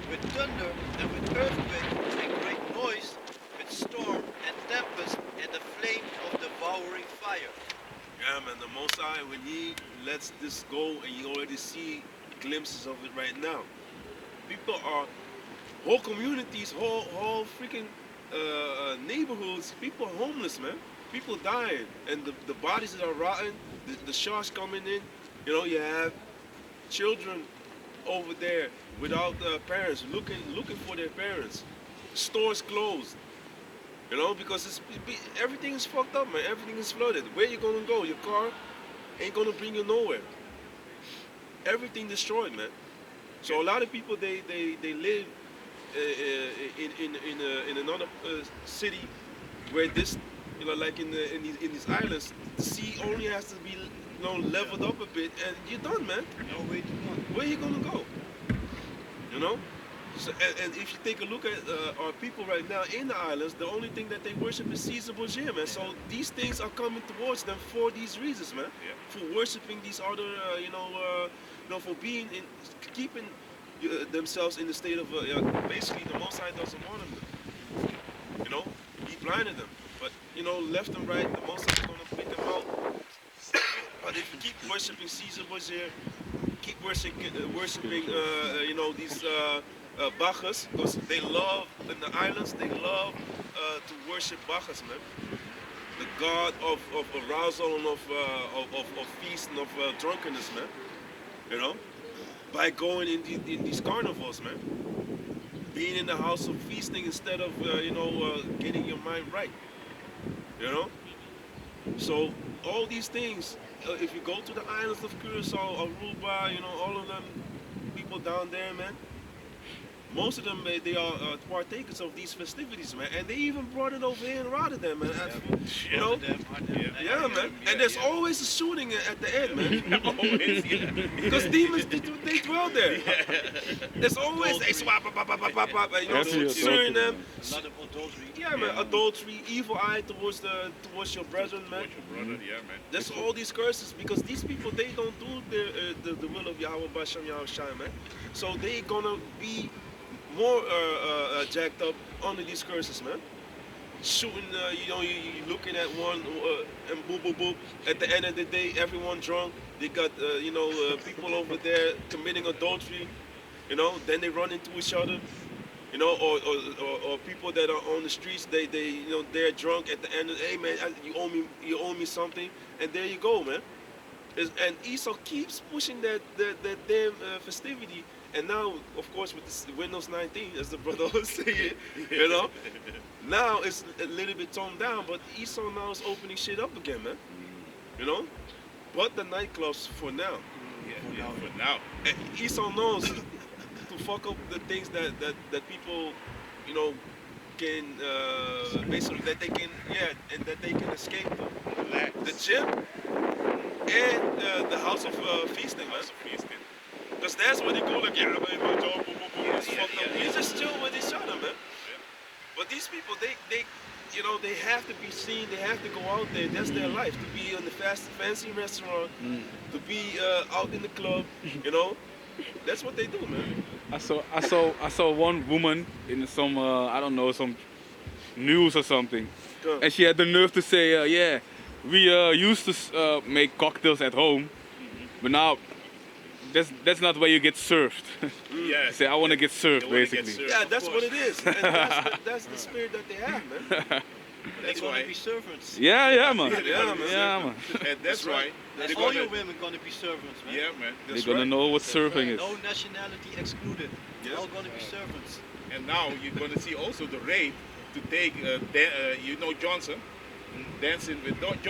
with thunder and with earthquake and great noise, with storm and tempest and the flame of devouring fire. Yeah, man, the Most High, when He lets this go, and you already see glimpses of it right now. People are, whole communities, whole freaking neighborhoods, people are homeless, man. People dying, and the bodies that are rotten, the sharks coming in. You have children over there without parents, looking for their parents. Stores closed. Because everything is fucked up, man. Everything is flooded. Where you gonna go? Your car ain't gonna bring you nowhere. Everything destroyed, man. So a lot of people they live in another city where this, like in these islands, the sea only has to be leveled up a bit, and you're done, man. No way to go. Where you gonna go? So, and if you take a look at our people right now in the islands, the only thing that they worship is Caesar Borgia, man. So these things are coming towards them for these reasons, man. Yeah. For worshiping these other, for keeping themselves in the state of, basically the Most High doesn't want them. He blinded them. But, left and right, the Most High is going to pick them out. But if you keep worshiping Caesar Borgia, keep worshiping these Bacchus, because they love, in the islands, they love to worship Bacchus, man. The god of arousal and of feast and of drunkenness, man. By going in these carnivals, man. Being in the house of feasting instead of, getting your mind right. So all these things, if you go to the islands of Curacao, Aruba, all of them people down there, man, most of them, they are partakers of these festivities, man. And they even brought it over here in Rotterdam, man. Yeah, man. And there's always a shooting at the end, man. Always, yeah. Because demons, they dwell there. There's always, they swap, concerning them. A lot of adultery. Yeah, man. Adultery, evil eye towards your brethren, man. Towards your brother, yeah, man. There's all these curses because these people, they don't do the will of Yahweh Bashem Yahweh Shai, man. So they gonna be more jacked up under these curses, man. Shooting, you looking at one and boop, boop, boop. At the end of the day, everyone drunk. They got, people over there committing adultery. Then they run into each other. Or people that are on the streets, they're drunk at the end of, hey man, you owe me something, and there you go, man. And Esau keeps pushing that damn festivity. And now, of course, with this Windows 19, as the brother was saying, now it's a little bit toned down, but Esau now is opening shit up again, man. But the nightclubs for now. Yeah, for now. And Esau knows to fuck up the things that people, can basically that they can and that they can escape to. The gym and the house of feasting, man. Because that's where they go like, yeah, man, you just chill with each other, man. But these people, they have to be seen. They have to go out there. That's their life. To be in the fancy restaurant, to be out in the club, That's what they do, man. I saw one woman in some I don't know, some news or something, and she had the nerve to say, yeah, we used to make cocktails at home, but now that's not where you get served. Yeah. Say I want to get served, basically. Yeah, that's what it is. And that's the spirit that they have, man. That's gonna why. be servants. Yeah, man. Yeah, man. Yeah, man. And that's why. And they're all gonna- your women gonna be servants, man. Yeah, man. They're That's gonna right. know what surfing is. No nationality excluded. Yes. All gonna be servants. And now you're going to see also the rate to take, you know, Johnson dancing with Johnson.